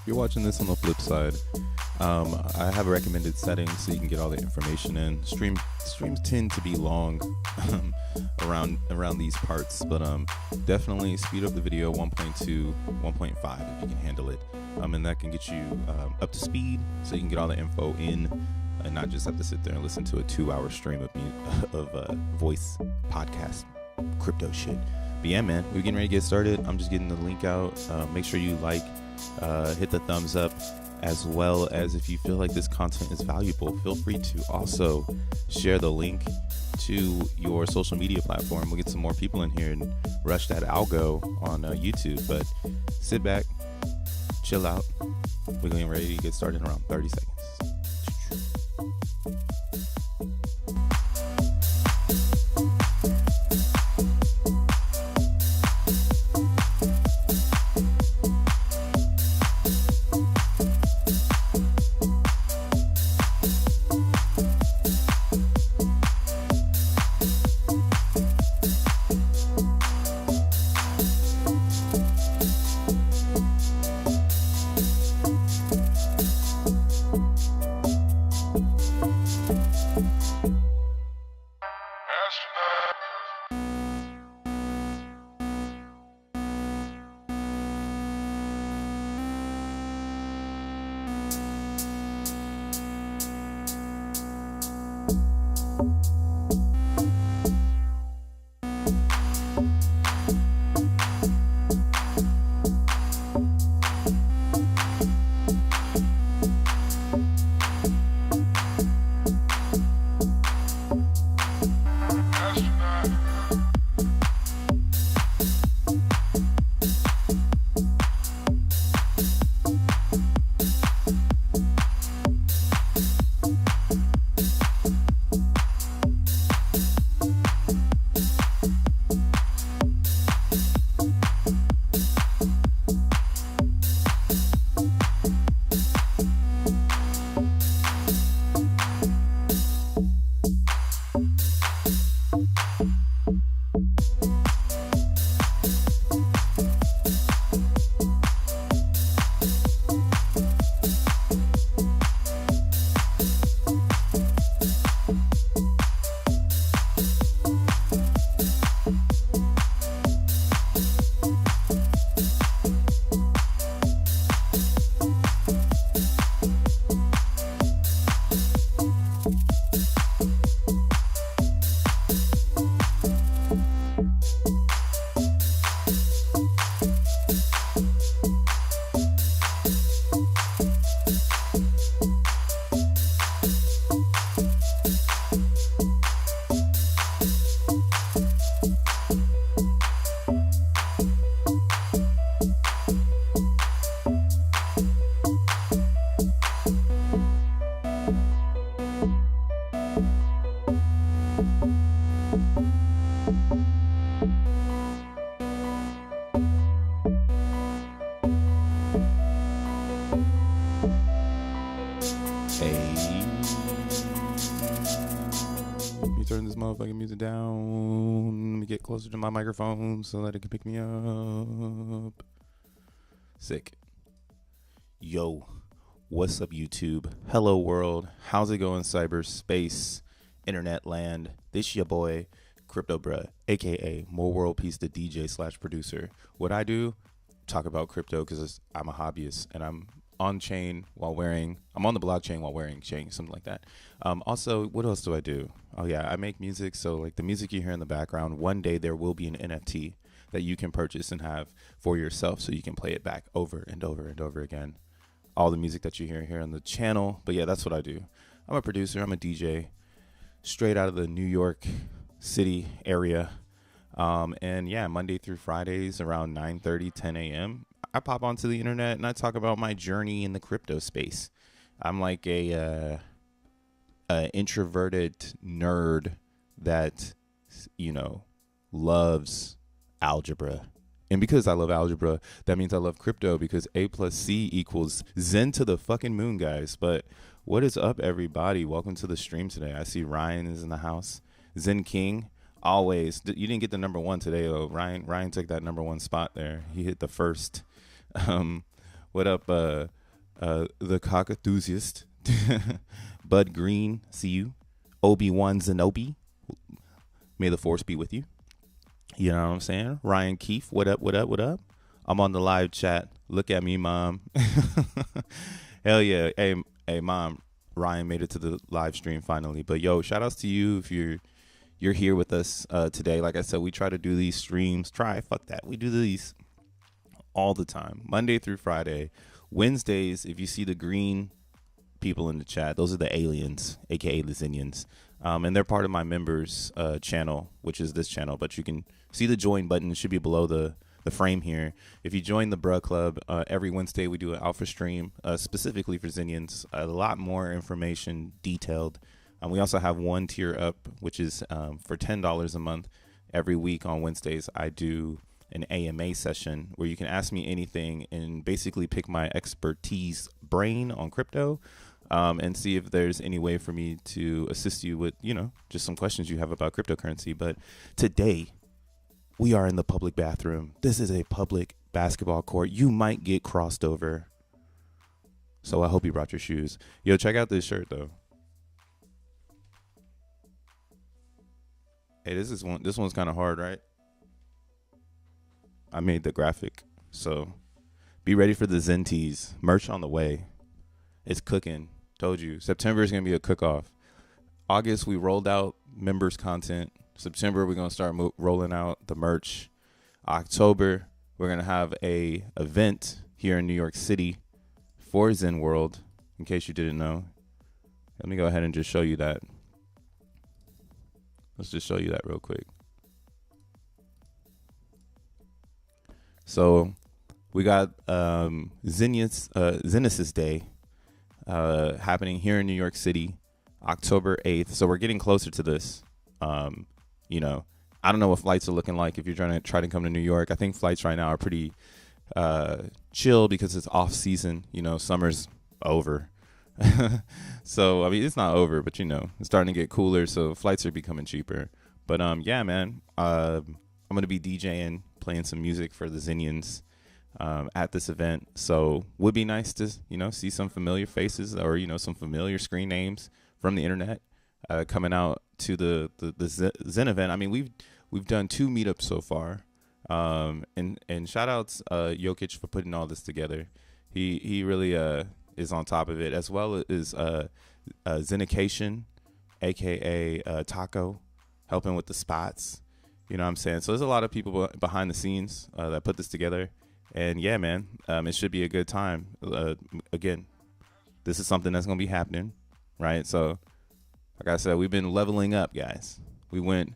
Watching this on the flip side, I have a recommended settings so you can get all the information in. Streams tend to be long around these parts, but definitely speed up the video 1.2, 1.5 if you can handle it, and that can get you up to speed so you can get all the info in and not just have to sit there and listen to a 2-hour stream of voice podcast crypto shit. But yeah, man, we're getting ready to get started. I'm just getting the link out. Make sure you hit the thumbs up, as well as if you feel like this content is valuable, feel free to also share the link to your social media platform. We'll get some more people in here and rush that algo on YouTube. But sit back, chill out. We're getting ready to get started in around 30 seconds. motherfucking music down. Let me get closer to my microphone so that it can pick me up. Sick. Yo, what's up, YouTube? Hello, world. How's it going, cyberspace, internet land? This your boy, Crypto Bruh, aka More World Peace, the DJ / producer. What I do, talk about crypto because I'm a hobbyist and I'm on chain while wearing, I'm on the blockchain while wearing chain, something like that. Also, what else do I do? Oh yeah, I make music. So like the music you hear in the background, one day there will be an NFT that you can purchase and have for yourself so you can play it back over and over and over again. All the music that you hear here on the channel. But yeah, that's what I do. I'm a producer, I'm a DJ, straight out of the New York City area. And yeah, Monday through Fridays around 9:30, 10 a.m. I pop onto the internet and I talk about my journey in the crypto space. I'm like a introverted nerd that, you know, loves algebra. And because I love algebra, that means I love crypto, because A plus C equals Zen to the fucking moon, guys. But what is up, everybody? Welcome to the stream today. I see Ryan is in the house. Zen King, always. You didn't get the number one today, though. Ryan took that number one spot there. He hit the first. What up, the cock enthusiast? Bud Green, see you. Obi-Wan Zenobi, may the force be with you. You know what I'm saying? Ryan Keefe, what up, what up, what up? I'm on the live chat. Look at me, mom. Hell yeah. Hey, mom. Ryan made it to the live stream finally. But yo, shout outs to you if you're here with us today. Like I said, we try to do these streams. Fuck that. We do these all the time, Monday through Friday. Wednesdays, if you see the green people in the chat, those are the aliens, aka the Zenians. And they're part of my members channel, which is this channel. But you can see the join button. It should be below the frame here. If you join the Bruh Club, every Wednesday we do an alpha stream specifically for Zenians. A lot more information, detailed. We also have one tier up, which is for $10 a month. Every week on Wednesdays, I do an AMA session where you can ask me anything and basically pick my expertise brain on crypto. And see if there's any way for me to assist you with, you know, just some questions you have about cryptocurrency. But today, we are in the public bathroom. This is a public basketball court. You might get crossed over. So I hope you brought your shoes. Yo, check out this shirt, though. Hey, this one's kind of hard, right? I made the graphic. So be ready for the Zen tees. Merch on the way. It's cooking. Told you. September is going to be a cook-off. August, we rolled out members content. September, we're going to start rolling out the merch. October, we're going to have a event here in New York City for XENWORLD, in case you didn't know. Let me go ahead and just show you that. Let's just show you that real quick. So we got Genesis Day happening here in New York City, October 8th. So we're getting closer to this. You know, I don't know what flights are looking like if you're trying to come to New York. I think flights right now are pretty chill because it's off season. You know, summer's over. So, I mean, it's not over, but, you know, it's starting to get cooler. So flights are becoming cheaper. But yeah, man, I'm going to be DJing, playing some music for the Zenians at this event. So would be nice to, you know, see some familiar faces or, you know, some familiar screen names from the internet coming out to the Zen event. I mean, we've done 2 meetups so far. And shout outs Jokic for putting all this together. He really is on top of it, as well as Zenication, aka Taco, helping with the spots. You know what I'm saying? So there's a lot of people behind the scenes that put this together. And yeah, man, it should be a good time. Again, this is something that's going to be happening, right? So like I said, we've been leveling up, guys. We went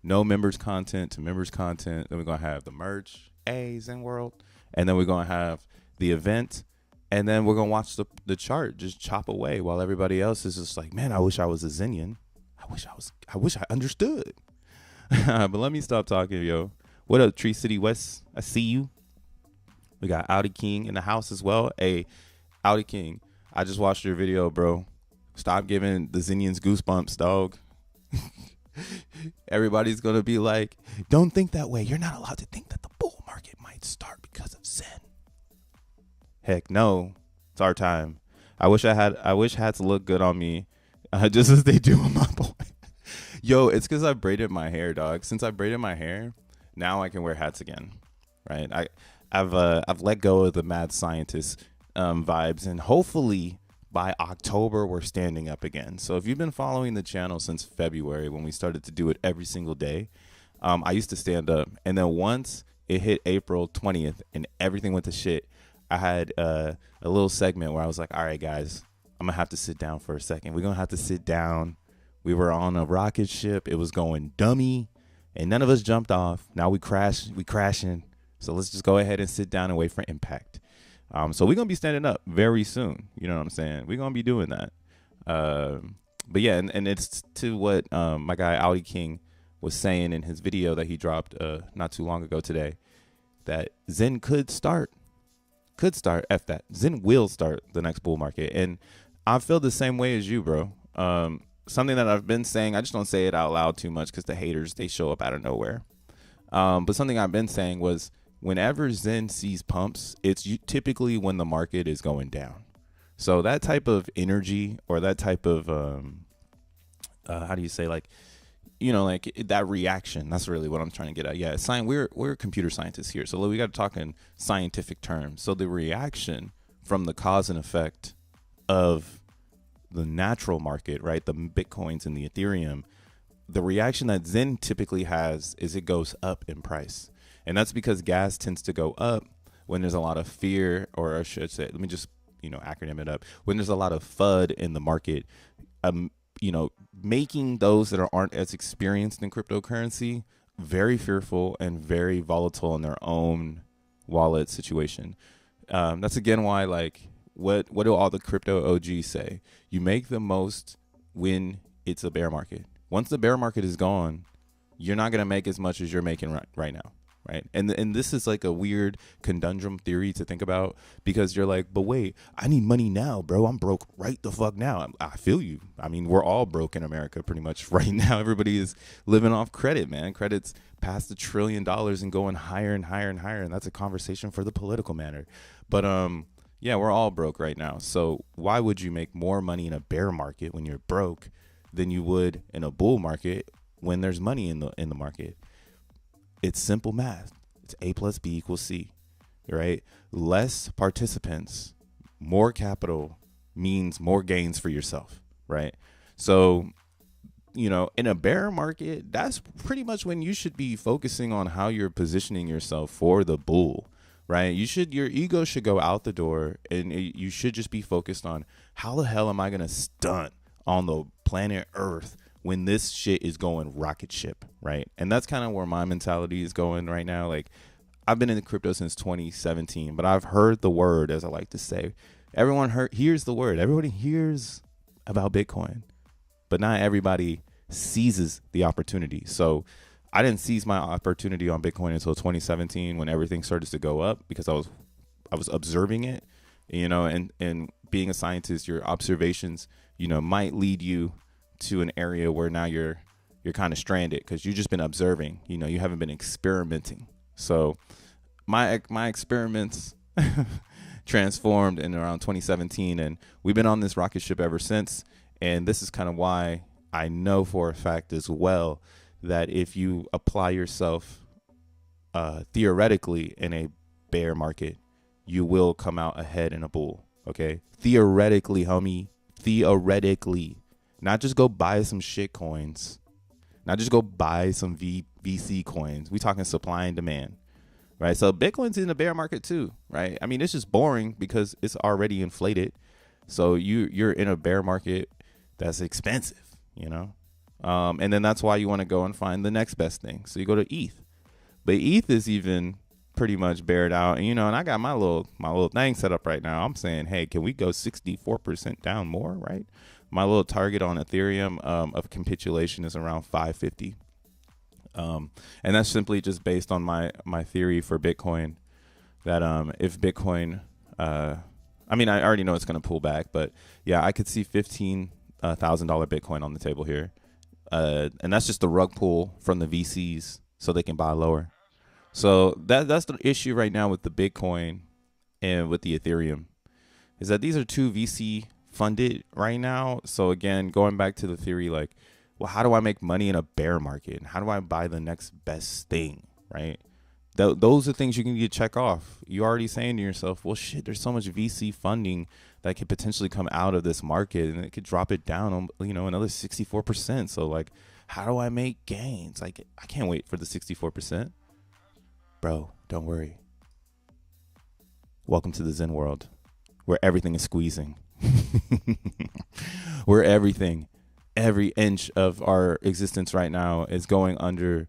no members content to members content. Then we're going to have the merch, XENWORLD. And then we're going to have the event. And then we're going to watch the chart just chop away while everybody else is just like, man, I wish I was a Zenian. I wish I understood. But let me stop talking, yo. What up, Tree City West? I see you. We got Audi King in the house as well. Hey, Audi King, I just watched your video, bro. Stop giving the Zenians goosebumps, dog. Everybody's going to be like, don't think that way. You're not allowed to think that the bull market might start because of Zen. Heck no. It's our time. I wish hats look good on me, just as they do on my boy. Yo, it's because I braided my hair, dog. Since I braided my hair, now I can wear hats again, right? I've let go of the mad scientist vibes, and hopefully by October we're standing up again. So if you've been following the channel since February, when we started to do it every single day, I used to stand up, and then once it hit April 20th and everything went to shit, I had a little segment where I was like, all right, guys, I'm gonna have to sit down for a second. We're gonna have to sit down. We were on a rocket ship. It was going dummy, and none of us jumped off. Now we crashing. So let's just go ahead and sit down and wait for impact. So we're gonna be standing up very soon. You know what I'm saying? We're gonna be doing that. But yeah, and it's to what my guy Audi King was saying in his video that he dropped not too long ago today, that Zen could start. F that. Zen will start the next bull market. And I feel the same way as you, bro. Something that I've been saying, I just don't say it out loud too much because the haters, they show up out of nowhere. But something I've been saying was, whenever Zen sees pumps, it's typically when the market is going down. So that type of energy, or that type of, how do you say, like, you know, like that reaction, that's really what I'm trying to get at. Yeah, we're computer scientists here, so we got to talk in scientific terms. So the reaction from the cause and effect of the natural market, right, the Bitcoins and the Ethereum, the reaction that Zen typically has is it goes up in price. And that's because gas tends to go up when there's a lot of fear, or I should say, let me just, acronym it up. When there's a lot of FUD in the market, making those that aren't as experienced in cryptocurrency very fearful and very volatile in their own wallet situation. That's again why, like, what do all the crypto OGs say? You make the most when it's a bear market. Once the bear market is gone, you're not going to make as much as you're making right now. Right. And this is like a weird conundrum theory to think about, because you're like, but wait, I need money now, bro. I'm broke right the fuck now. I feel you. I mean, we're all broke in America pretty much right now. Everybody is living off credit, man. Credit's past $1 trillion and going higher and higher and higher. And that's a conversation for the political matter. But yeah, we're all broke right now. So why would you make more money in a bear market when you're broke than you would in a bull market when there's money in the market? It's simple math. It's A plus B equals C, right? Less participants, more capital means more gains for yourself, right? So, in a bear market, that's pretty much when you should be focusing on how you're positioning yourself for the bull, right? Your ego should go out the door, and you should just be focused on, how the hell am I going to stunt on the planet Earth when this shit is going rocket ship, right? And that's kind of where my mentality is going right now. Like, I've been in the crypto since 2017, but I've heard the word, as I like to say. Everyone hears the word. Everybody hears about Bitcoin, but not everybody seizes the opportunity. So I didn't seize my opportunity on Bitcoin until 2017, when everything started to go up, because I was observing it, and being a scientist, your observations, might lead you to an area where now you're kind of stranded, because you've just been observing. You haven't been experimenting. So my experiments transformed in around 2017, and we've been on this rocket ship ever since. And this is kind of why I know for a fact as well that if you apply yourself theoretically in a bear market, you will come out ahead in a bull. Okay, theoretically, homie, theoretically. Not just go buy some shit coins. Not just go buy some VC coins. We talking supply and demand, right? So Bitcoin's in the bear market too, right? I mean, it's just boring because it's already inflated. So you're in a bear market that's expensive, and then that's why you want to go and find the next best thing. So you go to ETH, but ETH is even pretty much bared out, and I got my little thing set up right now. I'm saying, hey, can we go 64% down more, right? My little target on Ethereum of capitulation is around 550. And that's simply just based on my theory for Bitcoin, that if Bitcoin, I already know it's going to pull back, but yeah, I could see $15,000 Bitcoin on the table here. And that's just the rug pull from the VCs so they can buy lower. So that's the issue right now with the Bitcoin and with the Ethereum, is that these are two VC funded right now. So again, going back to the theory, like, well, how do I make money in a bear market? How do I buy the next best thing, right? Those are things you can get check off. You're already saying to yourself, well, shit, there's so much VC funding that could potentially come out of this market, and it could drop it down on, another 64%. So like, how do I make gains? Like, I can't wait for the 64%. Bro, don't worry. Welcome to the Zen world, where everything is squeezing. Where every inch of our existence right now is going under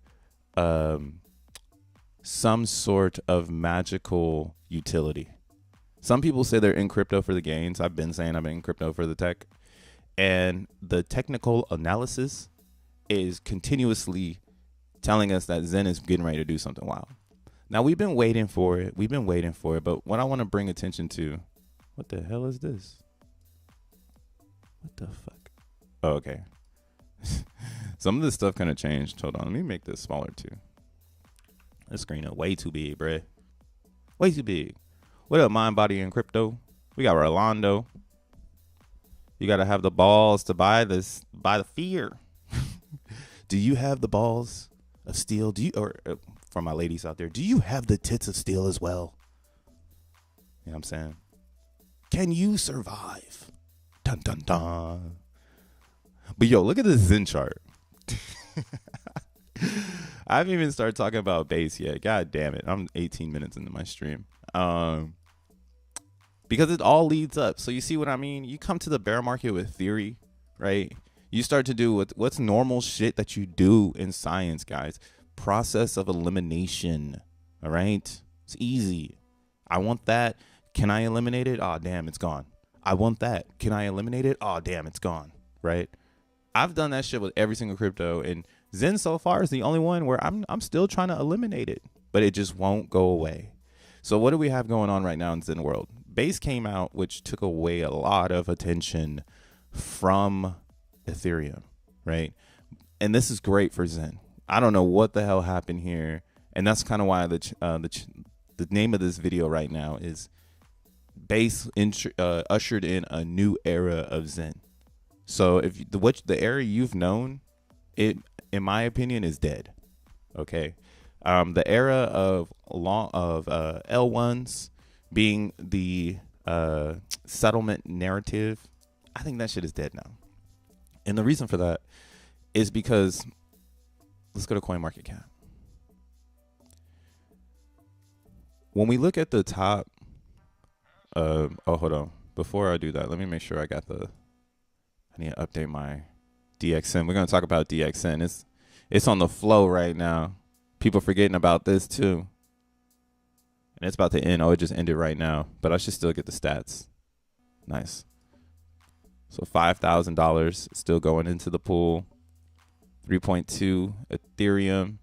some sort of magical utility. Some people say they're in crypto for the gains. I've been saying I'm in crypto for the tech. And the technical analysis is continuously telling us that Zen is getting ready to do something wild. Now, we've been waiting for it. But what I want to bring attention to, what the hell is this? What the fuck? Oh, okay. Some of this stuff kind of changed. Hold on. Let me make this smaller too. This screen is way too big, bruh. Way too big. What up, Mind, Body, and Crypto? We got Rolando. You got to have the balls to buy the fear. Do you have the balls of steel? For my ladies out there, do you have the tits of steel as well? You know what I'm saying? Can you survive? Dun, dun, dun. But yo, look at this Zen chart. I haven't even started talking about base yet. God damn it. I'm 18 minutes into my stream. Because it all leads up. So you see what I mean? You come to the bear market with theory, right? You start to do what's normal shit that you do in science, guys. Process of elimination. All right? It's easy. I want that. Can I eliminate it? Oh, damn, it's gone. I want that. Can I eliminate it? Oh, damn, it's gone. Right? I've done that shit with every single crypto, and Zen so far is the only one where I'm still trying to eliminate it, but it just won't go away. So what do we have going on right now in Zen world? Base came out, which took away a lot of attention from Ethereum, right? And this is great for Zen. I don't know what the hell happened here, and that's kind of why the name of this video right now is Base ushered in a new era of Zen. So if the era you've known, it, in my opinion, is dead. Okay, the era of L1s being the settlement narrative, I think that shit is dead now. And the reason for that is because, let's go to CoinMarketCap. When we look at the top, hold on. Before I do that, let me make sure I need to update my DXN. We're going to talk about DXN. It's on the flow right now. People forgetting about this too. And it's about to end. Oh, it just ended right now. But I should still get the stats. Nice. So $5,000 still going into the pool. 3.2 Ethereum.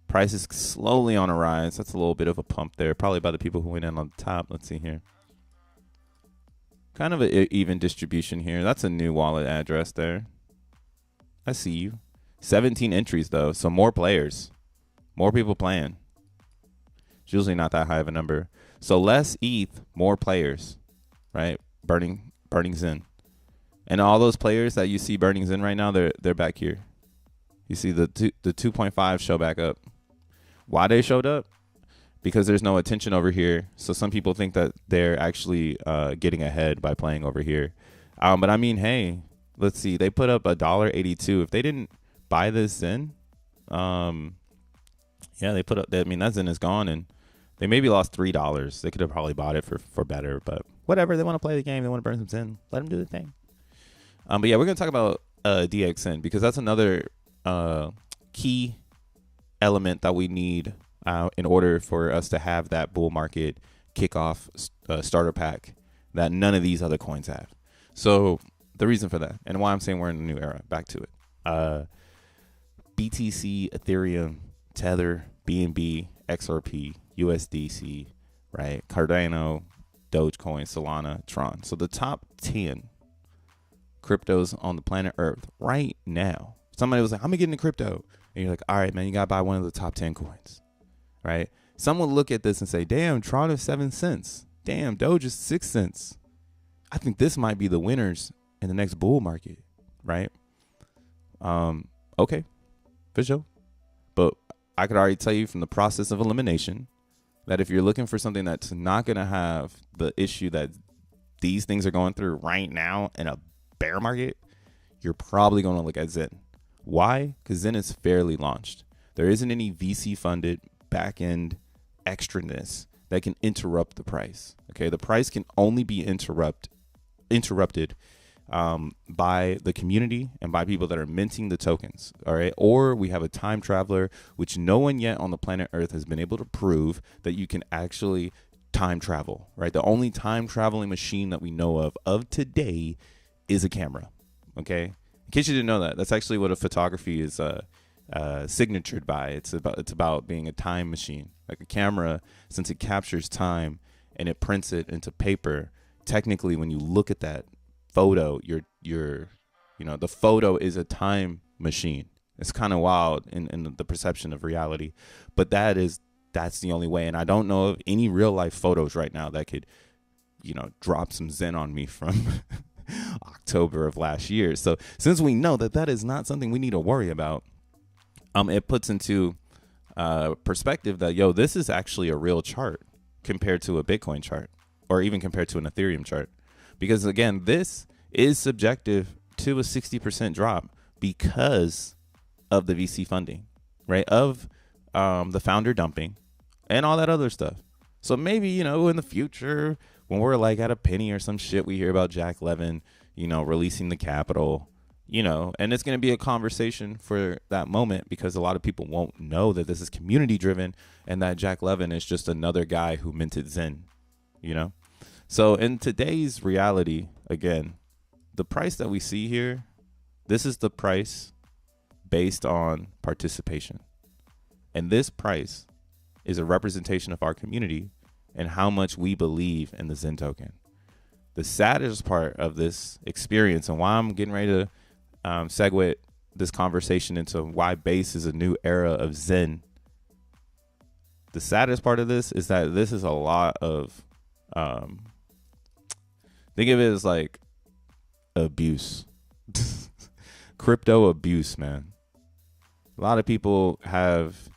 Price is slowly on a rise. That's a little bit of a pump there. Probably by the people who went in on the top. Let's see here. Kind of an even distribution here. That's a new wallet address there. I see you. 17 entries, though. So more players. More people playing. It's usually not that high of a number. So less ETH, more players. Right? Burning Zen. And all those players that you see burning Zen right now, they're back here. You see the 2.5 show back up. Why they showed up? Because there's no attention over here. So some people think that they're actually getting ahead by playing over here. But I mean, hey, let's see. They put up $1.82. If they didn't buy this Zen, yeah, they put up. I mean, that Zen is gone, and they maybe lost $3. They could have probably bought it for better, but whatever. They want to play the game. They want to burn some Zen. Let them do the thing. But yeah, we're gonna talk about DXN because that's another key element that we need in order for us to have that bull market kickoff starter pack that none of these other coins have. So the reason for that and why I'm saying we're in a new era, back to it. BTC, Ethereum, Tether, BNB, XRP, USDC, right? Cardano, Dogecoin, Solana, Tron. So the top 10 cryptos on the planet Earth right now Somebody was like, I'm gonna get into crypto. And you're like, all right, man, you gotta buy one of the top 10 coins, right? Someone will look at this and say, damn, Tron is 7 cents. Damn, Doge is 6 cents. I think this might be the winners in the next bull market, right? Okay, for sure. But I could already tell you from the process of elimination that if you're looking for something that's not going to have the issue that these things are going through right now in a bear market, you're probably going to look at Zen. Why? Because Zen is fairly launched. There isn't any VC funded back end extraness that can interrupt the price. Okay, the price can only be interrupted by the community and by people that are minting the tokens. All right, or we have a time traveler, which no one yet on the planet Earth has been able to prove that you can actually time travel. Right, the only time traveling machine that we know of today is a camera. Okay, in case you didn't know that, that's actually what a photography is signatured by. It's about being a time machine. Like a camera, since it captures time and it prints it into paper, technically when you look at that photo, the photo is a time machine. It's kind of wild in the perception of reality, but that's the only way. And I don't know of any real life photos right now that could, drop some Zen on me from October of last year. So since we know that is not something we need to worry about, it puts into perspective that, this is actually a real chart compared to a Bitcoin chart or even compared to an Ethereum chart. Because again, this is subjective to a 60% drop because of the VC funding, right? Of the founder dumping and all that other stuff. So maybe, in the future, when we're like at a penny or some shit, we hear about Jack Levin, releasing the capital, and it's going to be a conversation for that moment because a lot of people won't know that this is community driven and that Jack Levin is just another guy who minted Zen, So in today's reality, again, the price that we see here, this is the price based on participation. And this price is a representation of our community and how much we believe in the Zen token. The saddest part of this experience and why I'm getting ready to segue this conversation into why Base is a new era of Zen. The saddest part of this is that this is a lot of, think of it as like abuse, crypto abuse, man. A lot of people have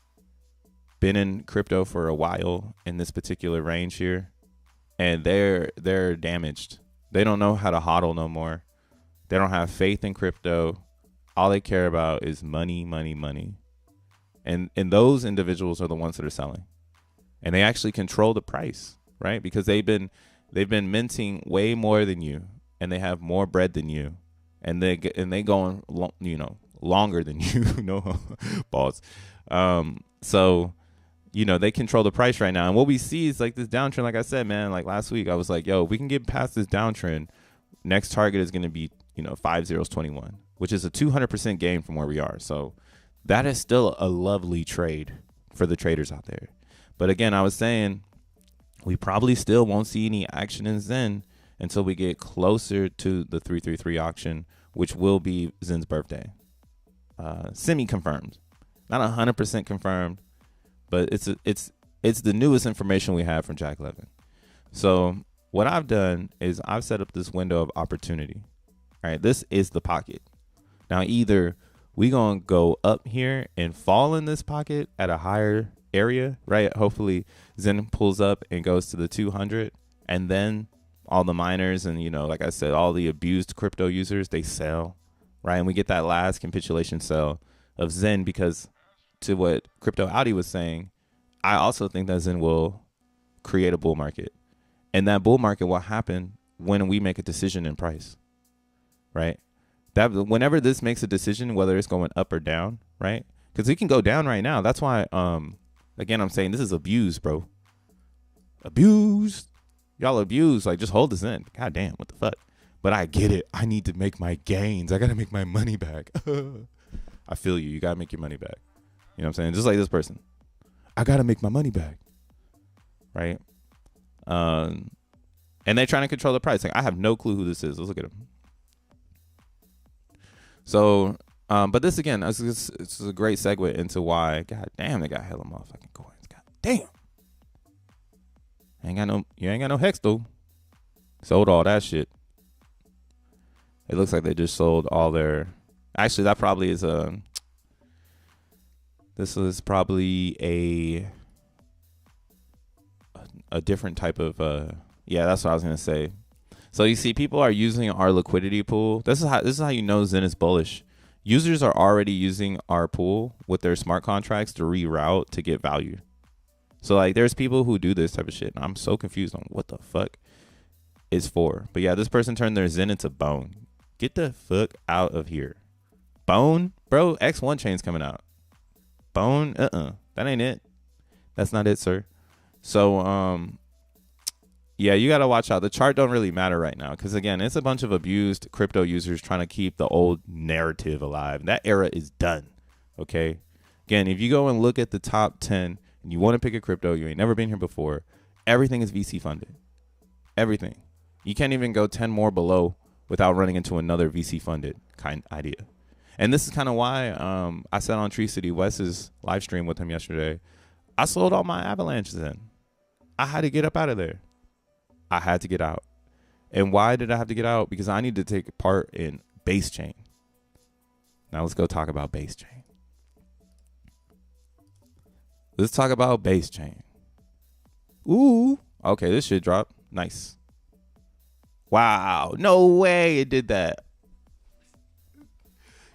been in crypto for a while in this particular range here, and they're damaged. They don't know how to hodl no more. They don't have faith in crypto. All they care about is money, money, money. And those individuals are the ones that are selling. And they actually control the price, right? Because they've been minting way more than you, and they have more bread than you, and they going longer than you. No balls. So they control the price right now. And what we see is like this downtrend. Like I said, man, like last week I was like, if we can get past this downtrend, next target is going to be 5021, which is a 200% gain from where we are. So that is still a lovely trade for the traders out there. But again, I was saying we probably still won't see any action in Zen until we get closer to the 333 auction, which will be Zen's birthday. Semi-confirmed, not 100% confirmed, but it's the newest information we have from Jack Levin. So what I've done is I've set up this window of opportunity. All right, this is the pocket. Now, either we gonna go up here and fall in this pocket at a higher area, right? Hopefully Zen pulls up and goes to the 200, and then all the miners and, like I said, all the abused crypto users, they sell, right? And we get that last capitulation sell of Zen, because to what Crypto Audi was saying, I also think that Zen will create a bull market. And that bull market will happen when we make a decision in price, right? That whenever this makes a decision, whether it's going up or down, right? Because it can go down right now. That's why, again, I'm saying this is abused, bro. Abused. Y'all abused. Like, just hold this in. God damn, what the fuck? But I get it. I need to make my gains. I got to make my money back. I feel you. You got to make your money back. You know what I'm saying? Just like this person. I got to make my money back. Right? And they're trying to control the price. Like, I have no clue who this is. Let's look at him. So But this again, it's a great segue into why. God damn, they got hella motherfucking coins. God damn. You ain't got no hex though. Sold all that shit. It looks like they just sold all their. Actually, that probably is a. This is probably a different type of. Yeah, that's what I was gonna say. So you see, people are using our liquidity pool. This is how you know Zen is bullish. Users are already using our pool with their smart contracts to reroute to get value. So like, there's people who do this type of shit, and I'm so confused on what the fuck it's for. But yeah, this person turned their Zen into bone. Get the fuck out of here. Bone, bro. X1 chain's coming out. Bone, that ain't it. That's not it, sir. So yeah, you got to watch out. The chart don't really matter right now because, again, it's a bunch of abused crypto users trying to keep the old narrative alive. That era is done, okay? Again, if you go and look at the top 10 and you want to pick a crypto, you ain't never been here before, everything is VC funded. Everything. You can't even go 10 more below without running into another VC funded kind idea. And this is kind of why I said on Tree City West's live stream with him yesterday, I sold all my avalanches in. I had to get up out of there. I had to get out. And why did I have to get out? Because I need to take part in base chain. Now let's go talk about base chain. Let's talk about base chain. Ooh. Okay, this shit dropped. Nice. Wow. No way it did that.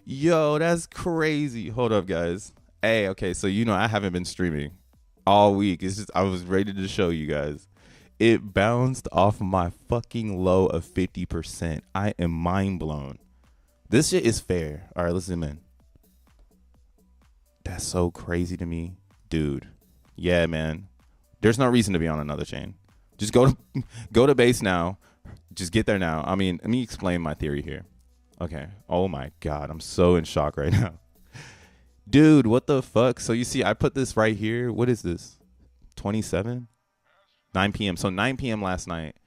Yo, that's crazy. Hold up, guys. Hey, okay, so you know I haven't been streaming all week. It's just I was ready to show you guys. It bounced off my fucking low of 50%. I am mind blown. This shit is fair. All right, let's zoom in. That's so crazy to me. Dude. Yeah, man. There's no reason to be on another chain. Just go to base now. Just get there now. I mean, let me explain my theory here. Okay. Oh my God. I'm so in shock right now. Dude, what the fuck? So you see, I put this right here. What is this? 27? 9 p.m. So 9 p.m. last night,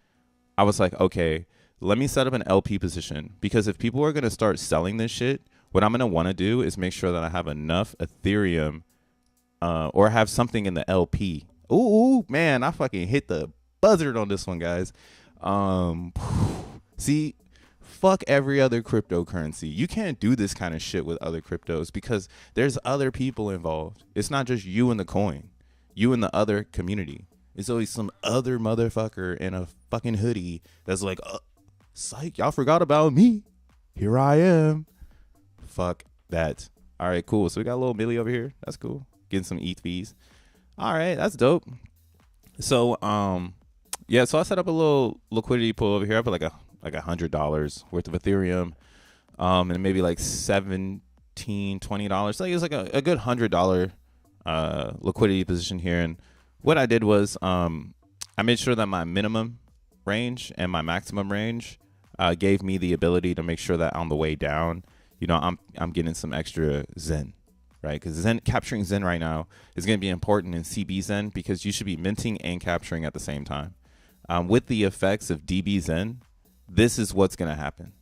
I was like, okay, let me set up an LP position. Because if people are going to start selling this shit, what I'm going to want to do is make sure that I have enough Ethereum or have something in the LP. Ooh, man, I fucking hit the buzzard on this one, guys. See, fuck every other cryptocurrency. You can't do this kind of shit with other cryptos because there's other people involved. It's not just you and the coin, you and the other community. It's always some other motherfucker in a fucking hoodie that's like, psych, y'all forgot about me. Here I am. Fuck that. All right, cool. So we got a little Millie over here. That's cool. Getting some ETH fees. All right, that's dope. So, yeah, so I set up a little liquidity pool over here. I put like $100 worth of Ethereum, and maybe like $17, $20. So it's like a good $100 liquidity position here. And what I did was I made sure that my minimum range and my maximum range gave me the ability to make sure that on the way down, you know, I'm getting some extra Zen, right? Because Zen, capturing Zen right now is going to be important in CB Zen because you should be minting and capturing at the same time. With the effects of DB Zen, this is what's going to happen.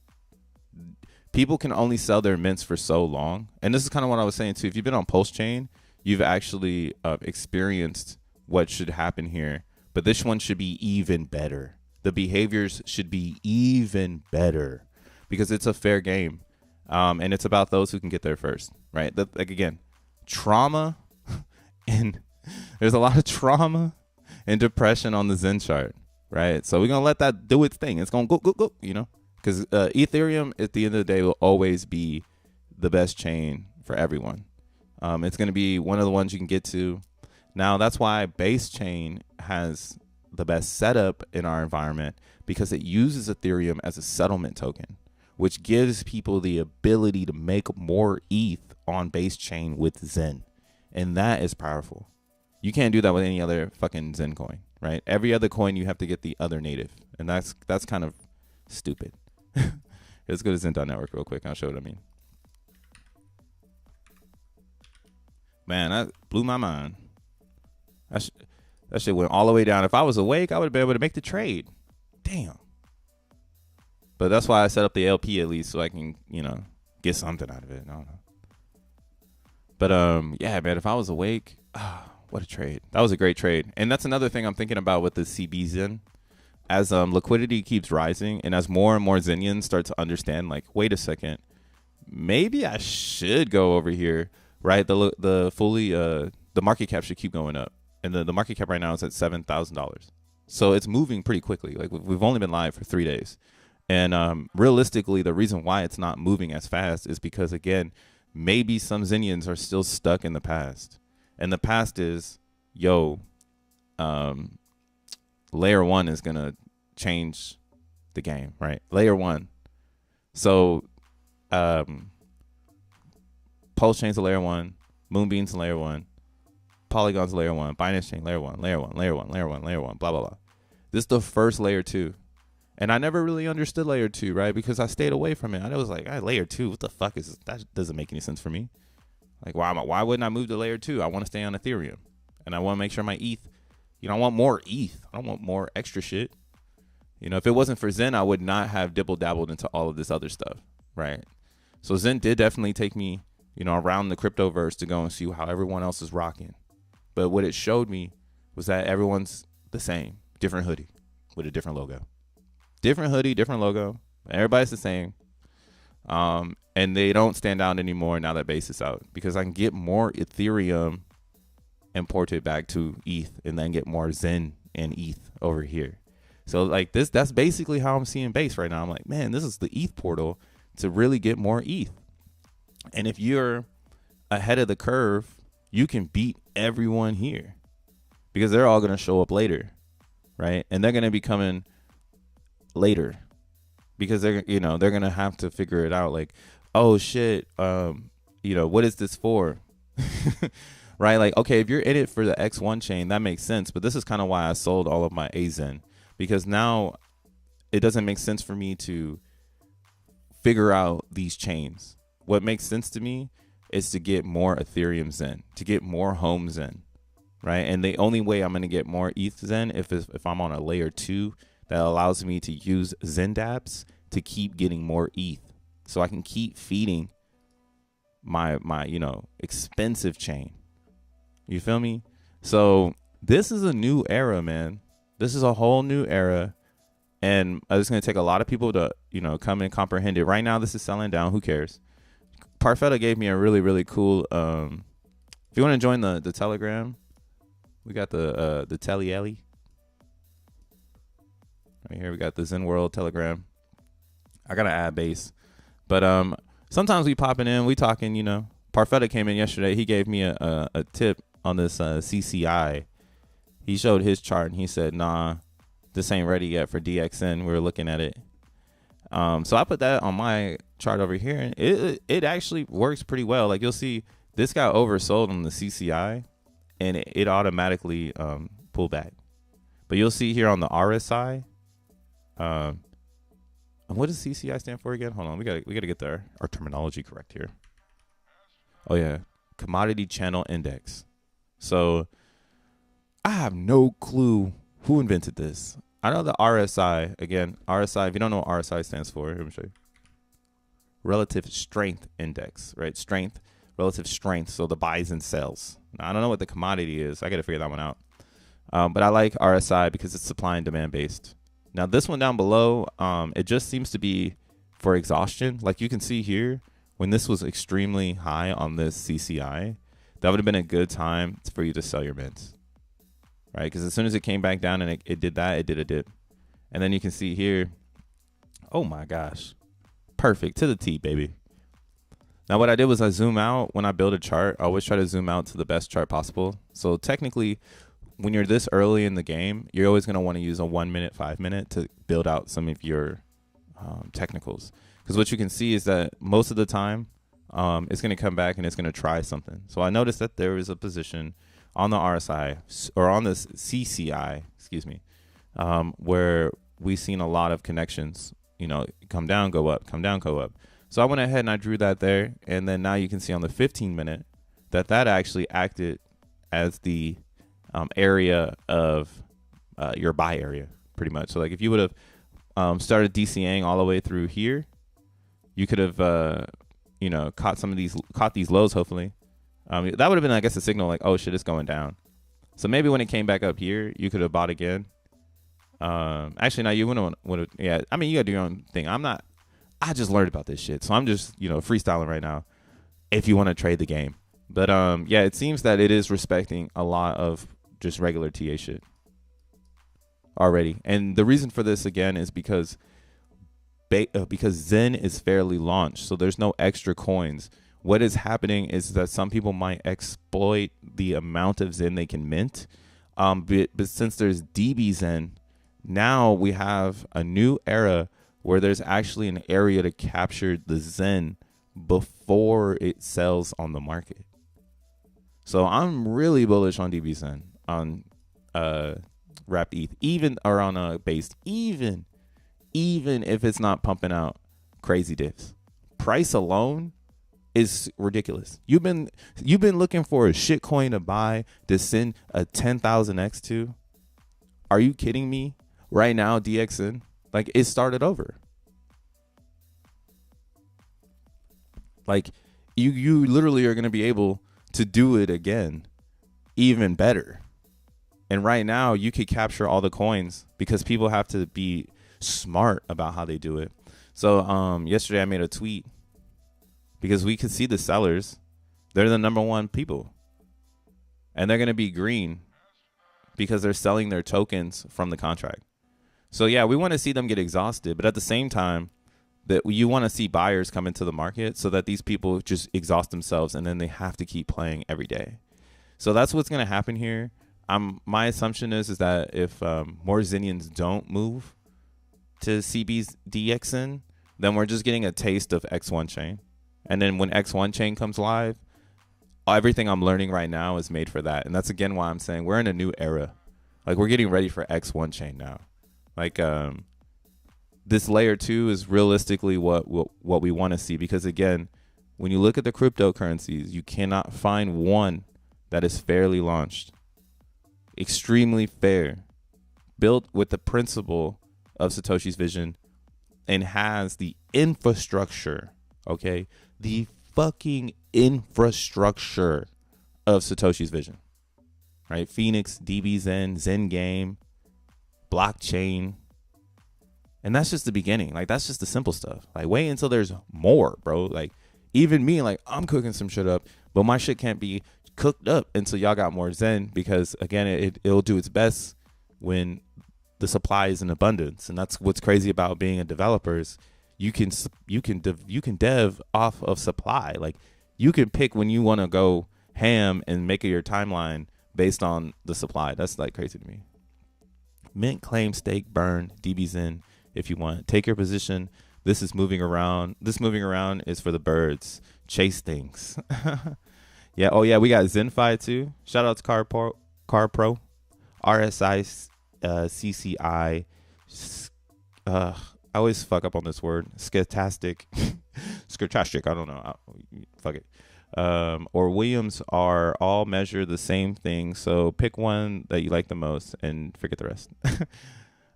People can only sell their mints for so long. And this is kind of what I was saying too. If you've been on Pulse Chain, you've actually experienced what should happen here, but this one should be even better. The behaviors should be even better because it's a fair game, and it's about those who can get there first, right? Like again, trauma, and there's a lot of trauma and depression on the Zen chart, right? So we're gonna let that do its thing. It's gonna go, you know, because Ethereum at the end of the day will always be the best chain for everyone. It's gonna be one of the ones you can get to. Now, that's why Base Chain has the best setup in our environment because it uses Ethereum as a settlement token, which gives people the ability to make more ETH on Base Chain with Zen. And that is powerful. You can't do that with any other fucking Zen coin, right? Every other coin, you have to get the other native. And that's kind of stupid. Let's go to Zen.network real quick. I'll show what I mean. Man, that blew my mind. That shit went all the way down. If I was awake, I would have been able to make the trade. Damn. But that's why I set up the LP at least so I can, you know, get something out of it. I don't know. But yeah, man, if I was awake, what a trade. That was a great trade. And that's another thing I'm thinking about with the CB Zen. As liquidity keeps rising and as more and more Zenians start to understand, like, wait a second, maybe I should go over here, right? The market cap should keep going up. And the market cap right now is at $7,000. So it's moving pretty quickly. Like, we've only been live for 3 days. And realistically, the reason why it's not moving as fast is because, again, maybe some Zenians are still stuck in the past. And the past is, layer 1 is going to change the game, right? Layer 1. So Pulse Chain's a layer 1, Moonbeam's a layer 1, Polygon's a layer 1, Binance Chain layer 1, layer 1, layer 1, layer 1, layer 1, blah, blah, blah. This is the first layer 2. And I never really understood layer 2, right? Because I stayed away from it. I was like, layer 2, what the fuck is this? That doesn't make any sense for me. Like, why wouldn't I move to layer 2? I want to stay on Ethereum. And I want to make sure my ETH, I want more ETH. I don't want more extra shit. If it wasn't for Zen, I would not have dibble-dabbled into all of this other stuff, right? So Zen did definitely take me, around the cryptoverse to go and see how everyone else is rocking. But what it showed me was that everyone's the same. Different hoodie with a different logo. Different hoodie, different logo. Everybody's the same. And they don't stand out anymore now that base is out. Because I can get more Ethereum imported back to ETH and then get more Zen and ETH over here. So like that's basically how I'm seeing base right now. I'm like, man, this is the ETH portal to really get more ETH. And if you're ahead of the curve, you can beat everyone here because they're all going to show up later, right? And they're going to be coming later because they're going to have to figure it out. Like, oh shit, what is this for? Right? Like, okay, if you're in it for the X1 chain, that makes sense. But this is kind of why I sold all of my XEN. Because now it doesn't make sense for me to figure out these chains. What makes sense to me is to get more Ethereum Zen, to get more home Zen, right? And the only way I'm going to get more ETH Zen if I'm on a layer 2 that allows me to use Zen dApps to keep getting more ETH. So I can keep feeding my expensive chain. You feel me? So this is a new era, man. This is a whole new era, and it's going to take a lot of people to, come and comprehend it. Right now, this is selling down. Who cares? Parfetta gave me a really, really cool. If you want to join the Telegram, we got the Telly right here. We got the XENWORLD Telegram. I got to add base, but sometimes we popping in, we talking. Parfetta came in yesterday. He gave me a tip on this CCI. He showed his chart and he said, nah, this ain't ready yet for DXN. We were looking at it. So I put that on my chart over here, and it actually works pretty well. Like, you'll see this got oversold on the CCI and it automatically pulled back. But you'll see here on the RSI, what does CCI stand for again? Hold on, we gotta get our terminology correct here. Oh yeah, Commodity Channel Index. So I have no clue who invented this. I know the RSI, again, RSI, if you don't know what RSI stands for, let me show you. Relative Strength Index, right? Strength, relative strength, so the buys and sells. Now, I don't know what the commodity is. I got to figure that one out. But I like RSI because it's supply and demand based. Now, this one down below, it just seems to be for exhaustion. Like you can see here, when this was extremely high on this CCI, that would have been a good time for you to sell your mints. Right, because as soon as it came back down and it did that, it did a dip. And then you can see here, oh my gosh, perfect, to the T, baby. Now what I did was I zoom out. When I build a chart, I always try to zoom out to the best chart possible. So technically, when you're this early in the game, you're always going to want to use a 1 minute, 5 minute to build out some of your technicals. Because what you can see is that most of the time, it's going to come back and it's going to try something. So I noticed that there is a position on the RSI or on this CCI, excuse me, where we've seen a lot of connections, come down, go up, come down, go up. So I went ahead and I drew that there. And then now you can see on the 15 minute that actually acted as the area of your buy area pretty much. So like if you would have started DCAing all the way through here, you could have, you know, caught these lows, hopefully. That would have been, I guess, a signal like, oh shit, it's going down. So maybe when it came back up here, you could have bought again. Actually, no, you wouldn't want to. Yeah, I mean, you got to do your own thing. I just learned about this shit, so I'm just, you know, freestyling right now. If you want to trade the game, but yeah, it seems that it is respecting a lot of just regular TA shit already, and the reason for this again is because Zen is fairly launched, so there's no extra coins. What is happening is that some people might exploit the amount of Zen they can mint, but since there's DB Zen, now we have a new era where there's actually an area to capture the Zen before it sells on the market. So I'm really bullish on DB Zen, on wrapped ETH, even or on a based, even if it's not pumping out crazy diffs. Price alone is ridiculous. You've been looking for a shit coin to buy to send a 10,000x to. Are you kidding me? Right now, DXN, like, it started over. Like, you literally are going to be able to do it again, even better. And right now, you could capture all the coins because people have to be smart about how they do it. So yesterday I made a tweet because we could see the sellers. They're the #1 people. And they're going to be green because they're selling their tokens from the contract. So, yeah, we want to see them get exhausted. But at the same time, that you want to see buyers come into the market so that these people just exhaust themselves and then they have to keep playing every day. So that's what's going to happen here. My assumption is that if more Zenians don't move to CB's DXN, then we're just getting a taste of X1 chain. And then when X1 chain comes live, everything I'm learning right now is made for that. And that's, again, why I'm saying we're in a new era. Like, we're getting ready for X1 chain now. Like, this layer 2 is realistically what we want to see, because, again, when you look at the cryptocurrencies, you cannot find one that is fairly launched, extremely fair, built with the principle of Satoshi's vision, and has the infrastructure, okay, the fucking infrastructure of Satoshi's vision, right? Phoenix, DB Zen, Zen Game, blockchain. And that's just the beginning. Like, that's just the simple stuff. Like, wait until there's more, bro. Like, even me, like, I'm cooking some shit up, but my shit can't be cooked up until y'all got more Zen, because, again, it'll do its best when the supply is in abundance. And that's what's crazy about being a developer is you can dev off of supply. Like, you can pick when you want to go ham and make your timeline based on the supply. That's, like, crazy to me. Mint, claim, stake, burn, DB Zen. If you want, take your position. This is moving around. This moving around is for the birds. Chase things. Yeah. Oh yeah, we got ZenFi too. Shout out to Car Pro, RSI, CCI. I always fuck up on this word. Scholastic. Scholastic. I don't know. Fuck it. Or Williams are all measure the same thing. So pick one that you like the most and forget the rest.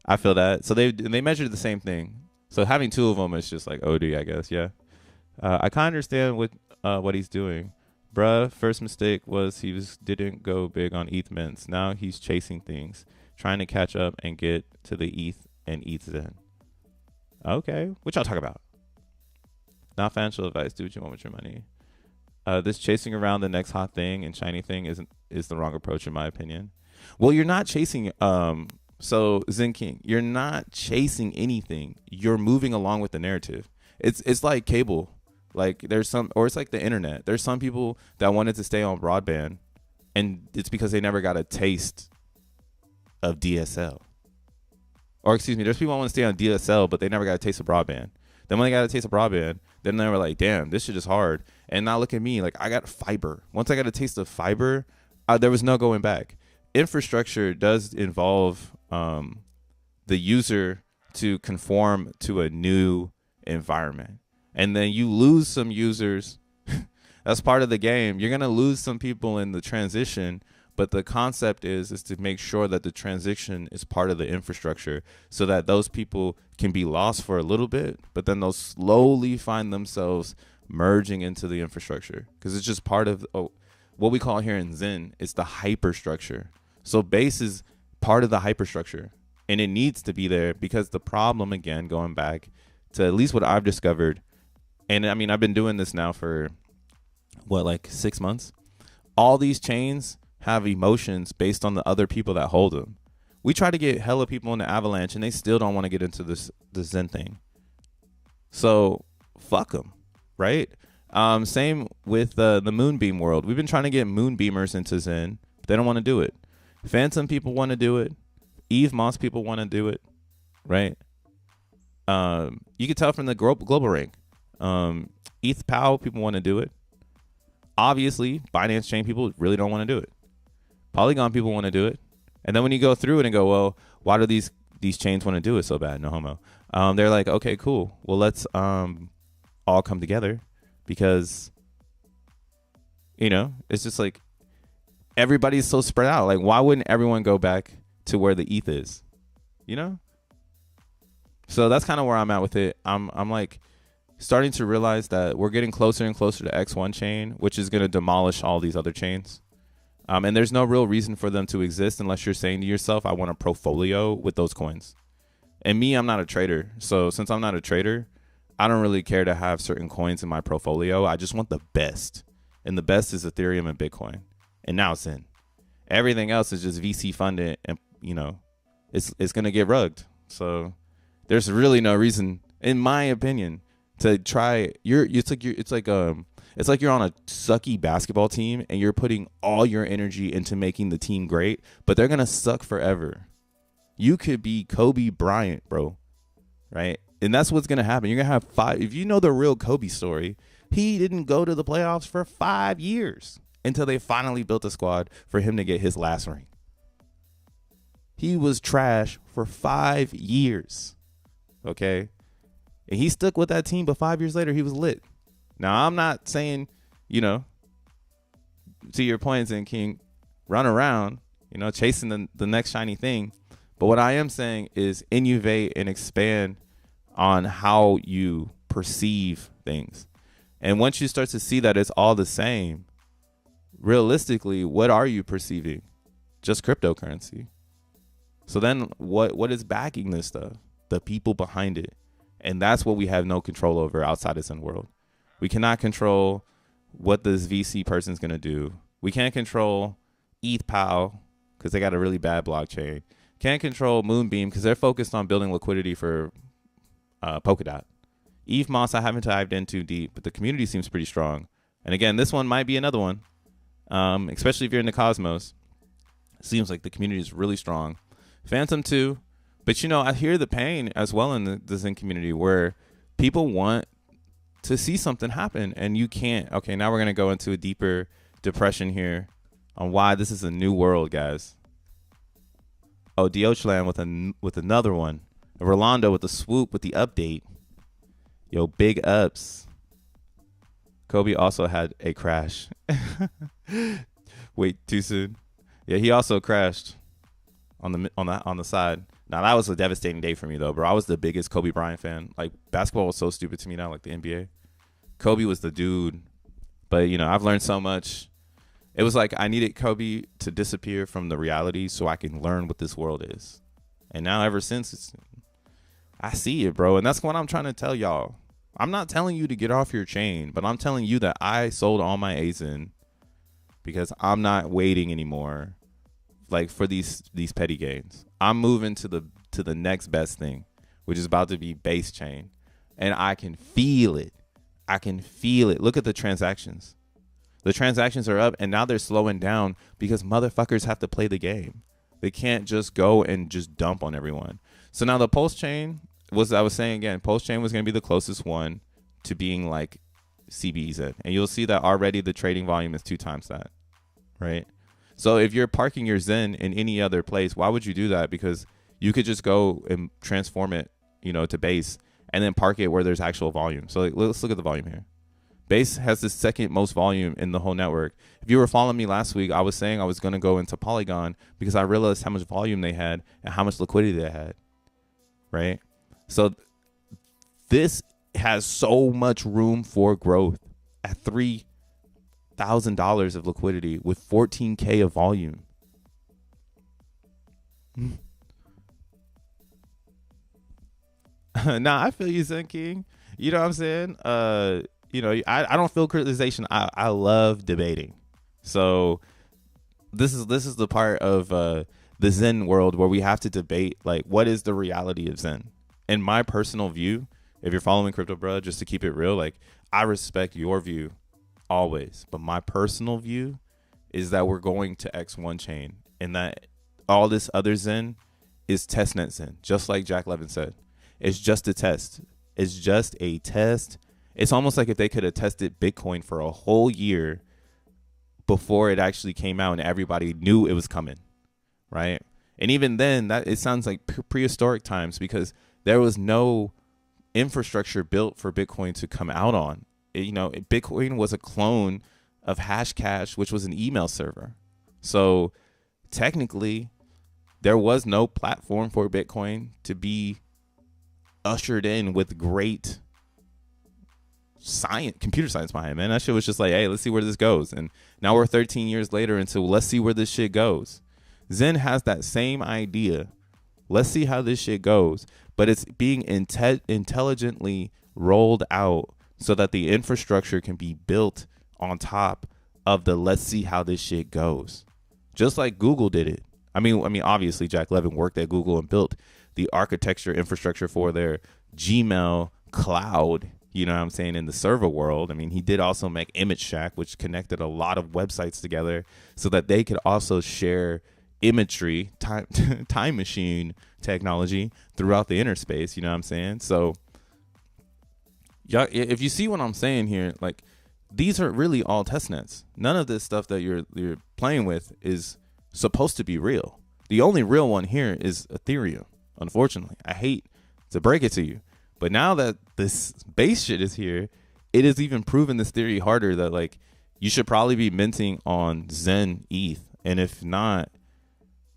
I feel that. So they measure the same thing. So having two of them is just like OD, I guess. Yeah. I kind of understand what he's doing. Bruh, first mistake was didn't go big on ETH mints. Now he's chasing things, trying to catch up and get to the ETH and ETH Zen. Okay. What y'all talk about? Not financial advice. Do what you want with your money. This chasing around the next hot thing and shiny thing is the wrong approach in my opinion. Well, you're not chasing so Zen King, you're not chasing anything. You're moving along with the narrative. It's like cable. Like it's like the internet. There's some people that wanted to stay on broadband, and it's because they never got a taste of DSL. Or excuse me, there's people that want to stay on DSL, but they never got a taste of broadband. Then when they got a taste of broadband, then they were like, damn, this shit is hard. And now look at me, like I got fiber. Once I got a taste of fiber, there was no going back. Infrastructure does involve the user to conform to a new environment. And then you lose some users. That's part of the game. You're going to lose some people in the transition. But the concept is to make sure that the transition is part of the infrastructure so that those people can be lost for a little bit, but then they'll slowly find themselves merging into the infrastructure, because it's just part of what we call here in Zen, it's the hyperstructure. So base is part of the hyperstructure, and it needs to be there, because the problem, again, going back to at least what I've discovered, and I mean, I've been doing this now for what, like 6 months. All these chains have emotions based on the other people that hold them. We try to get hella people into Avalanche, and they still don't want to get into the Zen thing. So fuck them, right? Same with the Moonbeam world. We've been trying to get Moonbeamers into Zen, but they don't want to do it. Phantom people want to do it. Eve Moss people want to do it, right? You can tell from the global rank. ETH POW people want to do it. Obviously, Binance Chain people really don't want to do it. Polygon people want to do it. And then when you go through it and go, well, why do these chains want to do it so bad? No homo. They're like, okay, cool. Well, let's all come together, because, you know, it's just like everybody's so spread out. Like, why wouldn't everyone go back to where the ETH is? You know? So that's kind of where I'm at with it. I'm like starting to realize that we're getting closer and closer to X1 chain, which is going to demolish all these other chains. And there's no real reason for them to exist unless you're saying to yourself, I want a portfolio with those coins. And me, I'm not a trader. So since I'm not a trader, I don't really care to have certain coins in my portfolio. I just want the best. And the best is Ethereum and Bitcoin. And now Zen. Everything else is just VC funded, and, you know, it's going to get rugged. So there's really no reason, in my opinion, to try. It's like you're on a sucky basketball team and you're putting all your energy into making the team great, but they're going to suck forever. You could be Kobe Bryant, bro. Right? And that's what's going to happen. You're going to have 5. If you know the real Kobe story, he didn't go to the playoffs for 5 years until they finally built a squad for him to get his last ring. He was trash for 5 years. Okay? And he stuck with that team, but 5 years later, he was lit. Now, I'm not saying, you know, to your point, Zen King, run around, you know, chasing the next shiny thing. But what I am saying is innovate and expand on how you perceive things. And once you start to see that it's all the same, realistically, what are you perceiving? Just cryptocurrency. So then what is backing this stuff? The people behind it. And that's what we have no control over outside of XENWORLD. We cannot control what this VC person's going to do. We can't control ETH POW because they got a really bad blockchain. Can't control Moonbeam because they're focused on building liquidity for Polkadot. Eve Moss, I haven't dived in too deep, but the community seems pretty strong. And again, this one might be another one, especially if you're in the Cosmos. It seems like the community is really strong. Phantom too. But, you know, I hear the pain as well in the Zen community where people want to see something happen and you can't. Okay, now we're going to go into a deeper depression here on why this is a new world, guys. Oh, Diochland with another one. Rolando with the swoop with the update. Yo, big ups. Kobe also had a crash. Wait, too soon. Yeah, he also crashed on the side. Now, that was a devastating day for me, though, bro. I was the biggest Kobe Bryant fan. Like, basketball was so stupid to me now, like the NBA. Kobe was the dude. But, you know, I've learned so much. It was like I needed Kobe to disappear from the reality so I can learn what this world is. And now, ever since, I see it, bro. And that's what I'm trying to tell y'all. I'm not telling you to get off your chain, but I'm telling you that I sold all my ASIN because I'm not waiting anymore, like, for these petty gains. I'm moving to the next best thing, which is about to be base chain. And I can feel it. I can feel it. Look at the transactions. The transactions are up, and now they're slowing down because motherfuckers have to play the game. They can't just go and just dump on everyone. So now the Pulse chain was, I was saying again, Pulse chain was going to be the closest one to being like CBZ. And you'll see that already the trading volume is 2 times that, right? So if you're parking your Zen in any other place, why would you do that? Because you could just go and transform it, you know, to base and then park it where there's actual volume. So, like, let's look at the volume here. Base has the second most volume in the whole network. If you were following me last week, I was saying I was going to go into Polygon because I realized how much volume they had and how much liquidity they had, right? So this has so much room for growth at $3,000 of liquidity with 14K of volume. Nah, I feel you, Zen King. You know what I'm saying? I don't feel criticization. I love debating. So this is the part of the Zen world where we have to debate, like, what is the reality of Zen? In my personal view, if you're following Crypto Bruh, just to keep it real, like, I respect your view always, but my personal view is that we're going to X1 chain, and that all this other Zen is testnet Zen, just like Jack Levin said. It's just a test. It's just a test. It's almost like if they could have tested Bitcoin for a whole year before it actually came out and everybody knew it was coming, right? And even then, that it sounds like prehistoric times, because there was no infrastructure built for Bitcoin to come out on. Bitcoin was a clone of Hashcash, which was an email server. So technically, there was no platform for Bitcoin to be ushered in with great computer science behind it, man. That shit was just like, hey, let's see where this goes. And now we're 13 years later, and so let's see where this shit goes. Zen has that same idea. Let's see how this shit goes. But it's being intelligently rolled out so that the infrastructure can be built on top of the let's see how this shit goes. Just like Google did it. I mean, obviously Jack Levin worked at Google and built the architecture infrastructure for their Gmail cloud, you know what I'm saying, in the server world. I mean, he did also make Image Shack, which connected a lot of websites together so that they could also share imagery, time machine technology throughout the interspace, you know what I'm saying? So, yeah, if you see what I'm saying here, like, these are really all testnets. None of this stuff that you're playing with is supposed to be real. The only real one here is Ethereum. Unfortunately, I hate to break it to you, but now that this base shit is here, it has even proven this theory harder that, like, you should probably be minting on Zen ETH, and if not,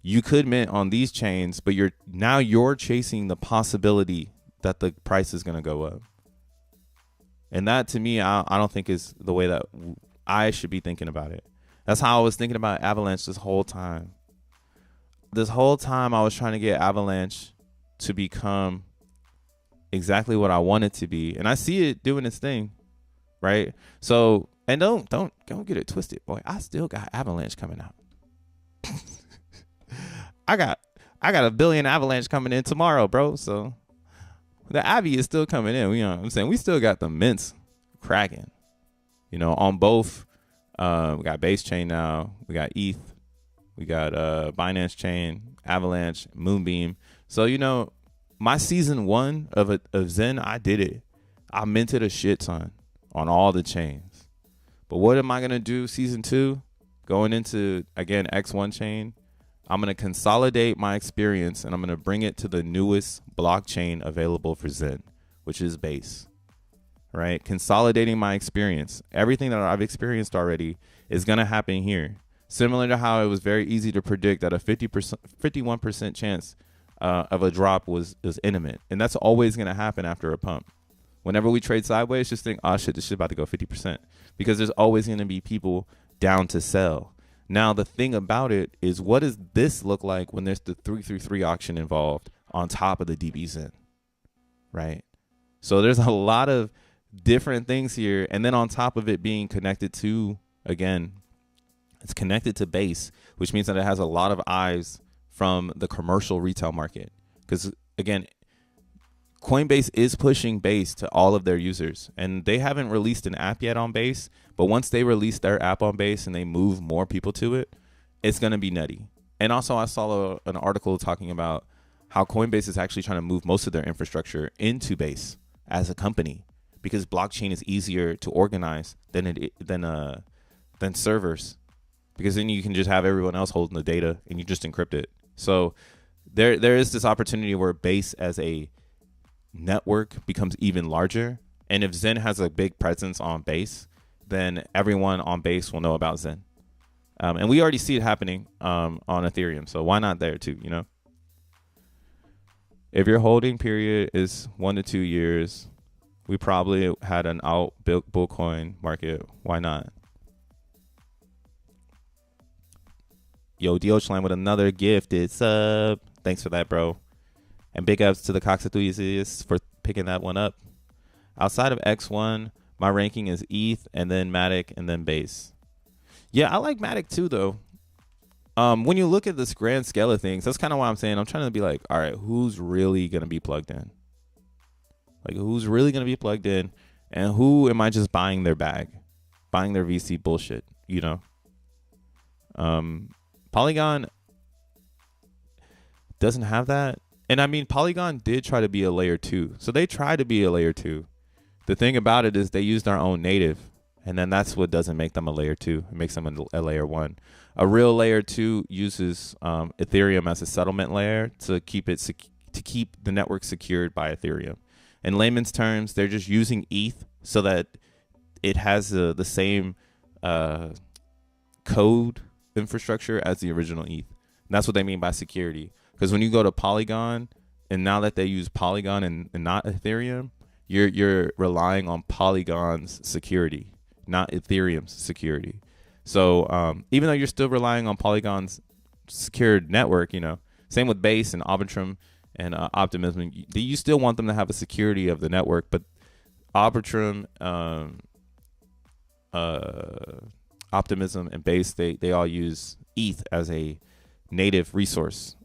you could mint on these chains, but you're chasing the possibility that the price is going to go up. And that, to me, I don't think is the way that I should be thinking about it. That's how I was thinking about Avalanche this whole time. This whole time I was trying to get Avalanche to become exactly what I want it to be. And I see it doing its thing, right? So, and don't get it twisted, boy. I still got Avalanche coming out. I got a billion Avalanche coming in tomorrow, bro. So the Avi is still coming in. You know what I'm saying? We still got the mints cracking, on both. We got Base Chain now. We got ETH. We got Binance Chain, Avalanche, Moonbeam. So, my season 1 of Zen, I did it. I minted a shit ton on all the chains. But what am I going to do season 2? Going into, again, X1 chain. I'm going to consolidate my experience, and I'm going to bring it to the newest blockchain available for Zen, which is Base. Right? Consolidating my experience. Everything that I've experienced already is going to happen here. Similar to how it was very easy to predict that a 51% chance of a drop was imminent. And that's always going to happen after a pump. Whenever we trade sideways, just think, oh, shit, this shit about to go 50%. Because there's always going to be people down to sell. Now, the thing about it is, what does this look like when there's the 333 auction involved on top of the DB Zen? Right? So there's a lot of different things here. And then on top of it being connected to, again, it's connected to Base, which means that it has a lot of eyes from the commercial retail market. Because, again, Coinbase is pushing Base to all of their users. And they haven't released an app yet on Base. But once they release their app on Base and they move more people to it, it's going to be nutty. And also, I saw an article talking about how Coinbase is actually trying to move most of their infrastructure into Base as a company, because blockchain is easier to organize than servers. Because then you can just have everyone else holding the data and you just encrypt it. So there is this opportunity where Base as a network becomes even larger. And if Zen has a big presence on Base, then everyone on Base will know about Zen. And we already see it happening on Ethereum. So why not there too, If your holding period is 1 to 2 years, We probably had an out bull coin market. Why not? Yo, Diochline with another gifted sub. Thanks for that, bro. And big ups to the Cox enthusiasts for picking that one up. Outside of X1, my ranking is ETH and then Matic and then Base. Yeah, I like Matic too, though. When you look at this grand scale of things, that's kind of why I'm saying I'm trying to be like, all right, who's really going to be plugged in? Like, who's really going to be plugged in? And who am I just buying their bag? Buying their VC bullshit, you know? Polygon doesn't have that. And I mean, Polygon did try to be a layer 2. So they tried to be a layer 2. The thing about it is they used their own native. And then that's what doesn't make them a layer 2. It makes them a layer 1. A real layer 2 uses Ethereum as a settlement layer to keep the network secured by Ethereum. In layman's terms, they're just using ETH so that it has the same code infrastructure as the original ETH. And that's what they mean by security. Because when you go to Polygon, and now that they use Polygon and not Ethereum, you're relying on Polygon's security, not Ethereum's security. So even though you're still relying on Polygon's secured network, you know, same with Base and Arbitrum and Optimism, you still want them to have a security of the network. But Arbitrum, Optimism, and Base, they all use ETH as a native resource.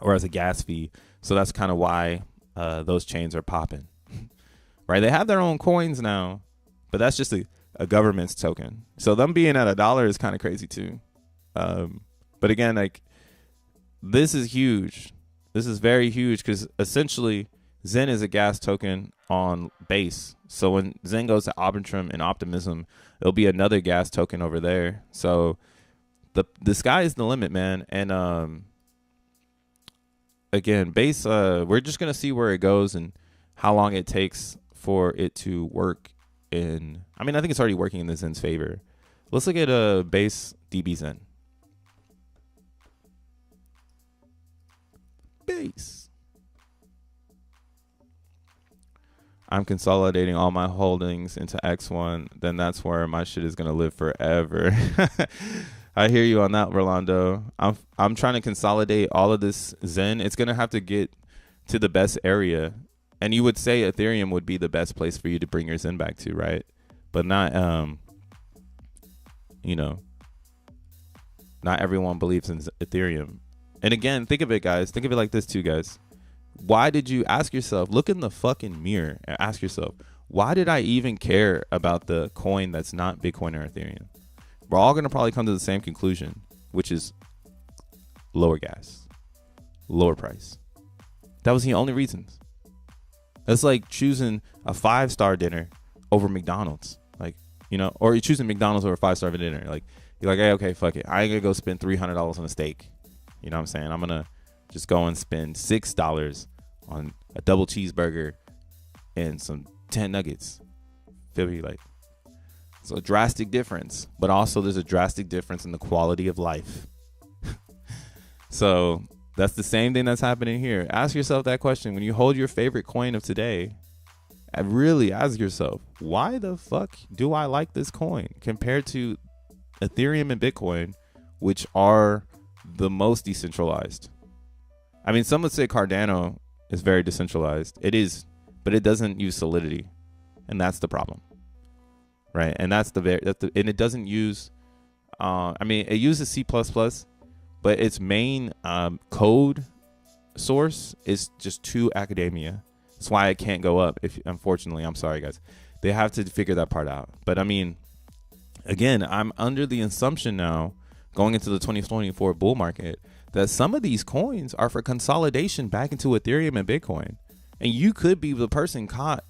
Or as a gas fee. So that's kind of why those chains are popping, right? They have their own coins now, but that's just a government's token. So them being at $1 is kind of crazy too. But again, like, this is huge. This is very huge because essentially Zen is a gas token on Base. So when Zen goes to Arbitrum and Optimism, it'll be another gas token over there. So the sky is the limit, man. And again, Base, we're just gonna see where it goes and how long it takes for it to work in. I mean, I think it's already working in the Zen's favor. Let's look at Base DB Zen. Base. I'm consolidating all my holdings into X1. Then that's where my shit is gonna live forever. I hear you on that, Rolando. I'm trying to consolidate all of this Zen. It's gonna have to get to the best area, and you would say Ethereum would be the best place for you to bring your Zen back to, right? But not, you know, not everyone believes in Ethereum. And again, think of it, guys. Think of it like this too, guys. Why did you ask yourself? Look in the fucking mirror and ask yourself, why did I even care about the coin that's not Bitcoin or Ethereum? We're all going to probably come to the same conclusion, which is lower gas, lower price. That was the only reasons. It's like choosing a 5-star dinner over McDonald's, like, you know, or you're choosing McDonald's over a 5-star dinner. Like, you're like, hey, okay, fuck it. I ain't going to go spend $300 on a steak. You know what I'm saying? I'm going to just go and spend $6 on a double cheeseburger and some 10 nuggets. Feel me? Like, so a drastic difference, but also there's a drastic difference in the quality of life. So that's the same thing that's happening here. Ask yourself that question when you hold your favorite coin of today. And really ask yourself, why the fuck do I like this coin compared to Ethereum and Bitcoin, which are the most decentralized? I mean, some would say Cardano is very decentralized. It is, but it doesn't use Solidity, and that's the problem. Right, and and it doesn't use. I mean, it uses C++, but its main code source is just too academia. That's why it can't go up. Unfortunately, I'm sorry, guys. They have to figure that part out. But I mean, again, I'm under the assumption now, going into the 2024 bull market, that some of these coins are for consolidation back into Ethereum and Bitcoin, and you could be the person caught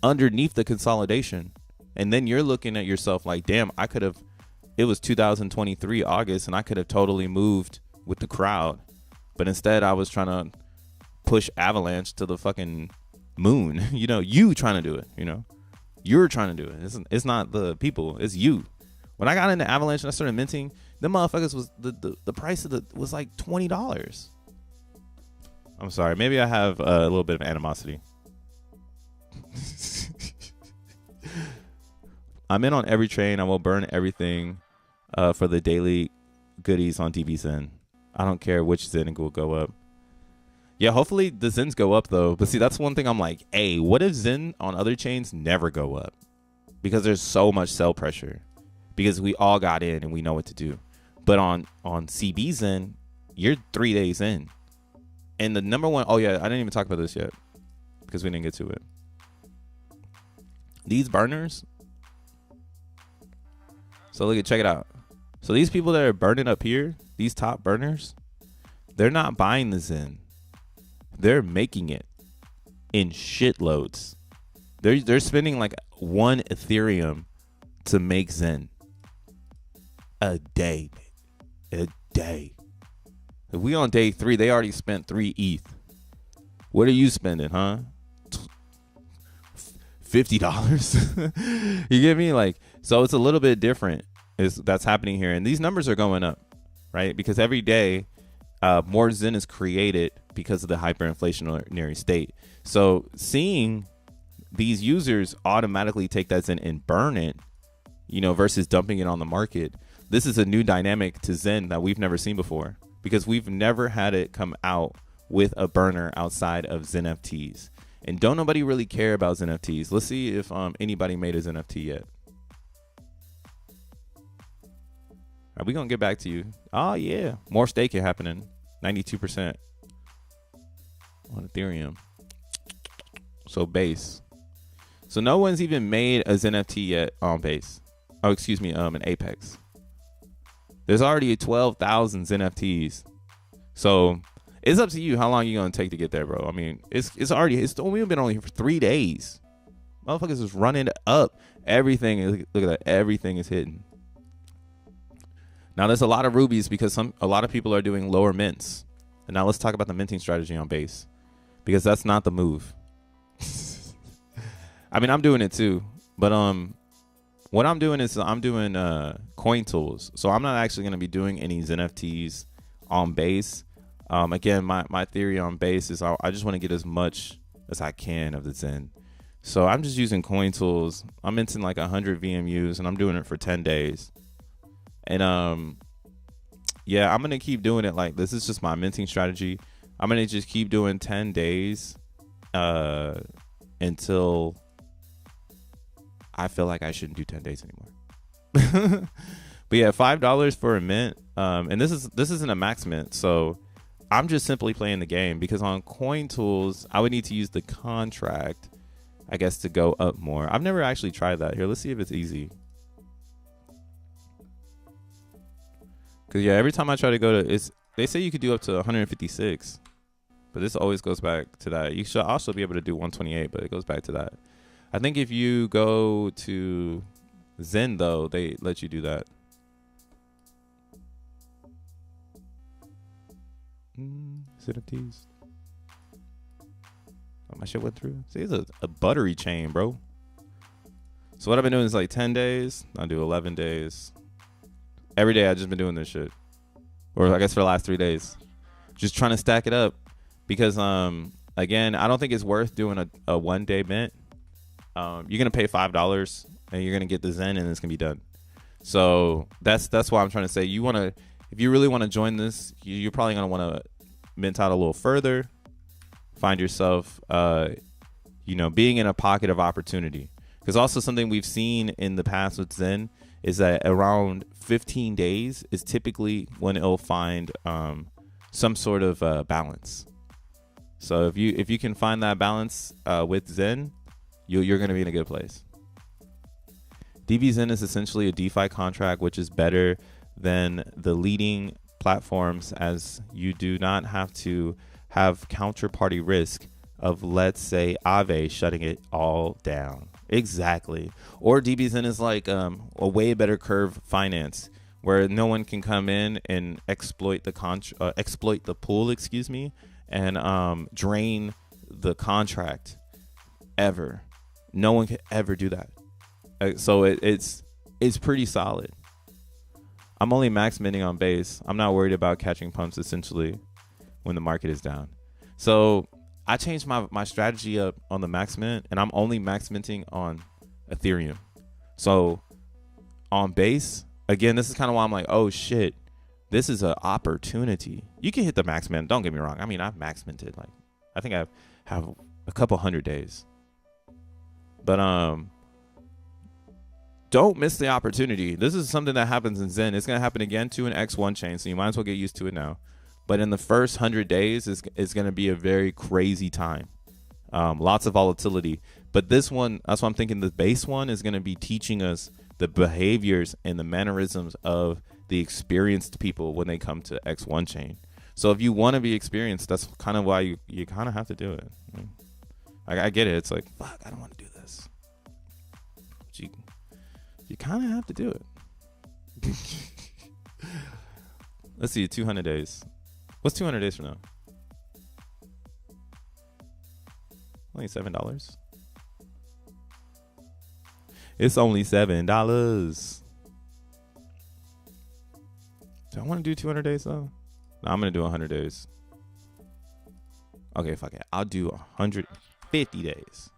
underneath the consolidation. And then you're looking at yourself like, damn, it was 2023 August and I could have totally moved with the crowd. But instead I was trying to push Avalanche to the fucking moon. You know, you trying to do it, you know, you're trying to do it. It's not the people, it's you. When I got into Avalanche and I started minting, the motherfuckers was the price of was like $20. I'm sorry. Maybe I have a little bit of animosity. I'm in on every train. I will burn everything for the daily goodies on DBZen. I don't care which Zen will go up. Yeah, hopefully the Zens go up though. But see, that's one thing I'm like, hey, what if Zen on other chains never go up? Because there's so much sell pressure. Because we all got in and we know what to do. But on CB Zen, you're 3 days in. And the number one, oh yeah, I didn't even talk about this yet. Because we didn't get to it. These burners. So look at, check it out. So these people that are burning up here, these top burners, they're not buying the Zen. They're making it in shitloads. They're spending like 1 Ethereum to make Zen a day. A day. If we on day 3, they already spent 3 ETH. What are you spending, huh? $50. You get me? Like, so it's a little bit different. That's happening here, and these numbers are going up, right? Because every day, more Zen is created because of the hyperinflationary state. So seeing these users automatically take that Zen and burn it, you know, versus dumping it on the market, this is a new dynamic to Zen that we've never seen before, because we've never had it come out with a burner outside of xeNFTs. And don't nobody really care about xeNFTs. Let's see if anybody made a xeNFT yet. Are we gonna get back to you? Oh yeah, more staking happening. 92% on Ethereum. So base. So no one's even made a xeNFT yet on base. Oh, excuse me, in Apex. There's already 12,000 xeNFTs. So it's up to you how long you're gonna take to get there, bro. I mean, it's only been only for 3 days. Motherfuckers is running up. Everything, look at that, everything is hitting. Now there's a lot of rubies because a lot of people are doing lower mints. And now let's talk about the minting strategy on base, because that's not the move. I mean, I'm doing it too, but what I'm doing is I'm doing coin tools. So I'm not actually going to be doing any xeNFTs on base. Again, my theory on base is I just want to get as much as I can of the Zen. So I'm just using coin tools. I'm minting like 100 VMUs and I'm doing it for 10 days. And yeah, I'm gonna keep doing it. Like, this is just my minting strategy. I'm gonna just keep doing 10 days until I feel like I shouldn't do 10 days anymore. But yeah, $5 for a mint. And this isn't a max mint, so I'm just simply playing the game, because on coin tools I would need to use the contract, I guess, to go up more. I've never actually tried that. Here, let's see if it's easy. Because yeah, every time I try to go to, they say you could do up to 156, but this always goes back to that. You should also be able to do 128, but it goes back to that. I think if you go to Zen though, they let you do that. XeNFTs. Oh, my shit went through. See, it's a buttery chain, bro. So what I've been doing is like 10 days. I'll do 11 days. Every day I've just been doing this shit. Or I guess for the last 3 days. Just trying to stack it up. Because, again, I don't think it's worth doing a 1 day mint. You're going to pay $5 and you're going to get the Zen and it's going to be done. So that's why I'm trying to say, if you really want to join this, you're probably going to want to mint out a little further. Find yourself, being in a pocket of opportunity. Because also something we've seen in the past with Zen is that around 15 days is typically when it'll find some sort of balance. So if you can find that balance with Zen, you're going to be in a good place. DBZen is essentially a DeFi contract, which is better than the leading platforms, as you do not have to have counterparty risk of, let's say, Aave shutting it all down. Exactly. Or DBZen is like a way better curve finance, where no one can come in and exploit the pool, and drain the contract ever. No one can ever do that. So it's pretty solid. I'm only max minting on base. I'm not worried about catching pumps essentially when the market is down. So I changed my strategy up on the max mint, and I'm only max minting on Ethereum. So on base, again, this is kind of why I'm like, oh shit, this is an opportunity. You can hit the max mint. Don't get me wrong. I mean, I've max minted. Like, I think I have a couple 100 days. But don't miss the opportunity. This is something that happens in Zen. It's going to happen again to an X1 chain, so you might as well get used to it now. But in the first 100 days is going to be a very crazy time. Lots of volatility. But this one, that's what I'm thinking, the base one is going to be teaching us the behaviors and the mannerisms of the experienced people when they come to X1 chain. So if you want to be experienced, that's kind of why you kind of have to do it. I get it. It's like, fuck, I don't want to do this. But you kind of have to do it. Let's see, 200 days. What's 200 days from now? Only $7. It's only $7. Do I want to do 200 days though? No, I'm gonna do 100 days. Okay, fuck it. I'll do 150 days.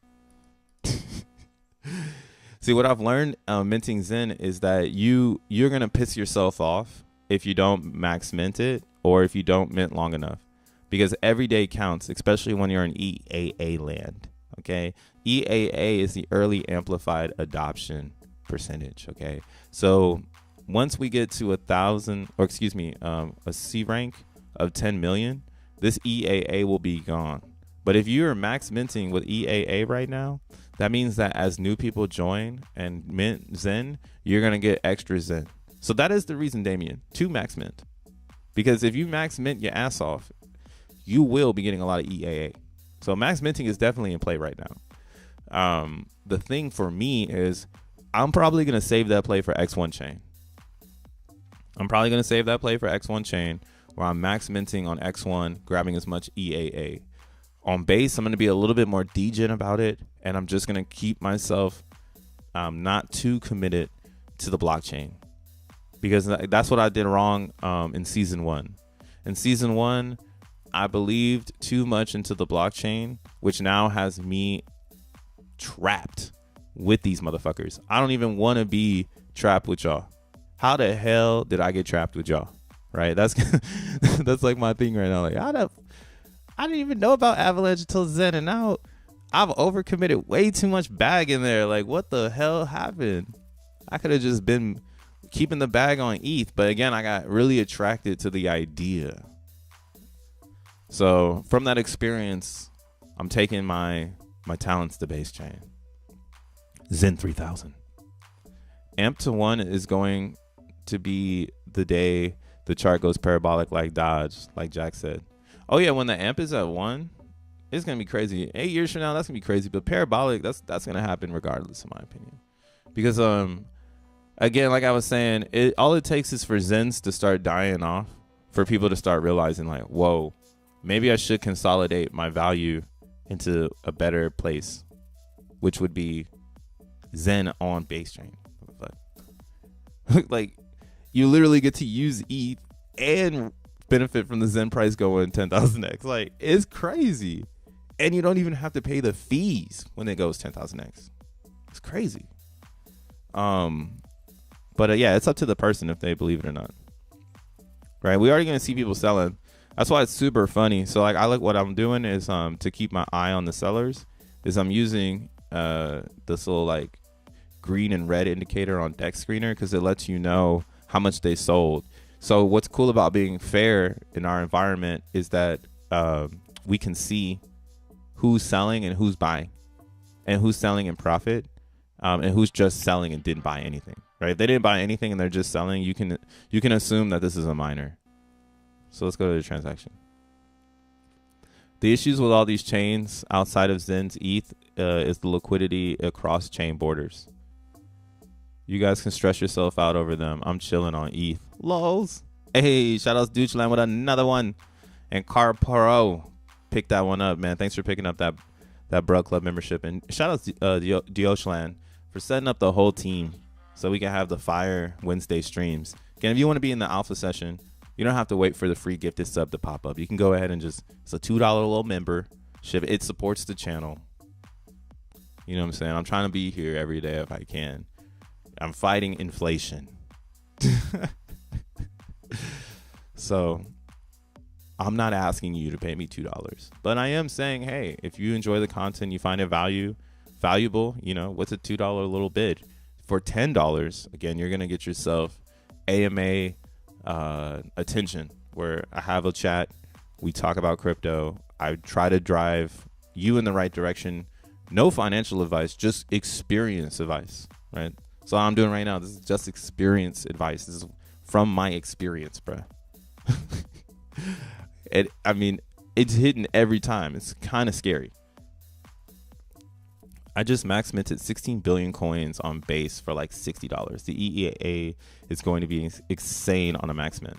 See, what I've learned minting Zen is that you're gonna piss yourself off if you don't max mint it or if you don't mint long enough, because every day counts, especially when you're in EAA land. Okay, EAA is the early amplified adoption percentage. Okay, so once we get to 1,000, or excuse me, a C rank of 10 million, this EAA will be gone. But if you're max minting with EAA right now, that means that as new people join and mint Zen, you're going to get extra Zen. So that is the reason, Damien, to max mint. Because if you max mint your ass off, you will be getting a lot of EAA. So max minting is definitely in play right now. The thing for me is I'm probably going to save that play for X1 chain. I'm probably going to save that play for X1 chain where I'm max minting on X1, grabbing as much EAA. On base, I'm going to be a little bit more degen about it, and I'm just going to keep myself not too committed to the blockchain, because that's what I did wrong in season 1. In season 1, I believed too much into the blockchain, which now has me trapped with these motherfuckers. I don't even want to be trapped with y'all. How the hell did I get trapped with y'all? Right? That's that's like my thing right now. Like, I didn't even know about Avalanche until Zen, and now I've overcommitted way too much bag in there. Like, what the hell happened? I could have just been keeping the bag on ETH, but again, I got really attracted to the idea. So from that experience, I'm taking my talents to base chain. Zen 3000. AMP to 1 is going to be the day the chart goes parabolic like Dodge, like Jack said. Oh yeah, when the AMP is at 1, it's gonna be crazy. 8 years from now, that's gonna be crazy. But parabolic, that's gonna happen regardless, in my opinion. Because again, like I was saying, all it takes is for Zens to start dying off, for people to start realizing like, whoa, maybe I should consolidate my value into a better place, which would be Zen on base chain. Like, you literally get to use ETH and benefit from the Zen price going 10,000x. Like, it's crazy. And you don't even have to pay the fees when it goes 10,000x. It's crazy. But yeah, it's up to the person if they believe it or not. Right? We already gonna see people selling. That's why it's super funny. So like, what I'm doing is to keep my eye on the sellers is I'm using this little like green and red indicator on Dex Screener, because it lets you know how much they sold. So what's cool about being fair in our environment is that we can see who's selling and who's buying, and who's selling in profit, and who's just selling and didn't buy anything. Right? If they didn't buy anything and they're just selling, you can assume that this is a miner. So let's go to the transaction. The issues with all these chains outside of Zen's ETH is the liquidity across chain borders. You guys can stress yourself out over them. I'm chilling on ETH. Lols. Hey, shout out to Deutschland with another one. And Carparo picked that one up, man. Thanks for picking up that Bro Club membership. And shout out to Deutschland for setting up the whole team so we can have the fire Wednesday streams. Again, if you want to be in the alpha session, you don't have to wait for the free gifted sub to pop up. You can go ahead and it's a $2 little membership. It supports the channel. You know what I'm saying? I'm trying to be here every day if I can. I'm fighting inflation. So I'm not asking you to pay me $2, but I am saying, hey, if you enjoy the content, you find it valuable, you know, what's a $2 little bid? For $10, again, you're going to get yourself AMA attention, where I have a chat, we talk about crypto, I try to drive you in the right direction. No financial advice, just experience advice, right? So what I'm doing right now, this is just experience advice. This is from my experience, bruh. I mean, it's hidden every time. It's kind of scary. I just max minted 16 billion coins on base for like $60. The EEA is going to be insane on a max mint.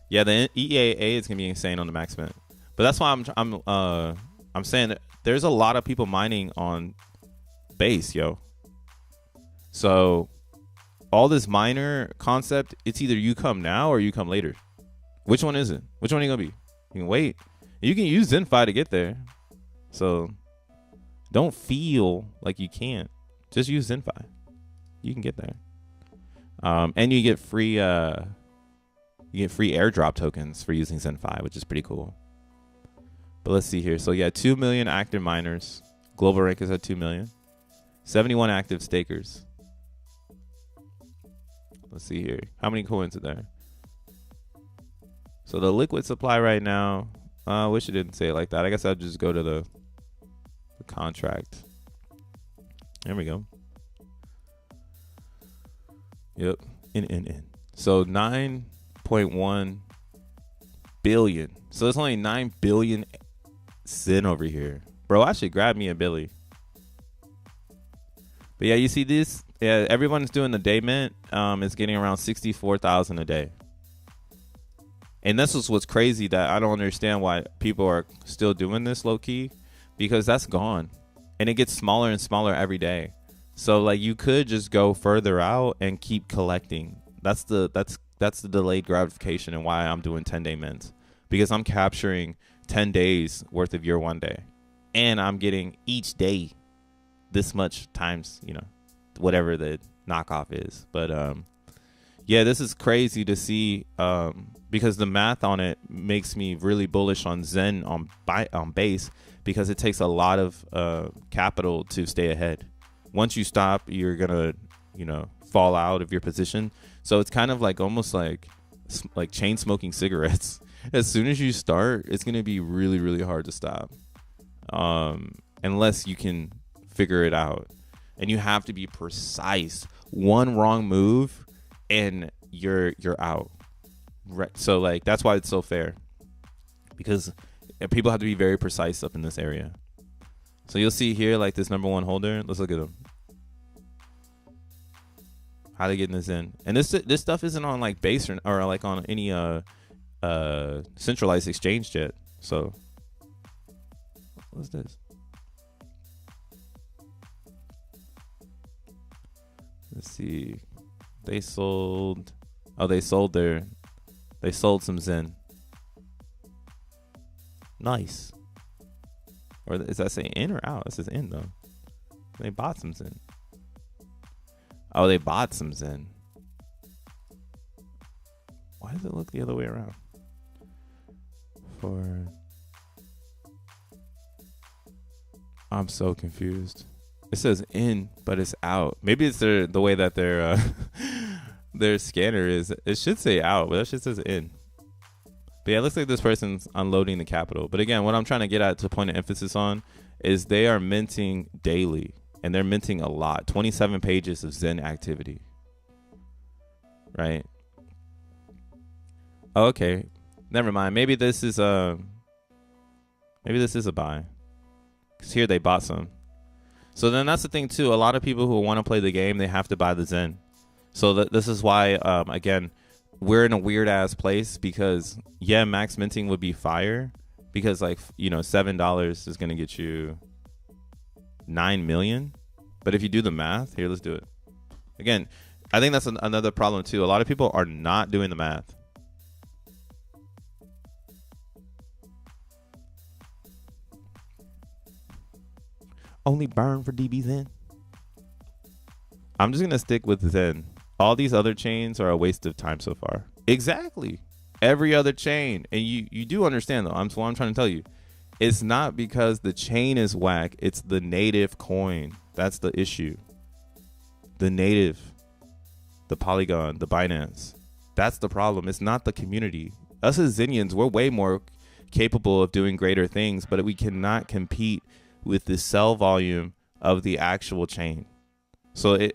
Yeah, the EEA is going to be insane on the max mint. But that's why I'm saying that there's a lot of people mining on base, yo. So all this miner concept, it's either you come now or you come later. Which one is it? Which one are you going to be? You can wait. You can use XenFi to get there. So don't feel like you can't. Just use XenFi. You can get there. And you get free airdrop tokens for using XenFi, which is pretty cool. But let's see here. So yeah, 2 million active miners. Global rank is at 2 million. 71 active stakers. Let's see here. How many coins are there? So the liquid supply right now, I wish it didn't say it like that. I guess I'll just go to the contract. There we go. Yep. In. So 9.1 billion. So there's only 9 billion XEN over here. Bro, I should grab me a Billy. But yeah, you see this? Yeah, everyone's doing the day mint. It's getting around 64,000 a day. And this is what's crazy, that I don't understand why people are still doing this low key, because that's gone and it gets smaller and smaller every day. So like you could just go further out and keep collecting. That's the delayed gratification, and why I'm doing 10-day mints, because I'm capturing 10 days worth of your one day, and I'm getting each day this much times, you know, whatever the knockoff is. But yeah, this is crazy to see, because the math on it makes me really bullish on Zen on base, because it takes a lot of capital to stay ahead. Once you stop, you're gonna, you know, fall out of your position. So it's kind of like almost like chain smoking cigarettes. As soon as you start, it's gonna be really, really hard to stop, unless you can figure it out. And you have to be precise. One wrong move and you're out. Right. So like that's why it's so fair, because people have to be very precise up in this area. So you'll see here, like this number one holder. Let's look at them. How they getting this in? And this stuff isn't on like base or like on any centralized exchange yet. So what's this? Let's see. They sold. Oh, they sold some Zen. Nice. Or does that say in or out? It says in though. They bought some Zen. Oh, they bought some Zen. Why does it look the other way around? I'm so confused. It says in, but it's out. Maybe it's the way that their scanner is. It should say out, but that shit says in. But yeah, it looks like this person's unloading the capital. But again, what I'm trying to get at, to point of emphasis on, is they are minting daily, and they're minting a lot. 27 pages of Zen activity. Right? Oh, okay. Never mind. Maybe this is a buy. Because here they bought some. So then that's the thing too. A lot of people who want to play the game, they have to buy the Zen. So this is why, again, we're in a weird ass place, because yeah, max minting would be fire, because like, you know, $7 is going to get you 9 million. But if you do the math here, let's do it again. I think that's another problem too. A lot of people are not doing the math. Only burn for DB Zen. I'm just gonna stick with Zen. All these other chains are a waste of time so far. Exactly. Every other chain, and you do understand though. What I'm trying to tell you. It's not because the chain is whack. It's the native coin. That's the issue. The native, the Polygon, the Binance. That's the problem. It's not the community. Us as Zenians, we're way more capable of doing greater things, but we cannot compete with the sell volume of the actual chain. So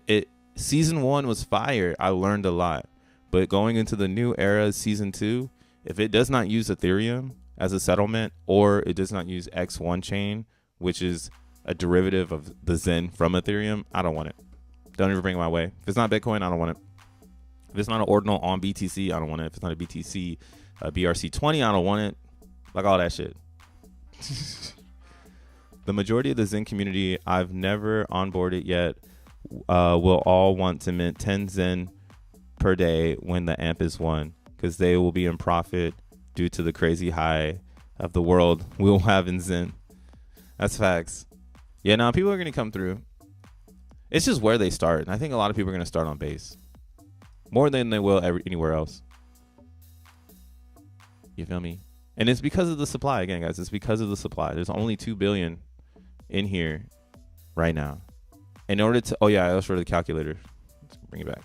season 1 was fire. I learned a lot. But going into the new era, season 2, if it does not use Ethereum as a settlement, or it does not use X1 chain, which is a derivative of the Zen from Ethereum, I don't want it. Don't even bring it my way. If it's not Bitcoin, I don't want it. If it's not an ordinal on BTC, I don't want it. If it's not a BTC, BRC20, I don't want it. Like all that shit. The majority of the Zen community I've never onboarded yet will all want to mint 10 Zen per day when the AMP is 1, because they will be in profit due to the crazy high of the world we'll have in Zen. That's facts. Yeah, now people are going to come through. It's just where they start. And I think a lot of people are going to start on base more than they will anywhere else. You feel me? And it's because of the supply. Again, guys, it's because of the supply. There's only 2 billion in here right now. In order to, oh yeah, I also showed the calculator. Let's bring it back.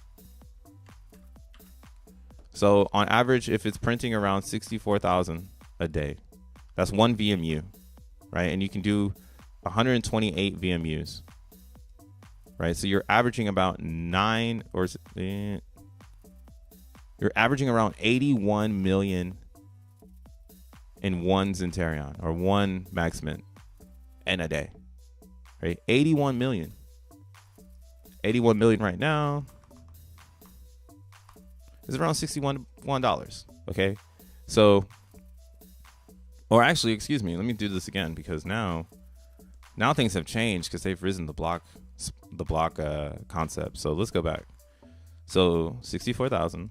So on average, if it's printing around 64,000 a day, that's 1 VMU, right? And you can do 128 VMUs, right? So you're averaging about you're averaging around 81 million in one Zenterion or one Max Mint in a day, right? 81 million. 81 million right now is around $61. Okay, so, or actually, excuse me, let me do this again, because now things have changed because they've risen the block concept. So let's go back. So 64,000,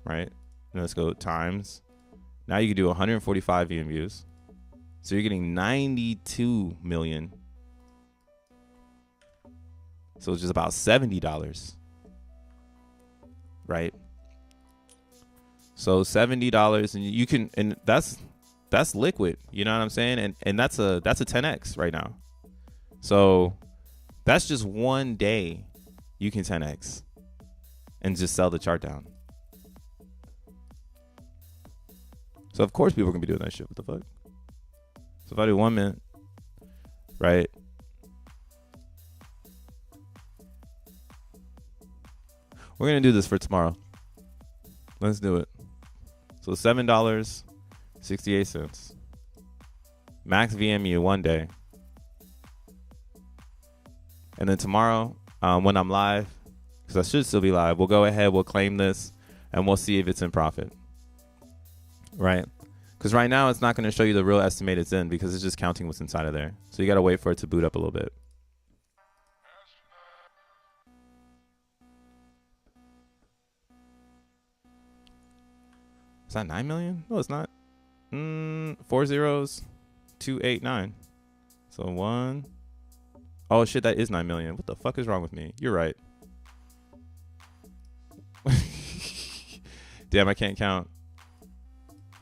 right? And let's go times. Now you can do 145 VMUs. So you're getting 92 million. So it's just about $70, right? So $70, and you can, and that's liquid. You know what I'm saying? And that's a 10x right now. So that's just one day you can 10x and just sell the chart down. So of course people are gonna be doing that shit. What the fuck? So if I do 1 minute, right? We're gonna do this for tomorrow. Let's do it. So $7.68. Max VMU 1 day. And then tomorrow, when I'm live, because I should still be live, we'll go ahead, we'll claim this, and we'll see if it's in profit. Right? Because right now it's not going to show you the real estimated Zen because it's just counting what's inside of there. So you got to wait for it to boot up a little bit. Is that 9 million? No, it's not. 4 zeros, 289. So 1. Oh shit, that is 9 million. What the fuck is wrong with me? You're right. Damn, I can't count.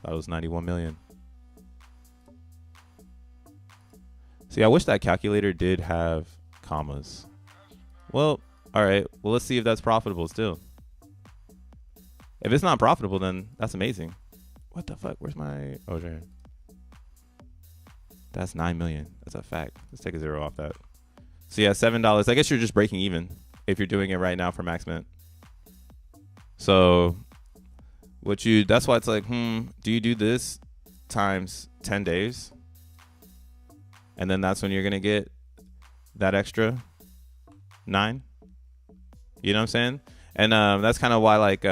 That was 91 million. See, I wish that calculator did have commas. Well, all right. Well, let's see if that's profitable still. If it's not profitable, then that's amazing. What the fuck? Where's my... Oh, there. That's 9 million. That's a fact. Let's take a 0 off that. So yeah, $7. I guess you're just breaking even if you're doing it right now for Max Mint. So that's why it's like, do you do this times 10 days? And then that's when you're going to get that extra 9. You know what I'm saying? And that's kind of why, like,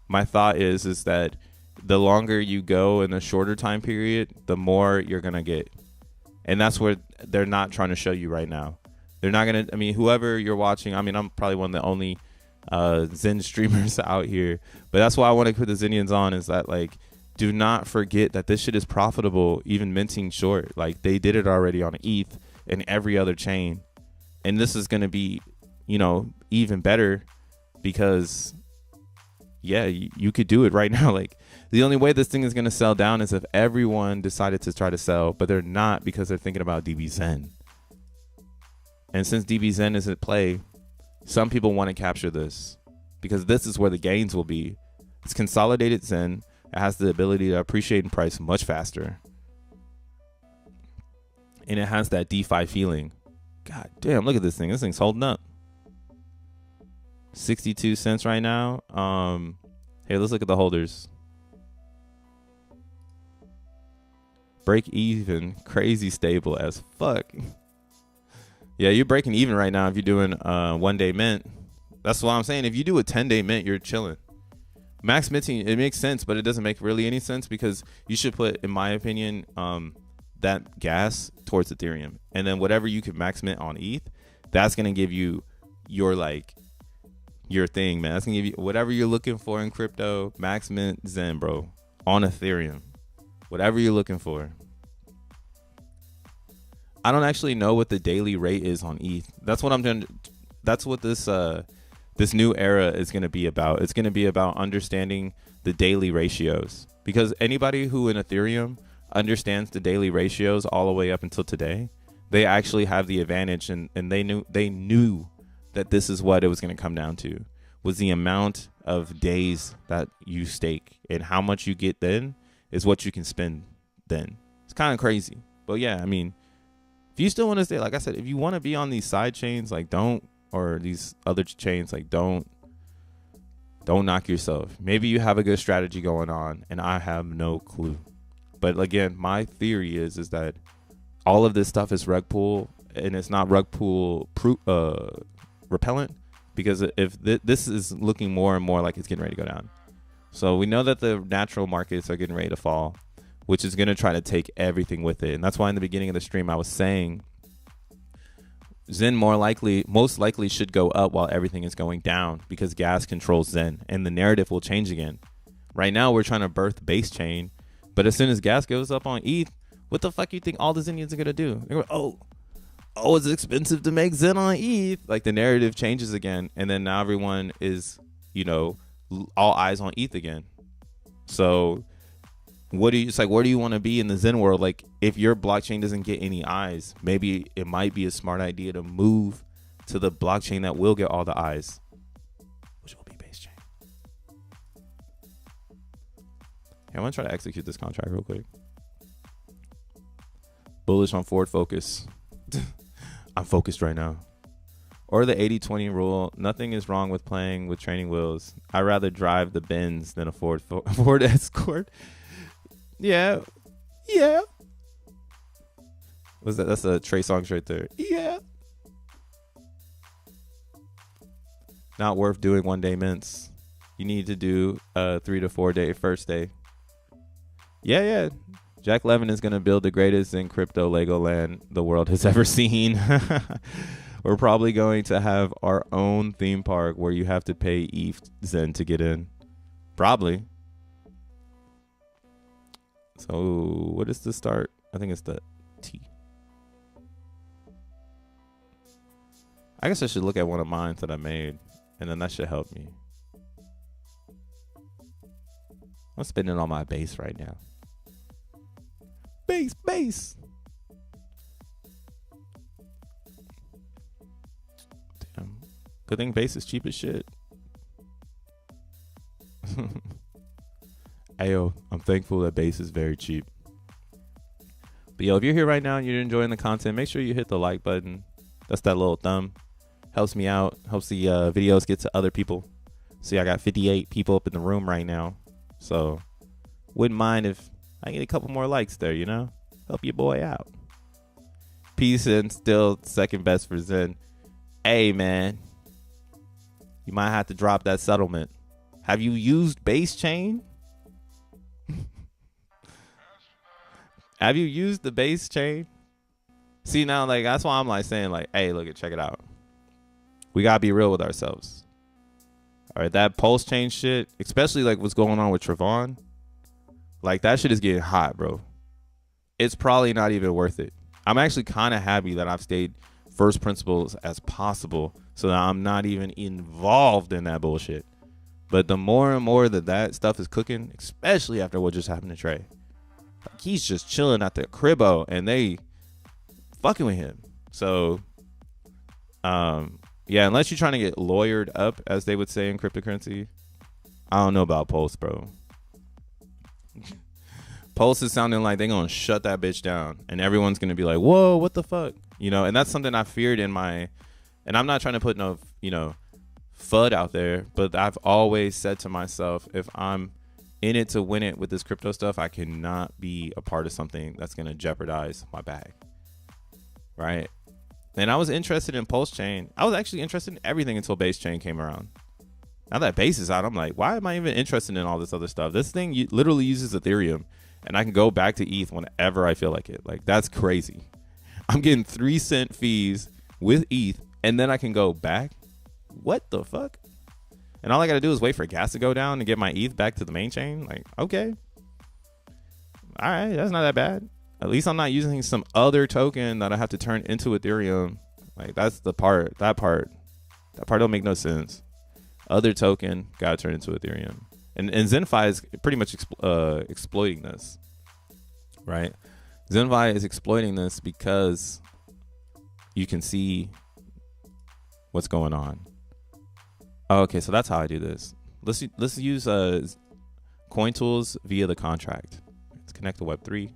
my thought is that the longer you go in a shorter time period, the more you're going to get. And that's what they're not trying to show you right now. They're not going to, I mean, whoever you're watching, I mean, I'm probably one of the only Zen streamers out here. But that's why I want to put the Zenians on, is that, like, do not forget that this shit is profitable, even minting short. Like, they did it already on ETH and every other chain. And this is going to be you know, even better, because yeah, you could do it right now. Like, the only way this thing is going to sell down is if everyone decided to try to sell, but they're not, because they're thinking about DBZen. And since DBZen is at play, some people want to capture this, because this is where the gains will be. It's consolidated Zen. It has the ability to appreciate in price much faster. And it has that DeFi feeling. God damn, look at this thing. This thing's holding up. 62 cents right now. Here, let's look at the holders. Break even, crazy stable as fuck. Yeah, you're breaking even right now if you're doing 1 day mint. That's what I'm saying. If you do a 10-day mint, you're chilling. Max minting, it makes sense, but it doesn't make really any sense, because you should put, in my opinion, that gas towards Ethereum, and then whatever you can max mint on ETH, that's gonna give you your your thing, man. That's gonna give you whatever you're looking for in crypto. Max mint Zen, bro, on Ethereum, whatever you're looking for. I don't actually know what the daily rate is on ETH. That's what I'm doing. That's what this this new era is going to be about. It's going to be about understanding the daily ratios, because anybody who in Ethereum understands the daily ratios all the way up until today, they actually have the advantage, and they knew that this is what it was going to come down to, was the amount of days that you stake, and how much you get then is what you can spend then. It's kind of crazy, but yeah, I mean, if you still want to stay, like I said, if you want to be on these side chains, like or these other chains, like don't knock yourself. Maybe you have a good strategy going on, and I have no clue. But again, my theory is that all of this stuff is rug pull, and it's not rug pull repellent, because if this is looking more and more like it's getting ready to go down. So we know that the natural markets are getting ready to fall, which is going to try to take everything with it. And that's why in the beginning of the stream I was saying Zen most likely should go up while everything is going down, because gas controls Zen, and the narrative will change again. Right now we're trying to birth base chain, but as soon as gas goes up on ETH, what the fuck you think all the Zenians are going to do? They're going, oh, it's expensive to make Zen on ETH. Like, the narrative changes again, and then now everyone is, you know, all eyes on ETH again. So where do you want to be in the Zen world? Like, if your blockchain doesn't get any eyes, maybe it might be a smart idea to move to the blockchain that will get all the eyes, which will be base chain. Hey, I want to try to execute this contract real quick. Bullish on forward focus. I'm focused right now. Or the 80-20 rule. Nothing is wrong with playing with training wheels. I'd rather drive the Benz than a Ford Escort. Yeah. What's that? That's a Trey Songz right there. Yeah. Not worth doing 1 day mints. You need to do a 3 to 4 day first day. Yeah. Jack Levin is going to build the greatest in crypto Legoland the world has ever seen. We're probably going to have our own theme park where you have to pay ETH Zen to get in. Probably. So what is the start? I think it's the T. I guess I should look at one of mine that I made, and then that should help me. I'm spending on my base right now. Base. Damn. Good thing base is cheap as shit. Ayo, I'm thankful that base is very cheap. But yo, if you're here right now and you're enjoying the content, make sure you hit the like button. That's that little thumb. Helps me out. Helps the videos get to other people. See, I got 58 people up in the room right now. So, wouldn't mind if I get a couple more likes there, you know? Help your boy out. Peace, and still second best for Zen. Hey, man. You might have to drop that settlement. Have you used base chain? Have you used the base chain? See, now, like, that's why I'm like saying, like, hey, look, check it out. We gotta be real with ourselves. All right, that pulse chain shit, especially like what's going on with Trayvon, like, that shit is getting hot, bro. It's probably not even worth it. I'm actually kind of happy that I've stayed first principles as possible so that I'm not even involved in that bullshit. But the more and more that stuff is cooking, especially after what just happened to Trey, like he's just chilling at the cribbo and they fucking with him. So, yeah, unless you're trying to get lawyered up, as they would say in cryptocurrency, I don't know about Pulse, bro. Pulse is sounding like they're going to shut that bitch down and everyone's going to be like, whoa, what the fuck? You know, and that's something I feared in my, and I'm not trying to put no, you know, FUD out there, but I've always said to myself, if I'm in it to win it with this crypto stuff, I cannot be a part of something that's going to jeopardize my bag. Right. And I was interested in Pulse Chain. I was actually interested in everything until Base Chain came around. Now that Base is out, I'm like, why am I even interested in all this other stuff? This thing literally uses Ethereum and I can go back to ETH whenever I feel like it. Like, that's crazy. I'm getting 3-cent fees with ETH and then I can go back. What the fuck? And all I got to do is wait for gas to go down and get my ETH back to the main chain. Like, okay. All right. That's not that bad. At least I'm not using some other token that I have to turn into Ethereum. Like, that's the part. That part don't make no sense. Other token got to turn into Ethereum. And XenFi is pretty much exploiting this. Right? XenFi is exploiting this because you can see what's going on. Oh, okay, so that's how I do this. Let's use coin tools via the contract. Let's connect to Web3.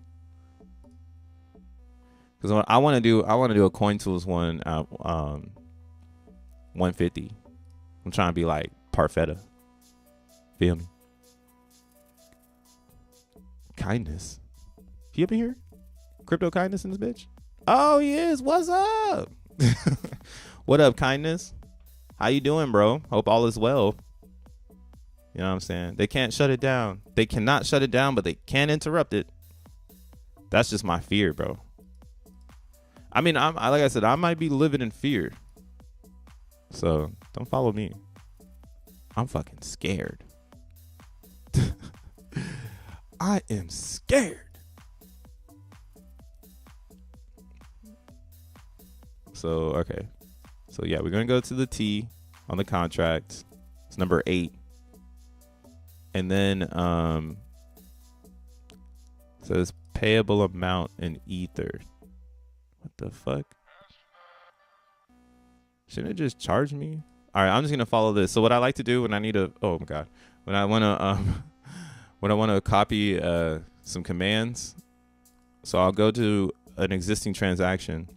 Because what I want to do a coin tools one at 150. I'm trying to be like Parfetta. Feel me? Kindness. He up in here? Crypto Kindness in this bitch? Oh, he is. What's up? What up, Kindness? How you doing, bro? Hope all is well. You know what I'm saying? They can't shut it down. They cannot shut it down, but they can interrupt it. That's just my fear, bro. I mean, like I said, I might be living in fear. So don't follow me. I'm fucking scared. I am scared. So, okay. So, yeah, we're going to go to the T on the contract. It's number 8. And then says payable amount in Ether. What the fuck? Shouldn't it just charge me? All right, I'm just going to follow this. So what I like to do when I need to, oh my God, when I want to copy some commands. So I'll go to an existing transaction.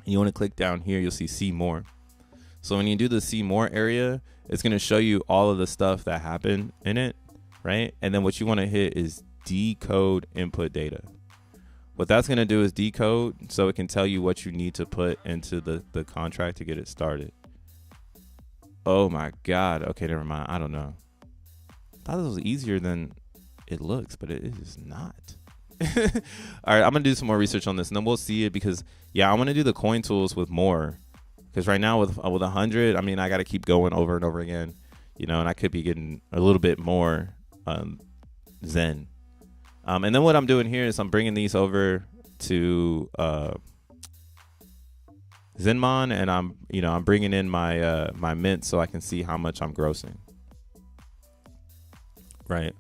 You want to click down here, you'll see more. So when you do the see more area, it's going to show you all of the stuff that happened in it, right? And then what you want to hit is decode input data. What that's going to do is decode so it can tell you what you need to put into the contract to get it started. Oh my God. Okay, never mind. I don't know. I thought this was easier than it looks, but it is not. All right, I'm gonna do some more research on this and then we'll see it, because yeah, I want to do the coin tools with more, because right now with 100, I mean, I got to keep going over and over again, you know, and I could be getting a little bit more Zen. And then what I'm doing here is I'm bringing these over to Zenmon, and I'm bringing in my my mint so I can see how much I'm grossing. Right.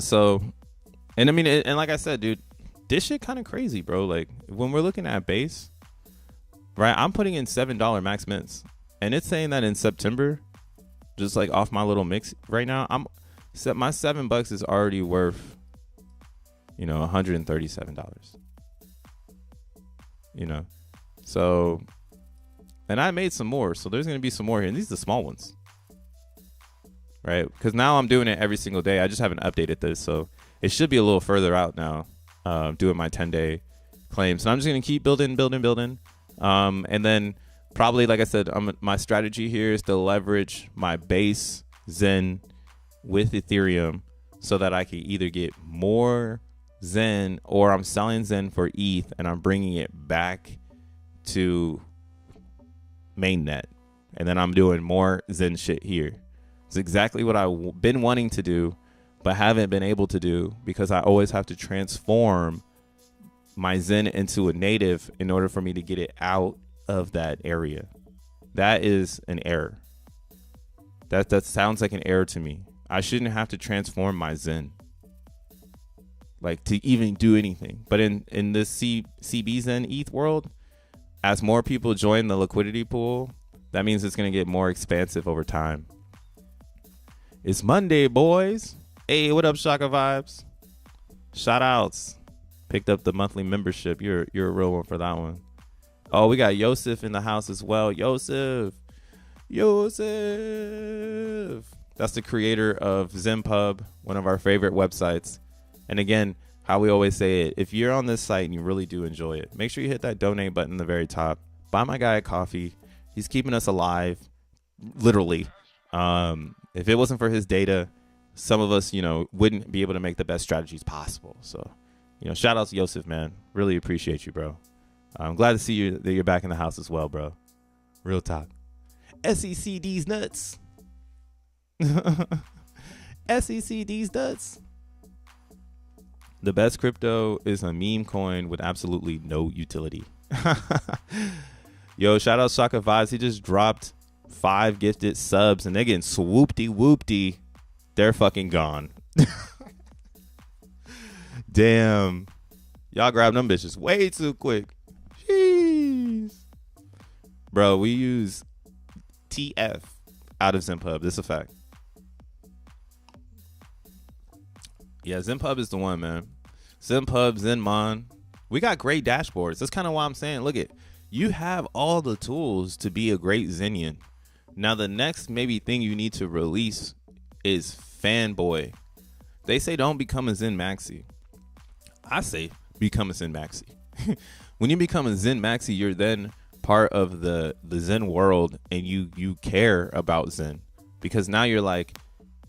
So. And I mean, and like I said, dude, this shit kind of crazy, bro. Like when we're looking at base, right? I'm putting in $7 max mints, and it's saying that in September, just like off my little mix right now, my $7 is already worth, $137. So, and I made some more, so there's gonna be some more here, and these are the small ones, right? Because now I'm doing it every single day. I just haven't updated this, so. It should be a little further out now, doing my 10-day claims. And I'm just going to keep building. And then probably, like I said, my strategy here is to leverage my base Zen with Ethereum so that I can either get more Zen, or I'm selling Zen for ETH and I'm bringing it back to mainnet. And then I'm doing more Zen shit here. It's exactly what I've been wanting to do, but haven't been able to do, because I always have to transform my Zen into a native in order for me to get it out of that area. That is an error. That sounds like an error to me. I shouldn't have to transform my Zen, like, to even do anything. But in this CB Zen ETH world, as more people join the liquidity pool, that means it's going to get more expansive over time. It's Monday, boys. Hey, what up, Shaka Vibes? Shout outs. Picked up the monthly membership. You're a real one for that one. Oh, we got Yosef in the house as well. Yosef. That's the creator of ZenPub, one of our favorite websites. And again, how we always say it, if you're on this site and you really do enjoy it, make sure you hit that donate button in the very top. Buy my guy a coffee. He's keeping us alive, literally. If it wasn't for his data, some of us, wouldn't be able to make the best strategies possible. So, shout out to Yosef, man. Really appreciate you, bro. I'm glad to see you that you're back in the house as well, bro. Real talk. SECD's nuts. SECD's nuts. The best crypto is a meme coin with absolutely no utility. Yo, shout out Shaka Vibes. He just dropped 5 gifted subs and they're getting swoopty whoopty. They're fucking gone. Damn. Y'all grab them bitches way too quick. Jeez. Bro, we use TF out of ZenPub. This is a fact. Yeah, ZenPub is the one, man. ZenPub, ZenMon. We got great dashboards. That's kind of why I'm saying, look it. You have all the tools to be a great Zenian. Now, the next maybe thing you need to release is Fanboy. They say don't become a Zen Maxi. I say become a Zen Maxi. When you become a Zen Maxi, you're then part of the Zen world and you care about Zen. Because now you're like,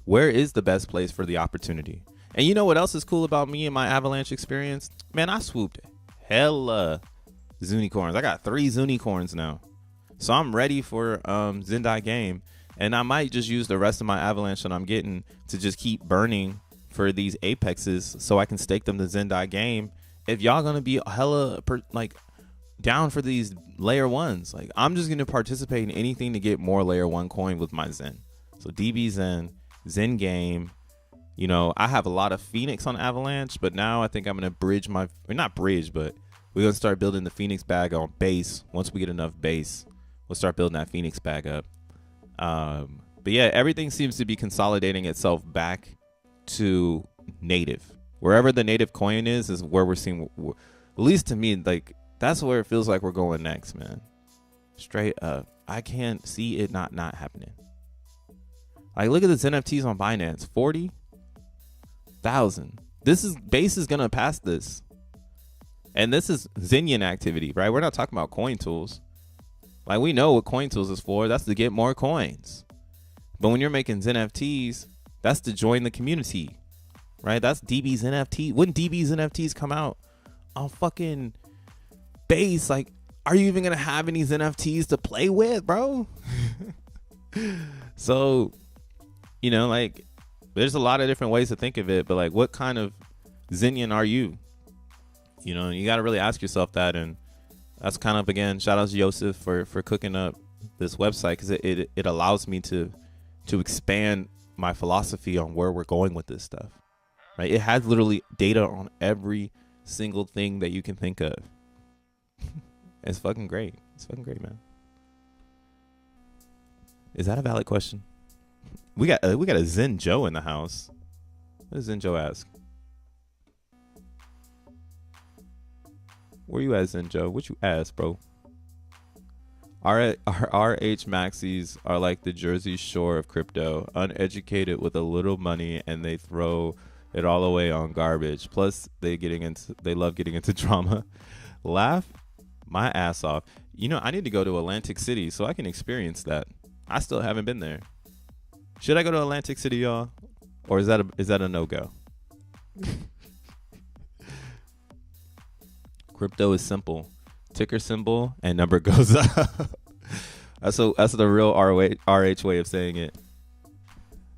where is the best place for the opportunity? And you know what else is cool about me and my Avalanche experience? Man, I swooped hella Zunicorns. I got 3 Zunicorns now. So I'm ready for Zendai game. And I might just use the rest of my Avalanche that I'm getting to just keep burning for these Apexes so I can stake them to Zendai game. If y'all gonna be hella down for these layer 1s, like, I'm just gonna participate in anything to get more layer 1 coin with my Zen. So DB Zen, Zen game. I have a lot of Phoenix on Avalanche, but now I think I'm gonna not bridge, but we're gonna start building the Phoenix bag on base. Once we get enough base, we'll start building that Phoenix bag up. But yeah, everything seems to be consolidating itself back to native. Wherever the native coin is where we're seeing, at least to me, like, that's where it feels like we're going next, man. Straight up. I can't see it not happening. Like, look at the XeNFTs on Binance. 40,000. Base is gonna pass this. And this is Zenian activity, right? We're not talking about coin tools. Like, we know what coin tools is for. That's to get more coins. But when you're making XeNFTs, that's to join the community, right? That's DB's NFT. Wouldn't DB's NFTs come out on fucking base? Like, are you even gonna have any NFTs to play with, bro? So, like, there's a lot of different ways to think of it, but like, what kind of Zenian are you? You got to really ask yourself that. And that's kind of, again, shout out to Yosef for cooking up this website, because it allows me to expand my philosophy on where we're going with this stuff, right? It has literally data on every single thing that you can think of. It's fucking great. It's fucking great, man. Is that a valid question? We got a Zen Joe in the house. What does Zen Joe ask? Where you at, Zen Joe? What you ask, bro? Our RH Maxis are like the Jersey Shore of crypto, uneducated with a little money, and they throw it all away on garbage. Plus, they love getting into drama. Laugh my ass off. I need to go to Atlantic City so I can experience that. I still haven't been there. Should I go to Atlantic City, y'all, or is that a no-go? Crypto is simple. Ticker symbol and number goes up. That's the real RH way of saying it.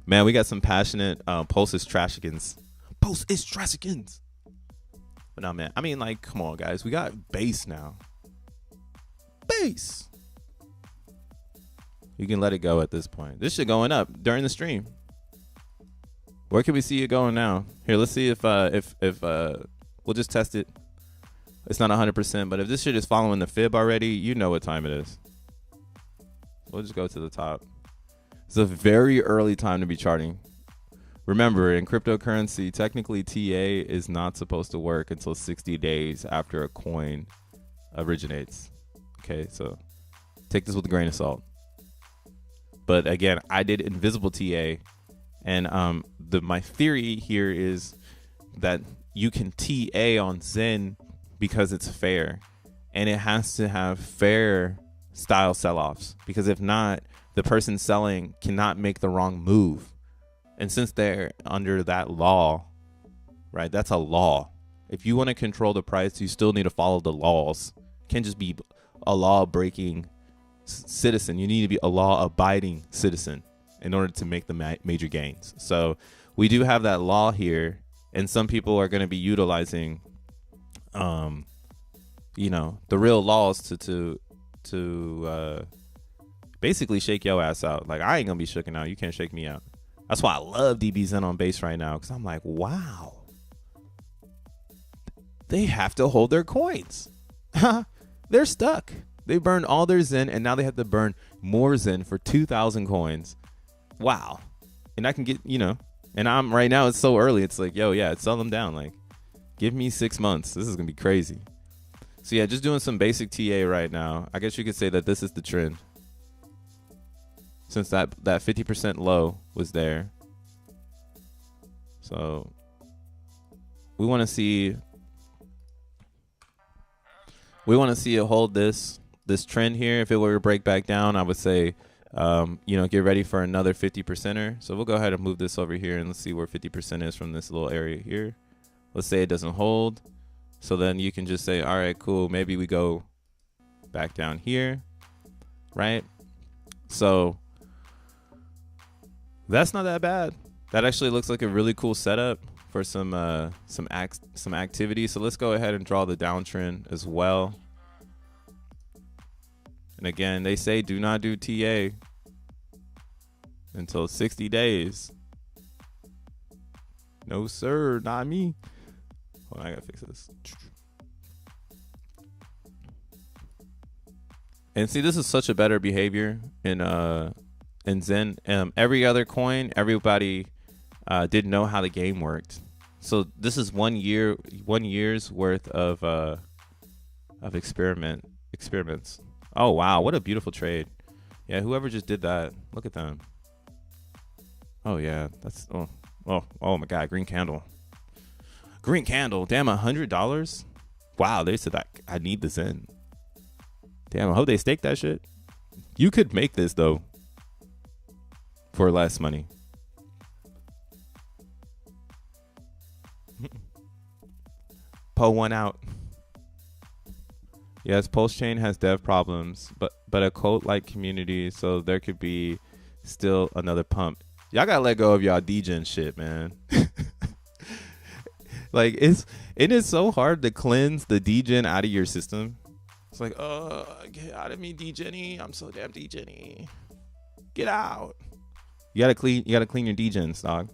Man, we got some passionate Pulse is Trashicans. Pulse is Trashicans. But no, man. I mean, like, come on, guys. We got base now. base. You can let it go at this point. This shit going up during the stream. Where can we see it going now? Here, let's see if we'll just test it. It's not 100%, but if this shit is following the fib already, you know what time it is. We'll just go to the top. It's a very early time to be charting. Remember, in cryptocurrency, technically TA is not supposed to work until 60 days after a coin originates. Okay, so take this with a grain of salt. But again, I did invisible TA, and my theory here is that you can TA on Zen because it's fair, and it has to have fair style sell-offs, because if not, the person selling cannot make the wrong move. And since they're under that law, right, that's a law. If you want to control the price, you still need to follow the laws. You can't just be a law-breaking citizen. You need to be a law-abiding citizen in order to make the major gains. So we do have that law here, and some people are going to be utilizing you know, the real laws to basically shake your ass out. Like, I ain't gonna be shooken out. You can't shake me out. That's why I love DB Zen on base right now, because I'm like, wow, they have to hold their coins. They're stuck. They burned all their Zen, and now they have to burn more Zen for 2,000 coins. Wow. And I can get, you know, and I'm right now, it's so early. It's like, yo, yeah, sell them down. Like, give me 6 months. This is gonna be crazy. So yeah, just doing some basic TA right now. I guess you could say that this is the trend, since that 50% low was there. So we want to see it hold this trend here. If it were to break back down, I would say you know, get ready for another 50%er. So we'll go ahead and move this over here, and let's see where 50% is from this little area here. Let's say it doesn't hold. So then you can just say, all right, cool, maybe we go back down here, right? So that's not that bad. That actually looks like a really cool setup for some activity. So let's go ahead and draw the downtrend as well. And again, they say do not do TA until 60 days. No, sir, not me. Hold on, I gotta fix this. And see, this is such a better behavior in Zen. Every other coin, everybody didn't know how the game worked. So this is 1 year's worth of experiments. Oh wow, what a beautiful trade. Yeah, whoever just did that, look at them. Oh yeah, that's oh my god, green candle. Green candle, damn, $100. Wow, they said that I need the Zen. Damn, I hope they stake that shit. You could make this though for less money. Pull one out. Yes, Pulse Chain has dev problems, but a cult-like community, so there could be still another pump. Y'all gotta let go of y'all degen shit, man. Like, it is so hard to cleanse the degen out of your system. It's like, get out of me, degenny. I'm so damn degenny. Get out. You gotta clean your degens, dog.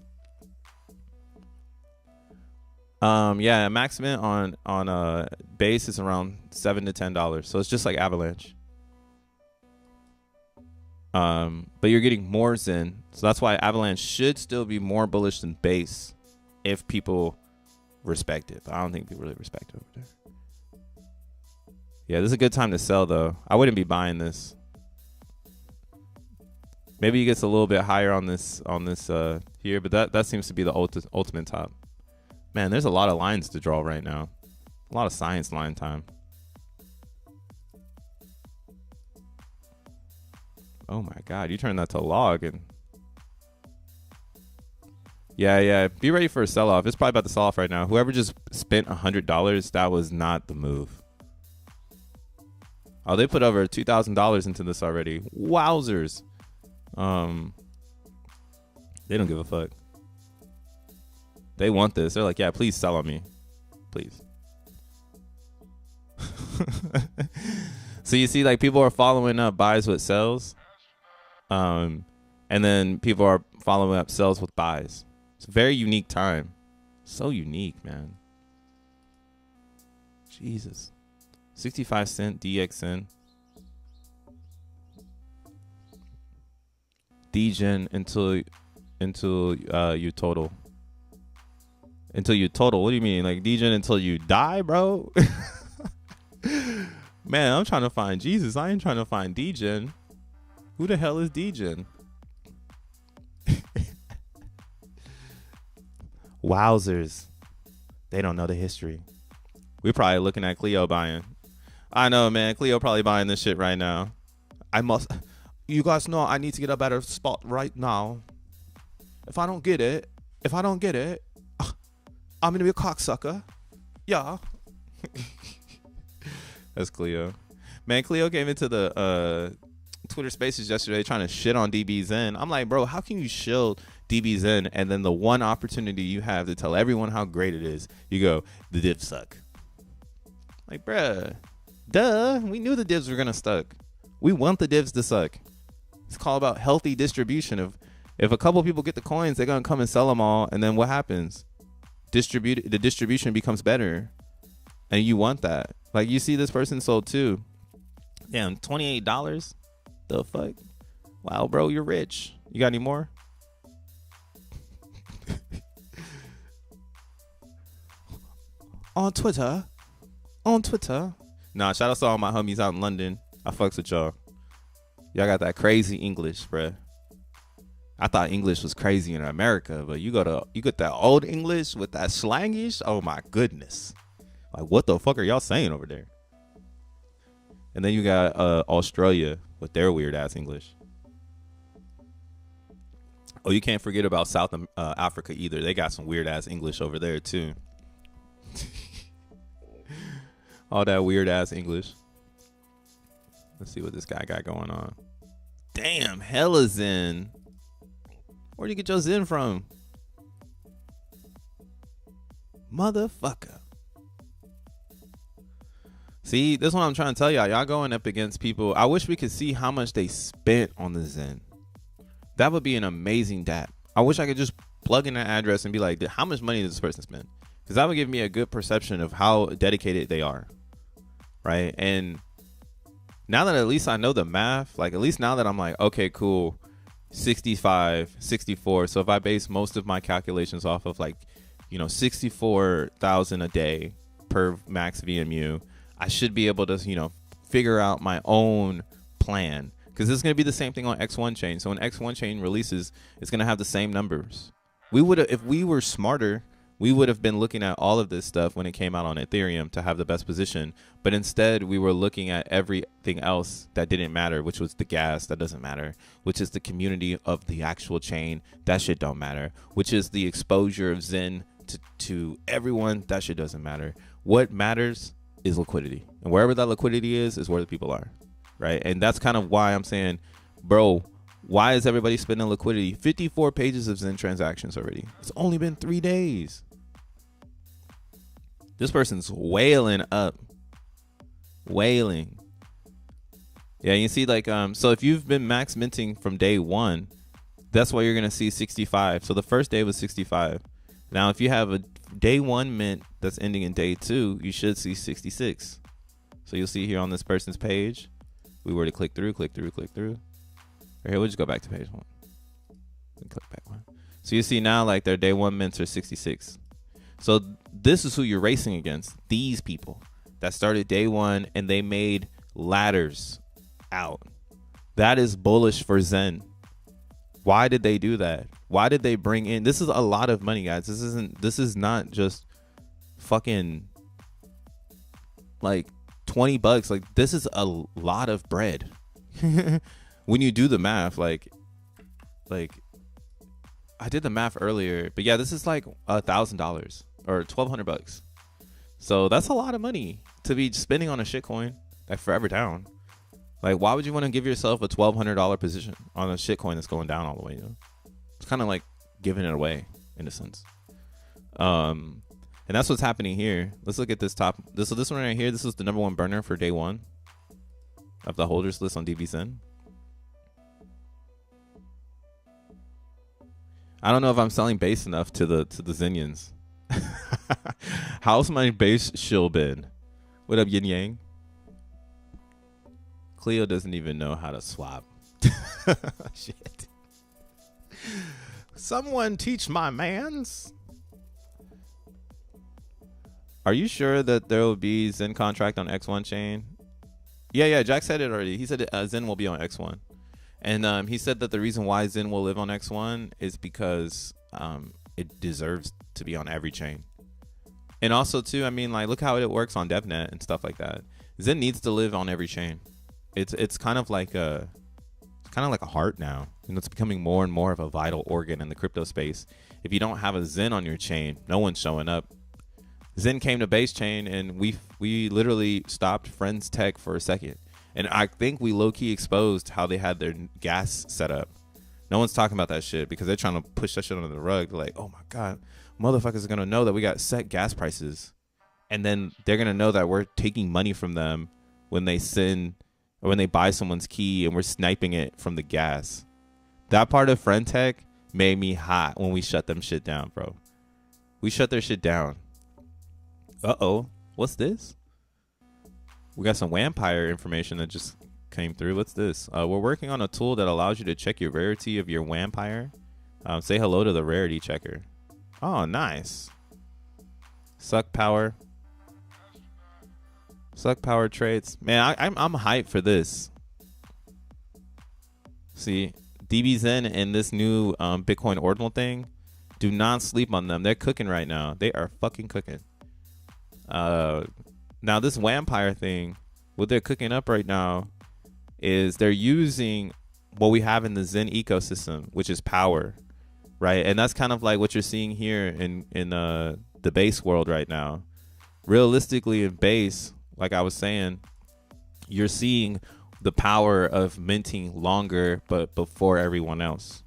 Yeah, max mint on base is around $7 to $10. So it's just like Avalanche. But you're getting more Zen. So that's why Avalanche should still be more bullish than base if people respect it. But I don't think people really respect it over there. Yeah, this is a good time to sell though. I wouldn't be buying this. Maybe it gets a little bit higher on this here, but that seems to be the ultimate top. Man, there's a lot of lines to draw right now. A lot of science line time. Oh my god, you turn that to log and yeah, be ready for a sell-off. It's probably about to sell off right now. Whoever just spent $100, that was not the move. Oh, they put over $2,000 into this already. Wowzers. They don't give a fuck. They want this. They're like, yeah, please sell on me. Please. So you see, like, people are following up buys with sells, and then people are following up sells with buys. It's a very unique time. So unique, man. Jesus. 65 cent DXN. DGen until you total. Until you total. What do you mean? Like DGen until you die, bro? Man, I'm trying to find Jesus. I ain't trying to find DGen. Who the hell is DGen? Wowzers. They don't know the history. We're probably looking at Cleo buying. I know, man. Cleo probably buying this shit right now. You guys know I need to get a better spot right now. If I don't get it, I'm gonna be a cocksucker. Yeah. That's Cleo. Man, Cleo came into the Twitter Spaces yesterday trying to shit on DBZen. I'm like, bro, how can you shield DBZen and then the one opportunity you have to tell everyone how great it is, you go, the divs suck. Like, bruh, duh, we knew the divs were gonna suck. We want the divs to suck. It's called about healthy distribution. If a couple people get the coins, they're gonna come and sell them all, and then what happens? The distribution becomes better, and you want that. Like, you see this person sold too. Damn, $28. The fuck? Wow, bro, you're rich. You got any more? On Twitter. Nah, shout out to all my homies out in London. I fucks with y'all. Y'all got that crazy English, bruh. I thought English was crazy in America, but you get that old English with that slangish. Oh my goodness. Like, what the fuck are y'all saying over there? And then you got Australia with their weird ass English. Oh, you can't forget about South Africa either. They got some weird ass English over there too. All that weird ass English. Let's see what this guy got going on. Damn, hella Zen. Where'd you get your Zen from? Motherfucker. See, this is what I'm trying to tell y'all. Y'all going up against people. I wish we could see how much they spent on the Zen. That would be an amazing dap. I wish I could just plug in an address and be like, how much money did this person spend? Because that would give me a good perception of how dedicated they are. Right? And now that at least I know the math, like at least now that I'm like, okay, cool, 65, 64. So if I base most of my calculations off of like, 64,000 a day per max VMU, I should be able to, figure out my own plan. Because this is going to be the same thing on X1 chain. So when X1 chain releases, it's going to have the same numbers. If we were smarter, we would have been looking at all of this stuff when it came out on Ethereum to have the best position. But instead, we were looking at everything else that didn't matter, which was the gas, that doesn't matter, which is the community of the actual chain, that shit don't matter, which is the exposure of Zen to everyone, that shit doesn't matter. What matters is liquidity. And wherever that liquidity is where the people are, right? And that's kind of why I'm saying, bro, why is everybody spending liquidity? 54 pages of Zen transactions already. It's only been 3 days. This person's wailing up. Wailing. Yeah, you see, like, so if you've been max minting from day one, that's why you're going to see 65. So the first day was 65. Now, if you have a day one mint that's ending in day two, you should see 66. So you'll see here on this person's page, we were to click through. Right here, we'll just go back to page one. And click back one. So you see now, like, their day one mints are 66. So this is who you're racing against. These people that started day one and they made ladders out. That is bullish for Zen. Why did they do that? Why did they bring in? This is a lot of money, guys. This is not just fucking like $20. Like, this is a lot of bread. When you do the math, like I did the math earlier, but yeah, this is like $1,000 or $1,200. So that's a lot of money to be spending on a shitcoin that's forever down. Like, why would you want to give yourself a $1,200 position on a shitcoin that's going down all the way? It's kind of like giving it away in a sense. And that's what's happening here. Let's look at this top. So this one right here, this is the number one burner for day one. of the holders list on DBZen. I don't know if I'm selling base enough to the Zenians. How's my base shill been? What up, Yin Yang? Cleo doesn't even know how to swap. Shit. Someone teach my mans. Are you sure that there will be Zen contract on X1 chain? Yeah, Jack said it already. He said Zen will be on X1. And he said that the reason why Zen will live on X1 is because it deserves to be on every chain. And also, too, I mean, like, look how it works on DevNet and stuff like that. Zen needs to live on every chain. It's kind of like a heart now. You know, it's becoming more and more of a vital organ in the crypto space. If you don't have a Zen on your chain, no one's showing up. Zen came to base chain, and we literally stopped Friends Tech for a second. And I think we low-key exposed how they had their gas set up. No one's talking about that shit because they're trying to push that shit under the rug. They're like, oh my God, motherfuckers are going to know that we got set gas prices. And then they're going to know that we're taking money from them when they send or when they buy someone's key and we're sniping it from the gas. That part of Friend Tech made me hot when we shut them shit down, bro. We shut their shit down. Uh-oh. What's this? We got some vampire information that just came through. What's this? We're working on a tool that allows you to check your rarity of your vampire. Say hello to the rarity checker. Oh, nice. Suck power. Suck power traits. Man, I'm hyped for this. See, DBZen and this new Bitcoin ordinal thing, do not sleep on them. They're cooking right now. They are fucking cooking. Now this vampire thing, what they're cooking up right now is they're using what we have in the Zen ecosystem, which is power, right? And that's kind of like what you're seeing here in the base world right now. Realistically, in base, like I was saying, you're seeing the power of minting longer, but before everyone else.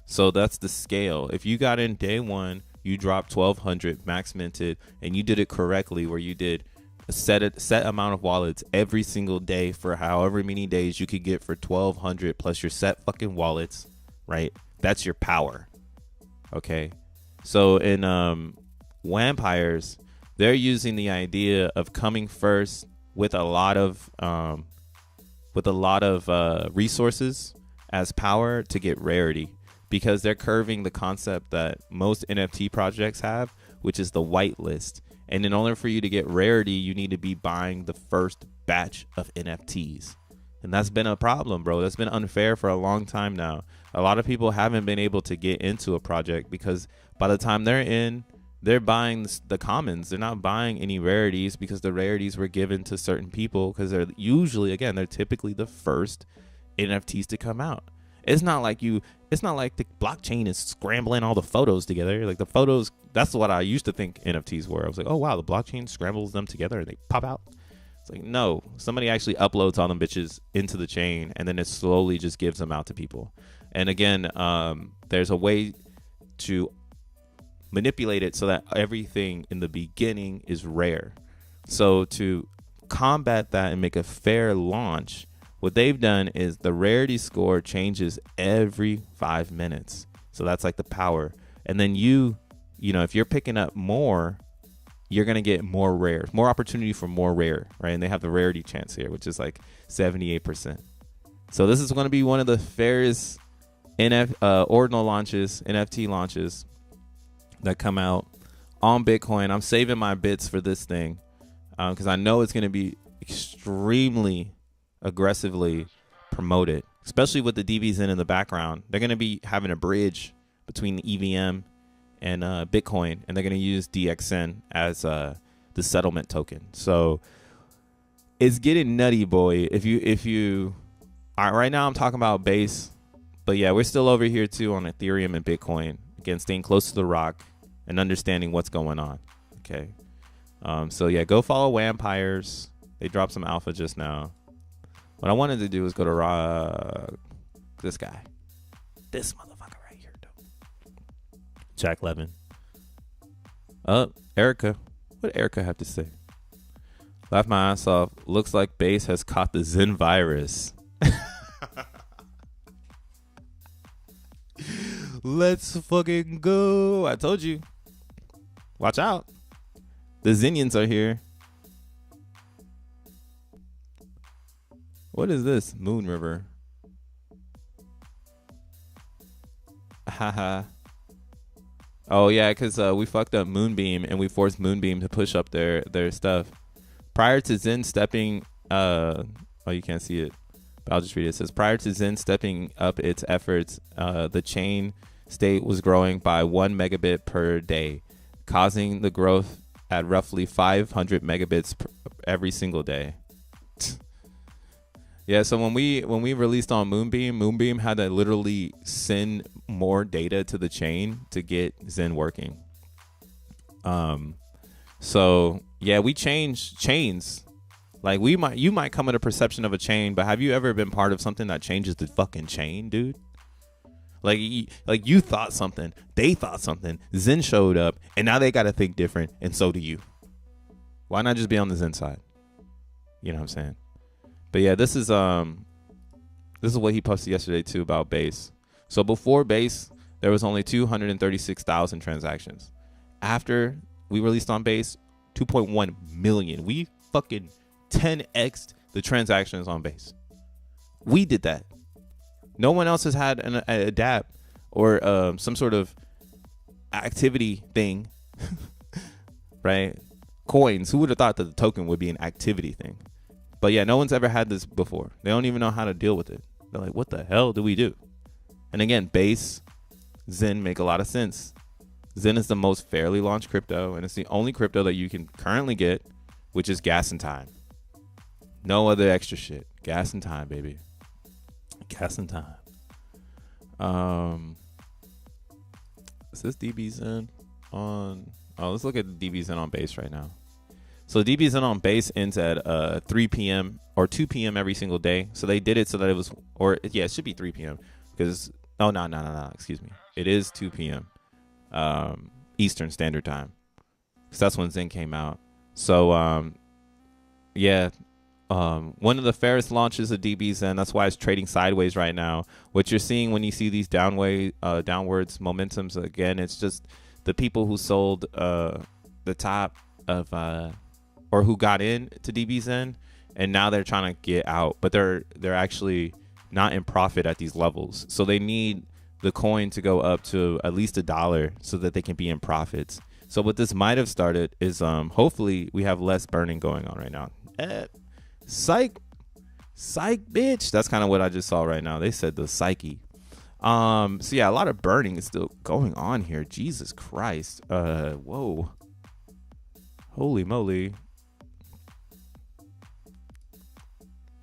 So that's the scale. If you got in day one, you dropped 1,200 max minted, and you did it correctly, where you did a set amount of wallets every single day for however many days you could get for 1,200 plus your set fucking wallets, right? That's your power. Okay. So in vampires, they're using the idea of coming first with a lot of resources as power to get rarity, because they're curving the concept that most NFT projects have, which is the whitelist. And in order for you to get rarity, you need to be buying the first batch of NFTs. And that's been a problem, bro. That's been unfair for a long time now. A lot of people haven't been able to get into a project because by the time they're in, they're buying the commons. They're not buying any rarities because the rarities were given to certain people because they're usually, again, they're typically the first NFTs to come out. It's not like the blockchain is scrambling all the photos together. Like the photos, that's what I used to think NFTs were. I was like, oh wow, the blockchain scrambles them together and they pop out. It's like, no, somebody actually uploads all them bitches into the chain and then it slowly just gives them out to people. And again, there's a way to manipulate it so that everything in the beginning is rare. So to combat that and make a fair launch, what they've done is the rarity score changes every 5 minutes. So that's like the power. And then you know, if you're picking up more, you're going to get more rare, more opportunity for more rare, right? And they have the rarity chance here, which is like 78%. So this is going to be one of the fairest ordinal launches, NFT launches that come out on Bitcoin. I'm saving my bits for this thing because I know it's going to be extremely aggressively promoted, especially with the DBZen in the background. They're going to be having a bridge between the EVM and Bitcoin, and they're going to use XEN as the settlement token. So it's getting nutty, boy. If you right now I'm talking about base, but yeah, we're still over here too on Ethereum and Bitcoin. Again, staying close to the rock and understanding what's going on. Okay. So yeah, go follow Vampires. They dropped some alpha just now. What I wanted to do was go to this guy. This motherfucker right here, though. Jack Levin. Erica. What did Erica have to say? Laugh my ass off. Looks like Base has caught the Zen virus. Let's fucking go. I told you. Watch out. The Zenians are here. What is this? Moon River. Haha. Oh yeah, because we fucked up Moonbeam and we forced Moonbeam to push up their stuff. Prior to Zen stepping, oh, you can't see it, but I'll just read it. It says, prior to Zen stepping up its efforts, the chain state was growing by 1 megabit per day, causing the growth at roughly 500 megabits every single day. Yeah, so when we released on Moonbeam had to literally send more data to the chain to get Zen working. So yeah, we changed chains. Like you might come at a perception of a chain, but have you ever been part of something that changes the fucking chain, dude? Like you thought something, they thought something, Zen showed up, and now they got to think different, and so do you. Why not just be on the Zen side? You know what I'm saying? But yeah, this is what he posted yesterday too about Base. So before Base, there was only 236,000 transactions. After we released on Base, 2.1 million. We fucking 10x'd the transactions on Base. We did that. No one else has had a dApp or some sort of activity thing, right? Coins. Who would have thought that the token would be an activity thing? But yeah, no one's ever had this before. They don't even know how to deal with it. They're like, what the hell do we do? And again, Base, Zen make a lot of sense. Zen is the most fairly launched crypto, and it's the only crypto that you can currently get, which is gas and time. No other extra shit. Gas and time, baby. Gas and time. Is this DBZen on? Oh, let's look at the DBZen on Base right now. So DBZen on Base ends at 3 p.m. or 2 p.m. every single day. So they did it so that it was, or yeah, it should be 3 p.m. because no, excuse me, it is 2 p.m. Eastern Standard Time, because that's when Zen came out. So yeah, one of the fairest launches of DBZen. That's why it's trading sideways right now. What you're seeing when you see these downwards momentums, again, it's just the people who sold the top of or who got in to DBZen, and now they're trying to get out, but they're actually not in profit at these levels. So they need the coin to go up to at least $1 so that they can be in profits. So what this might have started is hopefully we have less burning going on right now. Psych bitch. That's kind of what I just saw right now. They said the psyche. So yeah, a lot of burning is still going on here. Jesus Christ. Whoa. Holy moly.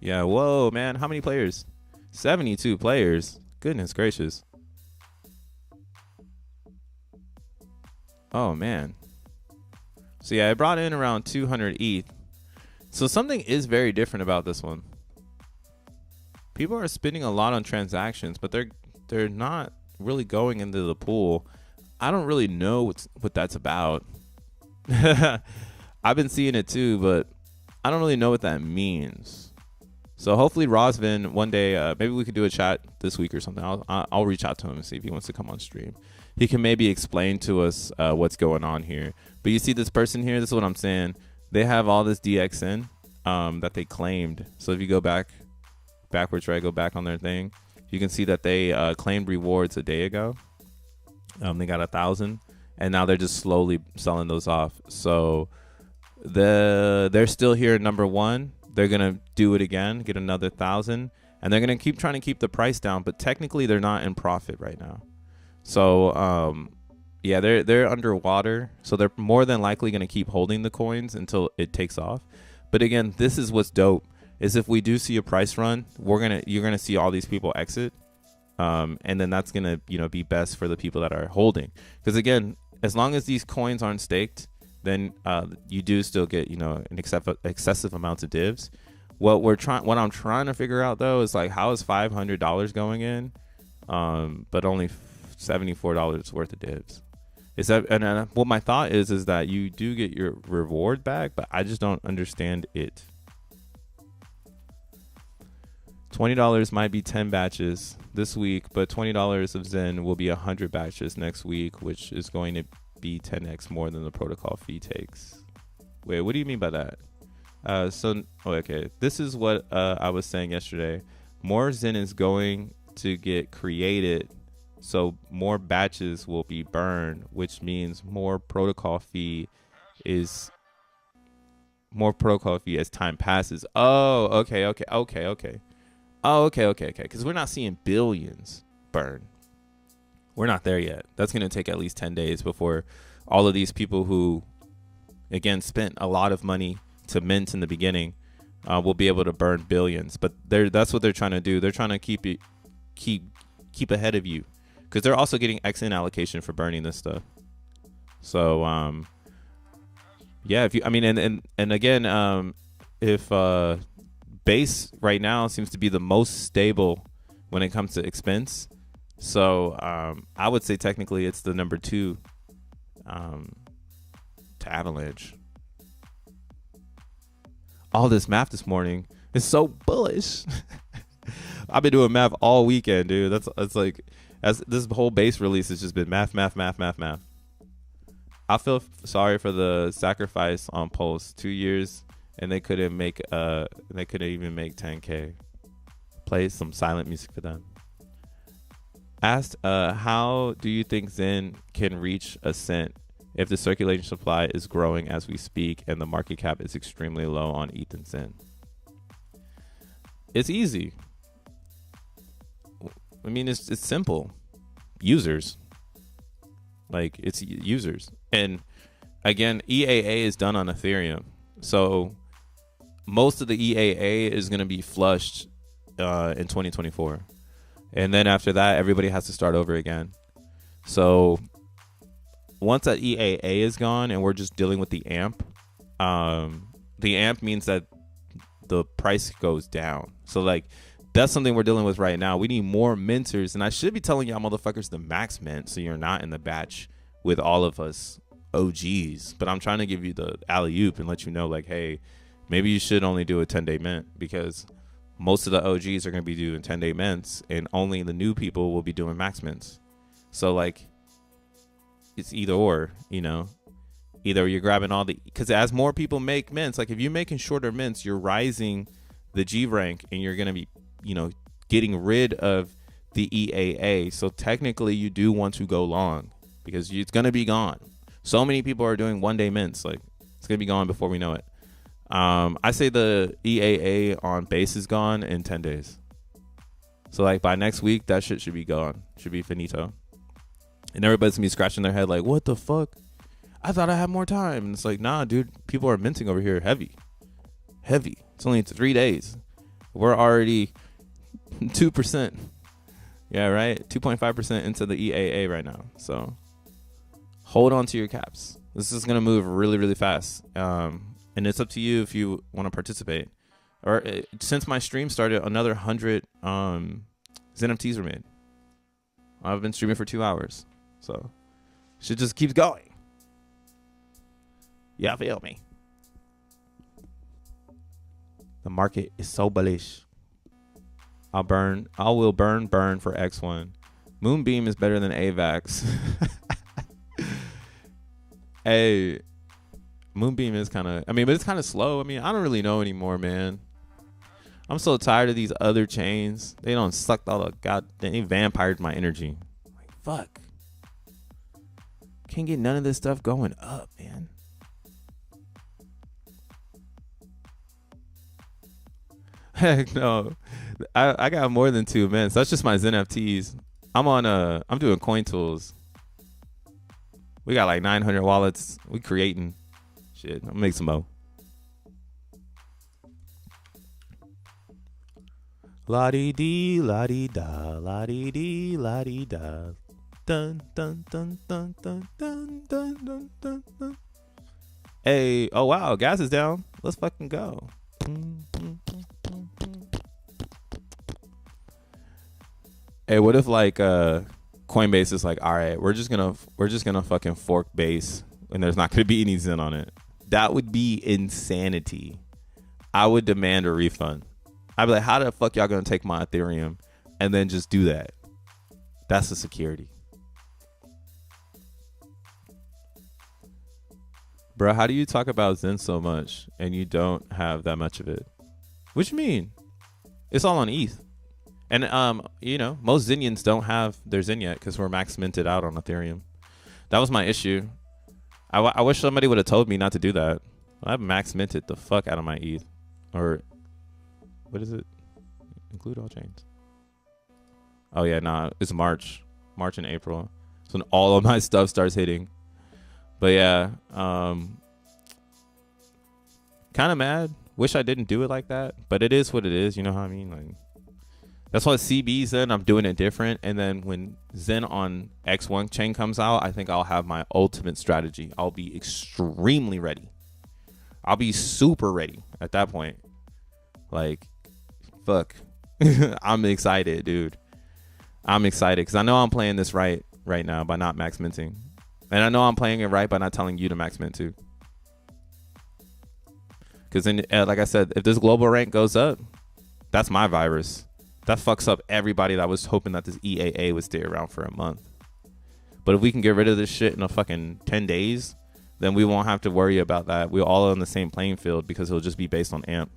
Yeah, whoa, man. How many players? 72 players. Goodness gracious. Oh, man. So, yeah, I brought in around 200 ETH. So, something is very different about this one. People are spending a lot on transactions, but they're not really going into the pool. I don't really know what that's about. I've been seeing it too, but I don't really know what that means. So hopefully Rosvin one day, maybe we could do a chat this week or something. I'll reach out to him and see if he wants to come on stream. He can maybe explain to us what's going on here. But you see this person here, this is what I'm saying. They have all this DXN that they claimed. So if you go backwards, right, go back on their thing, you can see that they claimed rewards a day ago. They got 1,000, and now they're just slowly selling those off. So they're still here at number 1. They're gonna do it again, get another 1,000, and they're gonna keep trying to keep the price down. But technically, they're not in profit right now. So yeah, they're underwater. So they're more than likely gonna keep holding the coins until it takes off. But again, this is what's dope. Is if we do see a price run, you're gonna see all these people exit, and then that's gonna be best for the people that are holding. Because again, as long as these coins aren't staked, then you do still get an excessive amounts of divs. What I'm trying to figure out though is like, how is $500 going in, but only $74 worth of divs? Is that and what my thought is that you do get your reward back, but I just don't understand it. $20 might be 10 batches this week, but $20 of Zen will be 100 batches next week, which is going to be 10x more than the protocol fee takes. Wait, what do you mean by that? Okay, this is what I was saying yesterday. More Zen is going to get created, so more batches will be burned, which means more protocol fee as time passes. Oh, okay. Oh, okay. Because we're not seeing billions burn. We're not there yet. That's going to take at least 10 days before all of these people who, again, spent a lot of money to mint in the beginning will be able to burn billions. But that's what they're trying to do. They're trying to keep ahead of you, because they're also getting XN allocation for burning this stuff. So, yeah, if base right now seems to be the most stable when it comes to expense. So I would say technically it's the number 2 to Avalanche. All this math this morning is so bullish. I've been doing math all weekend, dude. That's like, as this whole base release has just been math. I feel sorry for the sacrifice on Pulse. 2 years and they couldn't even make 10K. Play some silent music for them. Asked, how do you think Zen can reach a cent if the circulation supply is growing as we speak and the market cap is extremely low on ETH and Zen? It's easy. I mean, it's simple. Users. Like, it's users. And again, EAA is done on Ethereum. So most of the EAA is going to be flushed in 2024. And then after that, everybody has to start over again. So once that EAA is gone and we're just dealing with the AMP means that the price goes down. So like, that's something we're dealing with right now. We need more minters. And I should be telling y'all motherfuckers to max mint, so you're not in the batch with all of us OGs. But I'm trying to give you the alley-oop and let you know, like, hey, maybe you should only do a 10-day mint, because most of the OGs are going to be doing 10-day mints and only the new people will be doing max mints. So like, it's either or, you know, either you're grabbing all the, because as more people make mints, like if you're making shorter mints, you're rising the G rank and you're going to be, you know, getting rid of the EAA. So technically you do want to go long because it's going to be gone. So many people are doing 1-day mints. Like, it's going to be gone before we know it. I say the EAA on base is gone in 10 days. So like by next week, that shit should be gone. Should be finito. And everybody's going to be scratching their head like, what the fuck? I thought I had more time. And it's like, nah, dude, people are minting over here heavy. It's only 3 days. We're already 2%. Yeah, right? 2.5% into the EAA right now. So hold on to your caps. This is going to move really, really fast. And it's up to you if you want to participate. Or since my stream started, another 100 xeNFTs were made. I've been streaming for 2 hours. So shit just keeps going. Yeah, feel me. The market is so bullish. I will burn for X1. Moonbeam is better than AVAX. Hey, Moonbeam is kind of, but it's kind of slow. I don't really know anymore, man. I'm so tired of these other chains. They don't suck all the they vampired my energy. Like, fuck. Can't get none of this stuff going up, man. Heck no. I got more than 2 minutes. That's just my xeNFTs. I'm doing coin tools. We got like 900 wallets. We creating shit. I'll make some more. La-dee-dee, la-dee-da, la-dee-dee, la-dee-da. Dun, dun, dun, dun, dun, dun, dun, dun, dun, dun. Hey, oh wow, gas is down. Let's fucking go. Hey, what if like Coinbase is like, all right, we're just gonna fucking fork Base, and there's not gonna be any Zen on it. That would be insanity. I would demand a refund. I'd be like, how the fuck y'all gonna take my Ethereum and then just do that? That's the security. Bro, how do you talk about Zen so much and you don't have that much of it? What you mean? It's all on ETH. And, you know, most Zenians don't have their Zen yet because we're max minted out on Ethereum. That was my issue. I wish somebody would have told me not to do that. I've max minted the fuck out of my ETH. Or, what is it? Include all chains. Oh, yeah, nah, it's March and April. So when all of my stuff starts hitting. But yeah, kind of mad. Wish I didn't do it like that, but it is what it is. You know what I mean? Like, that's why CB Zen, I'm doing it different. And then when Zen on X1 chain comes out, I think I'll have my ultimate strategy. I'll be extremely ready. I'll be super ready at that point. Like, fuck. I'm excited, dude. I'm excited because I know I'm playing this right now by not max minting. And I know I'm playing it right by not telling you to max mint too. Because then, like I said, if this global rank goes up, that's my virus. That fucks up everybody that was hoping that this EAA would stay around for a month. But if we can get rid of this shit in a fucking 10 days, then we won't have to worry about that. We're all on the same playing field because it'll just be based on AMP.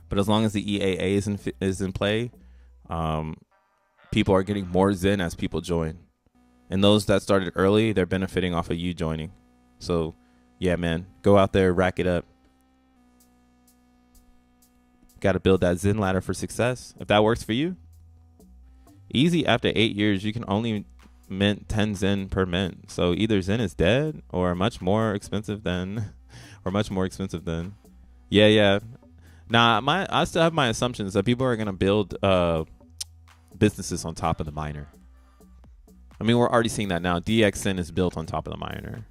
But as long as the EAA is in play, people are getting more Zen as people join. And those that started early, they're benefiting off of you joining. So, yeah, man, go out there, rack it up. Got to build that Zen ladder for success. If that works for you, easy. After 8 years, you can only mint 10 Zen per mint. So either Zen is dead or much more expensive than, Yeah. Nah, I still have my assumptions that people are gonna build businesses on top of the miner. I mean, we're already seeing that now. XEN is built on top of the miner,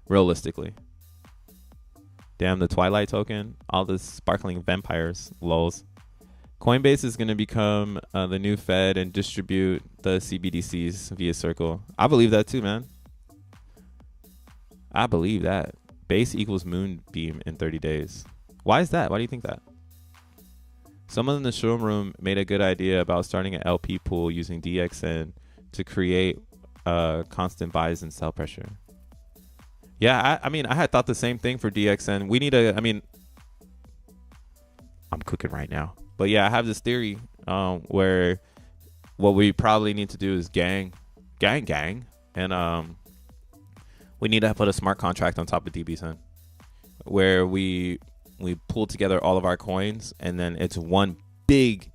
realistically. Damn, the Twilight token, all the sparkling vampires, lols. Coinbase is going to become the new Fed and distribute the CBDCs via Circle. I believe that too, man. I believe that. Base equals Moonbeam in 30 days. Why is that? Why do you think that? Someone in the showroom made a good idea about starting an LP pool using XEN to create constant buys and sell pressure. Yeah, I mean, I had thought the same thing for XEN. We need a, I mean, I'm cooking right now. But yeah, I have this theory where what we probably need to do is gang. And we need to put a smart contract on top of DBSN where we pull together all of our coins and then it's one big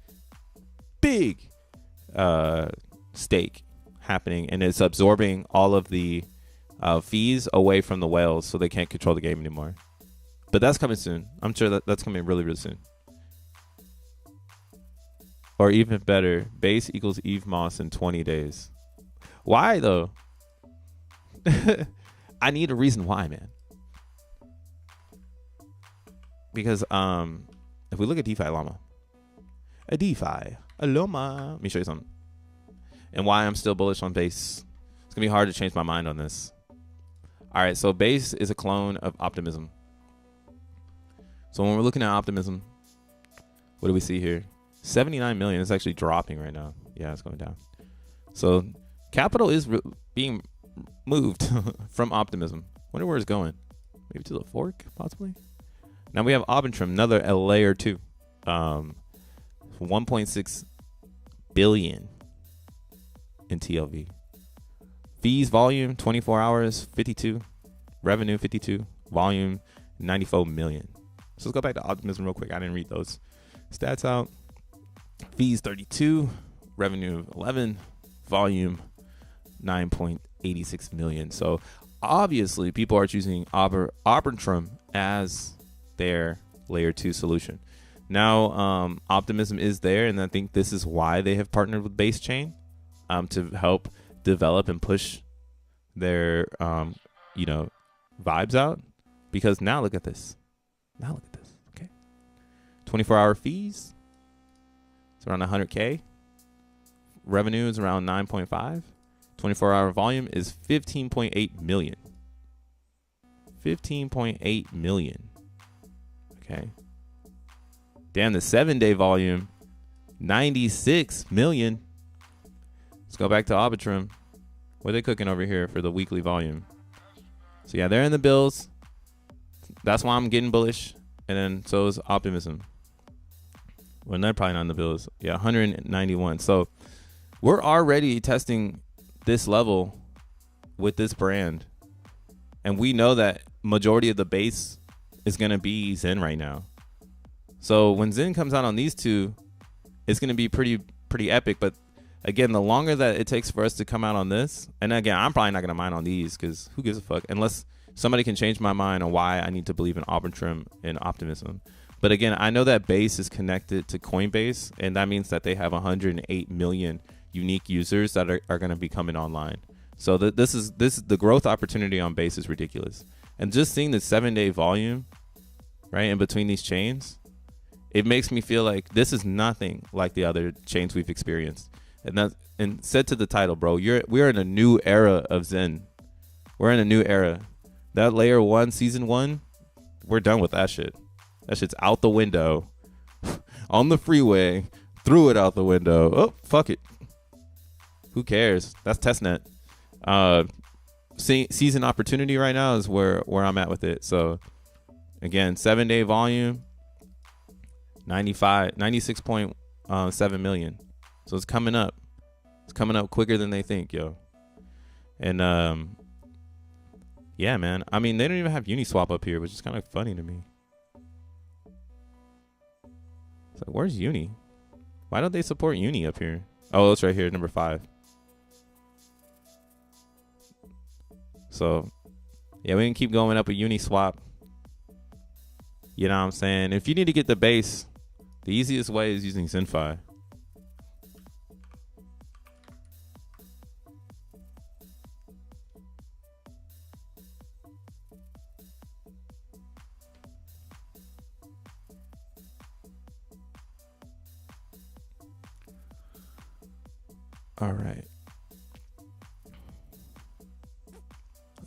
stake happening, and it's absorbing all of the fees away from the whales so they can't control the game anymore. But that's coming soon. I'm sure that's coming really, really soon. Or even better, base equals Eve Moss in 20 days. Why though? I need a reason why, man. Because if we look at DeFi Llama, let me show you something. And why I'm still bullish on base. It's gonna be hard to change my mind on this. All right, so base is a clone of optimism. So when we're looking at optimism, what do we see here? 79 million is actually dropping right now. Yeah, it's going down. So capital is being moved from optimism. Wonder where it's going. Maybe to the fork, possibly. Now we have Arbitrum, another layer 2. 1.6 billion in TLV. Fees volume 24 hours 52. Revenue 52. Volume 94 million. So let's go back to optimism real quick. I didn't read those stats out. Fees 32. Revenue 11. Volume 9.86 million. So obviously people are choosing Arbitrum as their layer 2 solution. Now optimism is there, and I think this is why they have partnered with Base Chain to help develop and push their vibes out. Because now look at this. Okay, 24-hour fees. It's around 100K. revenue is around 9.5. 24-hour volume is 15.8 million. 15.8 million. Okay. Damn, the 7-day volume, 96 million. Let's go back to Arbitrum. What are they cooking over here for the weekly volume? So yeah, they're in the bills. That's why I'm getting bullish. And then so is Optimism. Well, they're probably not in the bills. Yeah, 191. So we're already testing this level with this brand. And we know that majority of the base is going to be Zen right now. So when Zen comes out on these two, it's going to be pretty epic. But again, the longer that it takes for us to come out on this, and again, I'm probably not going to mind on these because who gives a fuck? Unless somebody can change my mind on why I need to believe in Arbitrum and Optimism. But again, I know that base is connected to Coinbase, and that means that they have 108 million unique users that are going to be coming online. So this is the growth opportunity on base is ridiculous. And just seeing the 7-day volume, right, in between these chains, it makes me feel like this is nothing like the other chains we've experienced. And said to the title, bro, we're in a new era of Zen. We're in a new era. That layer 1, season 1, we're done with that shit. That shit's out the window. On the freeway, threw it out the window. Oh, fuck it. Who cares? That's testnet. Season opportunity right now is where I'm at with it. So again, 7-day volume, 96.7 million. So it's coming up. It's coming up quicker than they think, yo. And yeah, man. I mean, they don't even have Uniswap up here, which is kind of funny to me. So where's Uni? Why don't they support Uni up here? Oh, it's right here, number 5. So yeah, we can keep going up with Uniswap. You know what I'm saying? If you need to get the base, the easiest way is using XenFi. All right.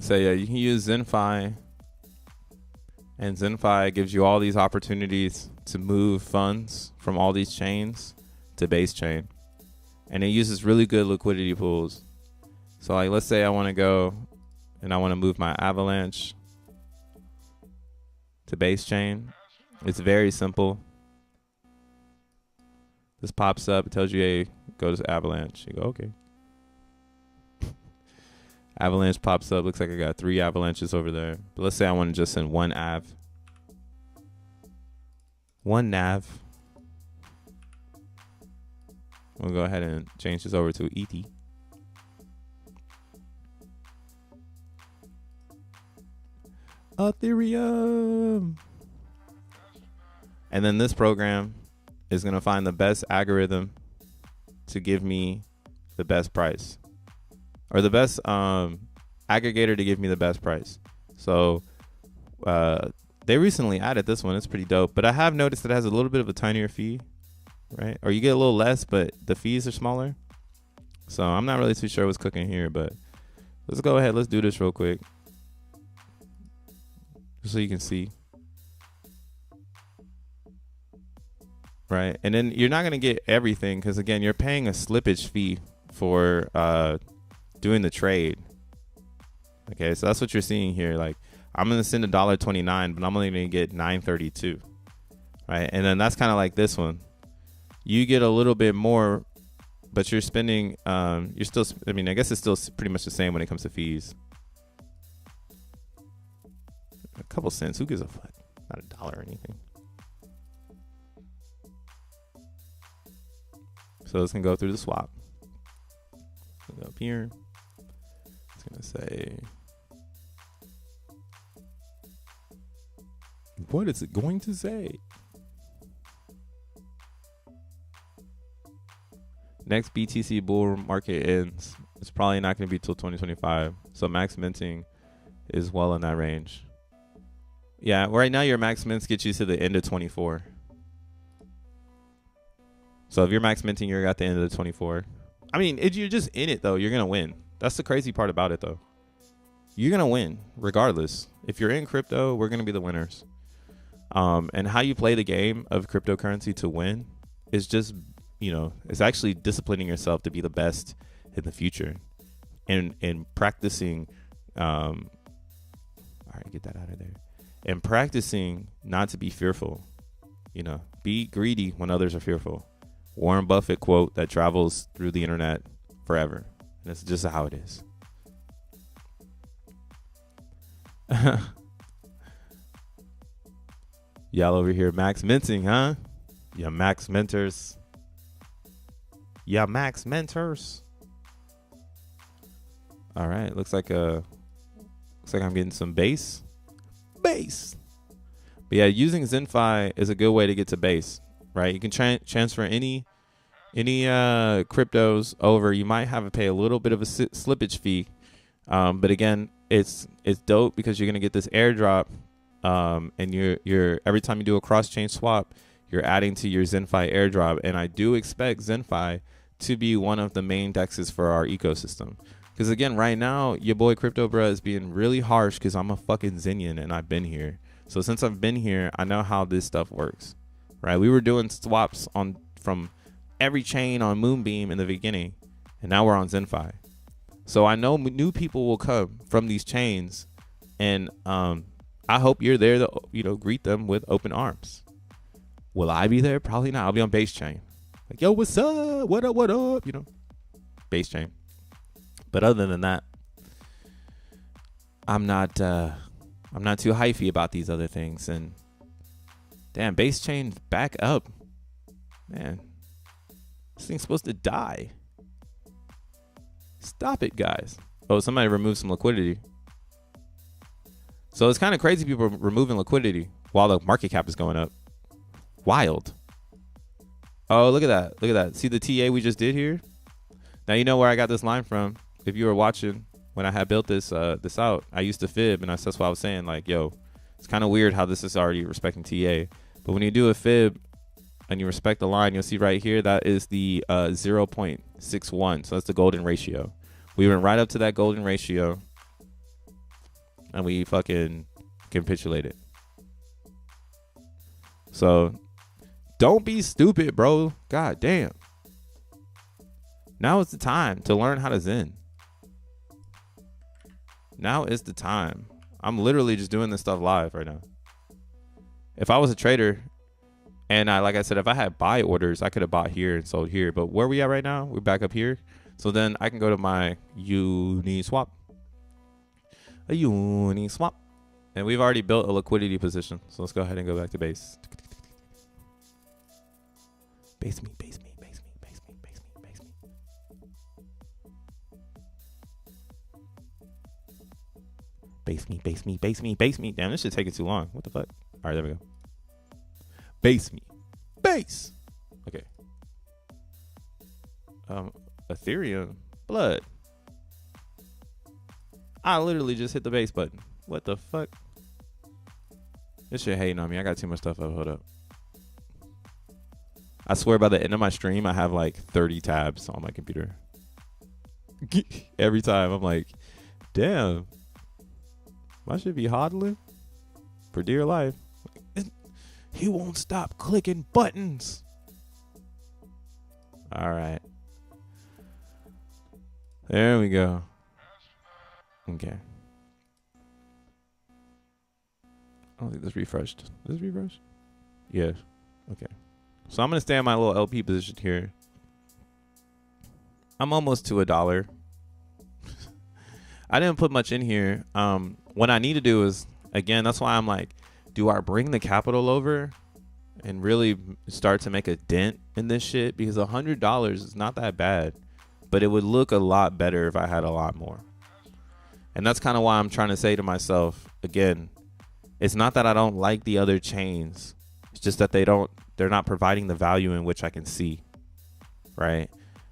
So yeah, you can use XenFi, and XenFi gives you all these opportunities to move funds from all these chains to base chain, and it uses really good liquidity pools. So like, let's say I want to go and I want to move my Avalanche to base chain. It's very simple. This pops up, it tells you, hey, go to Avalanche. You go, okay. Avalanche pops up. Looks like I got 3 avalanches over there. But let's say I want to just send 1 AV. 1 NAV. We'll go ahead and change this over to ET. Ethereum. And then this program is going to find the best algorithm to give me the best price, or the best aggregator to give me the best price. So they recently added this one. It's pretty dope. But I have noticed that it has a little bit of a tinier fee, right? Or you get a little less, but the fees are smaller. So I'm not really too sure what's cooking here, but let's go ahead. Let's do this real quick, just so you can see. Right, and then you're not going to get everything because, again, you're paying a slippage fee for doing the trade. Okay, so that's what you're seeing here. Like, I'm going to send $1.29, but I'm only going to get $9.32. Right, and then that's kind of like this one. You get a little bit more, but you're spending, you're still, I mean, I guess it's still pretty much the same when it comes to fees. A couple cents, who gives a fuck? Not $1 or anything. So it's going to go through the swap. Go up here. It's going to say, what is it going to say? Next BTC bull market ends. It's probably not going to be till 2025. So max minting is well in that range. Yeah, right now your max mints get you to the end of 24. So if you're max minting, you're at the end of the 24. I mean, if you're just in it though, you're gonna win. That's the crazy part about it though. You're gonna win regardless. If you're in crypto, we're gonna be the winners. And how you play the game of cryptocurrency to win is just, it's actually disciplining yourself to be the best in the future, and practicing. All right, get that out of there. And practicing not to be fearful. Be greedy when others are fearful. Warren Buffett quote that travels through the internet forever, and it's just how it is. Y'all over here max minting, huh? Yeah, max mentors. Yeah, max mentors. All right, looks like I'm getting some base. But yeah, using XenFi is a good way to get to base, right? You can transfer any cryptos over. You might have to pay a little bit of a slippage fee, but again, it's dope because you're gonna get this airdrop. And you're every time you do a cross-chain swap, you're adding to your XenFi airdrop. And I do expect XenFi to be one of the main dexes for our ecosystem. Because again, right now, your boy Crypto Bruh is being really harsh because I'm a fucking Zenian and I've been here. So since I've been here, I know how this stuff works, right? We were doing swaps from every chain on Moonbeam in the beginning, and now we're on XenFi. So I know new people will come from these chains, and I hope you're there to, greet them with open arms. Will I be there? Probably not. I'll be on base chain. Like, yo, what's up? What up? What up? Base chain. But other than that, I'm not too hypey about these other things. And damn, base chain back up. Man, this thing's supposed to die. Stop it, guys. Oh, somebody removed some liquidity. So it's kind of crazy people removing liquidity while the market cap is going up. Wild. Oh, look at that. Look at that. See the TA we just did here? Now you know where I got this line from. If you were watching when I had built this out, I used to fib, and that's what I was saying. Like, yo, it's kind of weird how this is already respecting TA. But when you do a fib and you respect the line, you'll see right here, that is the 0.61. So that's the golden ratio. We went right up to that golden ratio, and we fucking capitulated. So don't be stupid, bro. God damn. Now is the time to learn how to Zen. Now is the time. I'm literally just doing this stuff live right now. If I was a trader, and like I said, if I had buy orders, I could have bought here and sold here. But where we at right now? We're back up here. So then I can go to my Uniswap. A Uniswap. And we've already built a liquidity position. So let's go ahead and go back to base. Base me, base me, base me, base me, base me, base me. Base me, base me, base me, base me. Damn, this should take it too long. What the fuck? All right, there we go. Base me. Base. Okay. Ethereum. Blood. I literally just hit the base button. What the fuck? This shit hating on me. I got too much stuff up. Hold up. I swear by the end of my stream, I have like 30 tabs on my computer. Every time I'm like, damn. I should be hodling for dear life. He won't stop clicking buttons. All right. There we go. Okay. I don't think this refreshed. Is this refreshed? Yes. Okay. So I'm going to stay on my little LP position here. I'm almost to $1. I didn't put much in here. What I need to do is, again, that's why I'm like, do I bring the capital over and really start to make a dent in this shit? Because $100 is not that bad, but it would look a lot better if I had a lot more. And that's kind of why I'm trying to say to myself, again, it's not that I don't like the other chains. It's just that they're not providing the value in which I can see, right?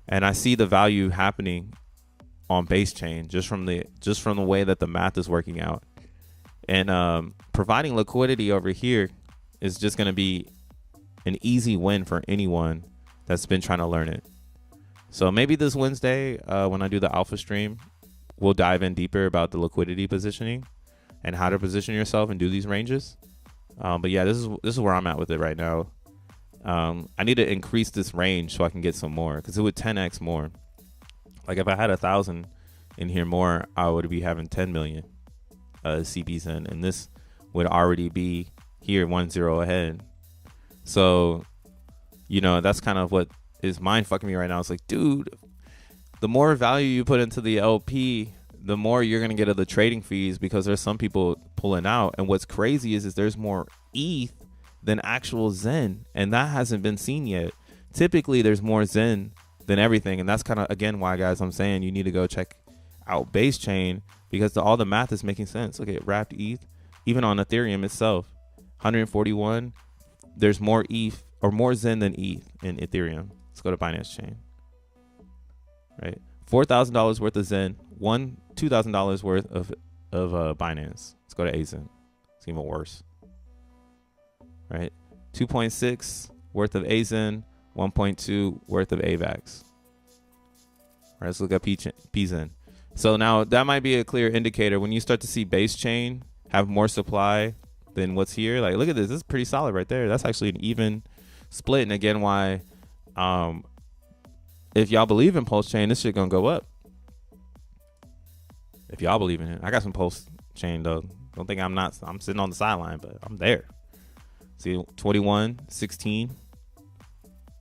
And I see the value happening on base chain just from the way that the math is working out. And providing liquidity over here is just going to be an easy win for anyone that's been trying to learn it. So maybe this Wednesday, when I do the alpha stream, we'll dive in deeper about the liquidity positioning and how to position yourself and do these ranges. But yeah, this is where I'm at with it right now. I need to increase this range so I can get some more, because it would 10x more. Like if I had 1,000 in here more, I would be having 10 million CBs in, and this would already be here 1-0 ahead. So, you know, that's kind of what is mind fucking me right now. It's like, dude, the more value you put into the LP, the more you're going to get of the trading fees, because there's some people pulling out. And what's crazy is there's more ETH than actual Zen, and that hasn't been seen yet. Typically, there's more Zen than everything, and that's kind of, again, why, guys, I'm saying you need to go check out Base Chain, because all the math is making sense. Look at wrapped ETH, even on Ethereum itself, 141. There's more ETH or more Zen than ETH in Ethereum. Let's go to Binance Chain. Right, $4,000 worth of Zen, $2,000 worth of Binance. Let's go to AZEN. It's even worse. Right, 2.6 worth of AZEN, 1.2 worth of AVAX. All right, let's look at PZEN. So now that might be a clear indicator when you start to see Base Chain have more supply than what's here. Like, look at this. This is pretty solid right there. That's actually an even split. And again, why, if y'all believe in Pulse Chain, this shit gonna go up. If y'all believe in it. I got some Pulse Chain though. Don't think I'm sitting on the sideline, but I'm there. See, 21, 16,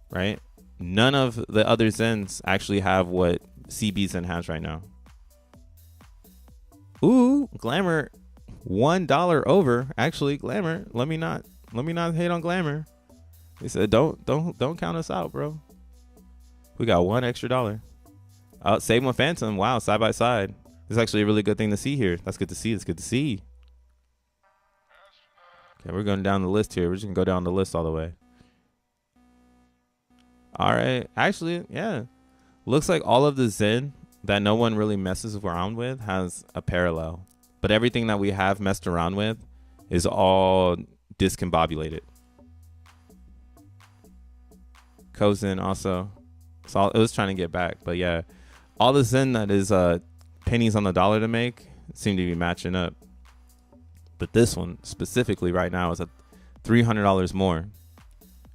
right? None of the other Zens actually have what CB Zen has right now. Ooh, Glamour, $1 over. Actually, Glamour, let me not hate on Glamour. They said don't count us out, bro. We got $1 extra. Same with Phantom. Wow, side by side. This is actually a really good thing to see here. That's good to see. It's good to see. Okay, we're going down the list here. We're just gonna go down the list all the way. All right, actually, yeah. Looks like all of the Zen that no one really messes around with has a parallel, but everything that we have messed around with is all discombobulated. Cozen also. So it was trying to get back, but yeah, all the Zen that is pennies on the dollar to make seem to be matching up. But this one specifically right now is at $300 more.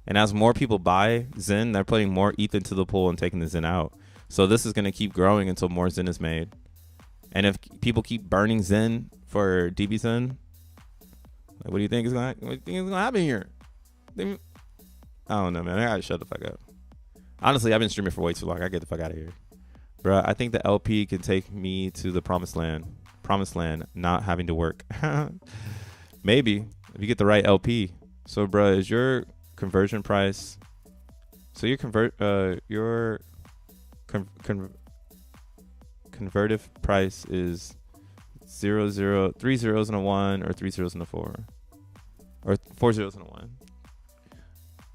And as more people buy Zen, they're putting more ETH into the pool and taking the Zen out. So this is going to keep growing until more Zen is made. And if people keep burning Zen for DB Zen, like, what do you think is going to happen here? I don't know, man. I got to shut the fuck up. Honestly, I've been streaming for way too long. I get the fuck out of here. Bruh, I think the LP can take me to the promised land. Promised land, not having to work. Maybe, if you get the right LP. So, bruh, is your conversion price... So your convertive price is 0, 3 zeros and a 1, or 3 zeros and a 4, or 4 zeros and a 1.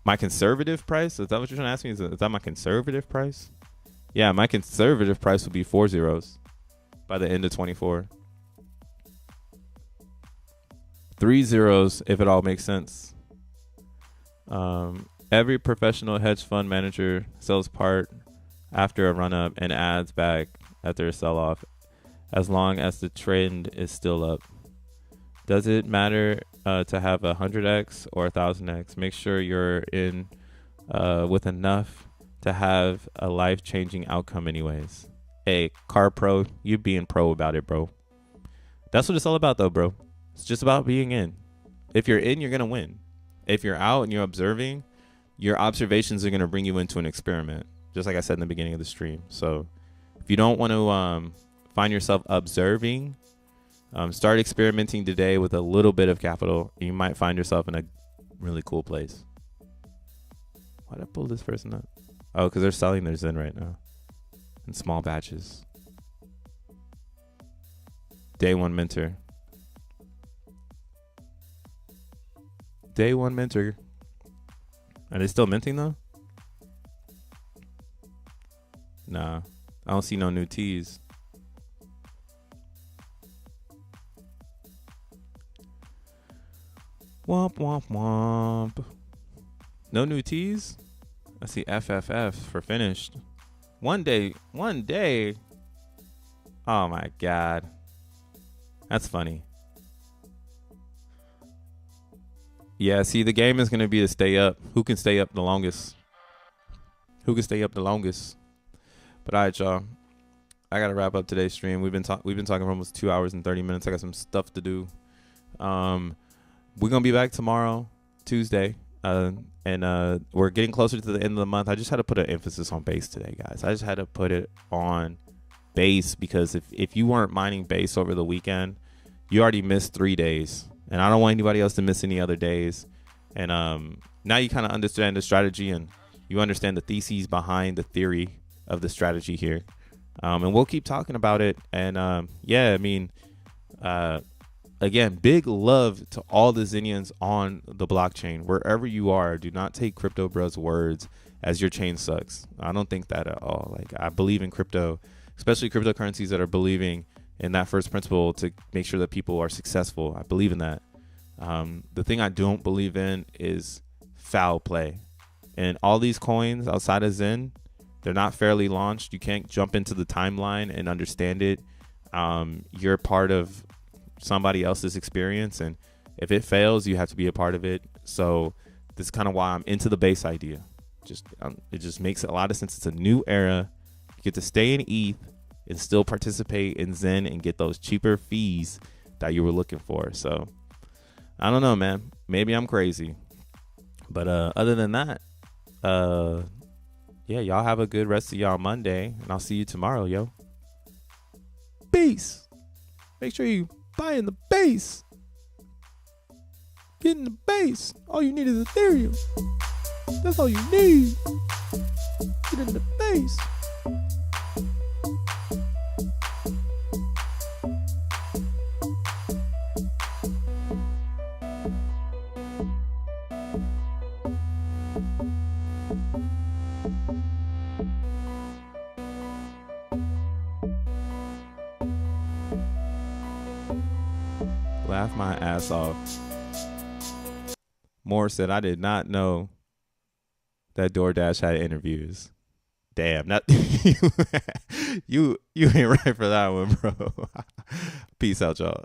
My conservative price, is that what you're trying to ask me? Is that my conservative price? Yeah, my conservative price would be 4 zeros by the end of 24. 3 zeros if it all makes sense. Every professional hedge fund manager sells part after a run up and adds back after a sell off, as long as the trend is still up. Does it matter to have 100x or 1000x? Make sure you're in with enough to have a life-changing outcome anyways. Hey, car pro, you being pro about it, bro. That's what it's all about though, bro. It's just about being in. If you're in, you're gonna win. If you're out and you're observing, your observations are gonna bring you into an experiment, just like I said in the beginning of the stream. So if you don't want to find yourself observing, start experimenting today with a little bit of capital. You might find yourself in a really cool place. Why'd I pull this person up? Oh, because they're selling their Zen right now in small batches. Day one mentor. Day one mentor. Are they still minting though? Nah, I don't see no new T's. Womp womp womp. No new T's? I see FFF for finished. One day. Oh my God. That's funny. Yeah, see, the game is going to be to stay up. Who can stay up the longest? But all right, y'all. I got to wrap up today's stream. We've been talking for almost 2 hours and 30 minutes. I got some stuff to do. We're going to be back tomorrow, Tuesday. And we're getting closer to the end of the month. I just had to put an emphasis on base today, guys. I just had to put it on base because if you weren't mining base over the weekend, you already missed 3 days. And I don't want anybody else to miss any other days. And now you kind of understand the strategy and you understand the theses behind the theory of the strategy here. And we'll keep talking about it. And yeah, I mean, again, big love to all the Zenians on the blockchain. Wherever you are, do not take Crypto Bro's words as your chain sucks. I don't think that at all. Like, I believe in crypto, especially cryptocurrencies that are believing in that first principle to make sure that people are successful. I believe in that. The thing I don't believe in is foul play. And all these coins outside of Zen, they're not fairly launched. You can't jump into the timeline and understand it. You're part of somebody else's experience, and if it fails, you have to be a part of it. So this is kind of why I'm into the base idea. It just makes a lot of sense. It's a new era. You get to stay in ETH and still participate in Zen and get those cheaper fees that you were looking for. So I don't know, man. Maybe I'm crazy, but other than that, yeah, y'all have a good rest of y'all Monday, and I'll see you tomorrow, yo. Peace. Make sure you buy in the base. Get in the base. All you need is Ethereum. That's all you need. Get in the base. Laugh my ass off. Moore said, I did not know that DoorDash had interviews. Damn, that you ain't right for that one, bro. Peace out, y'all.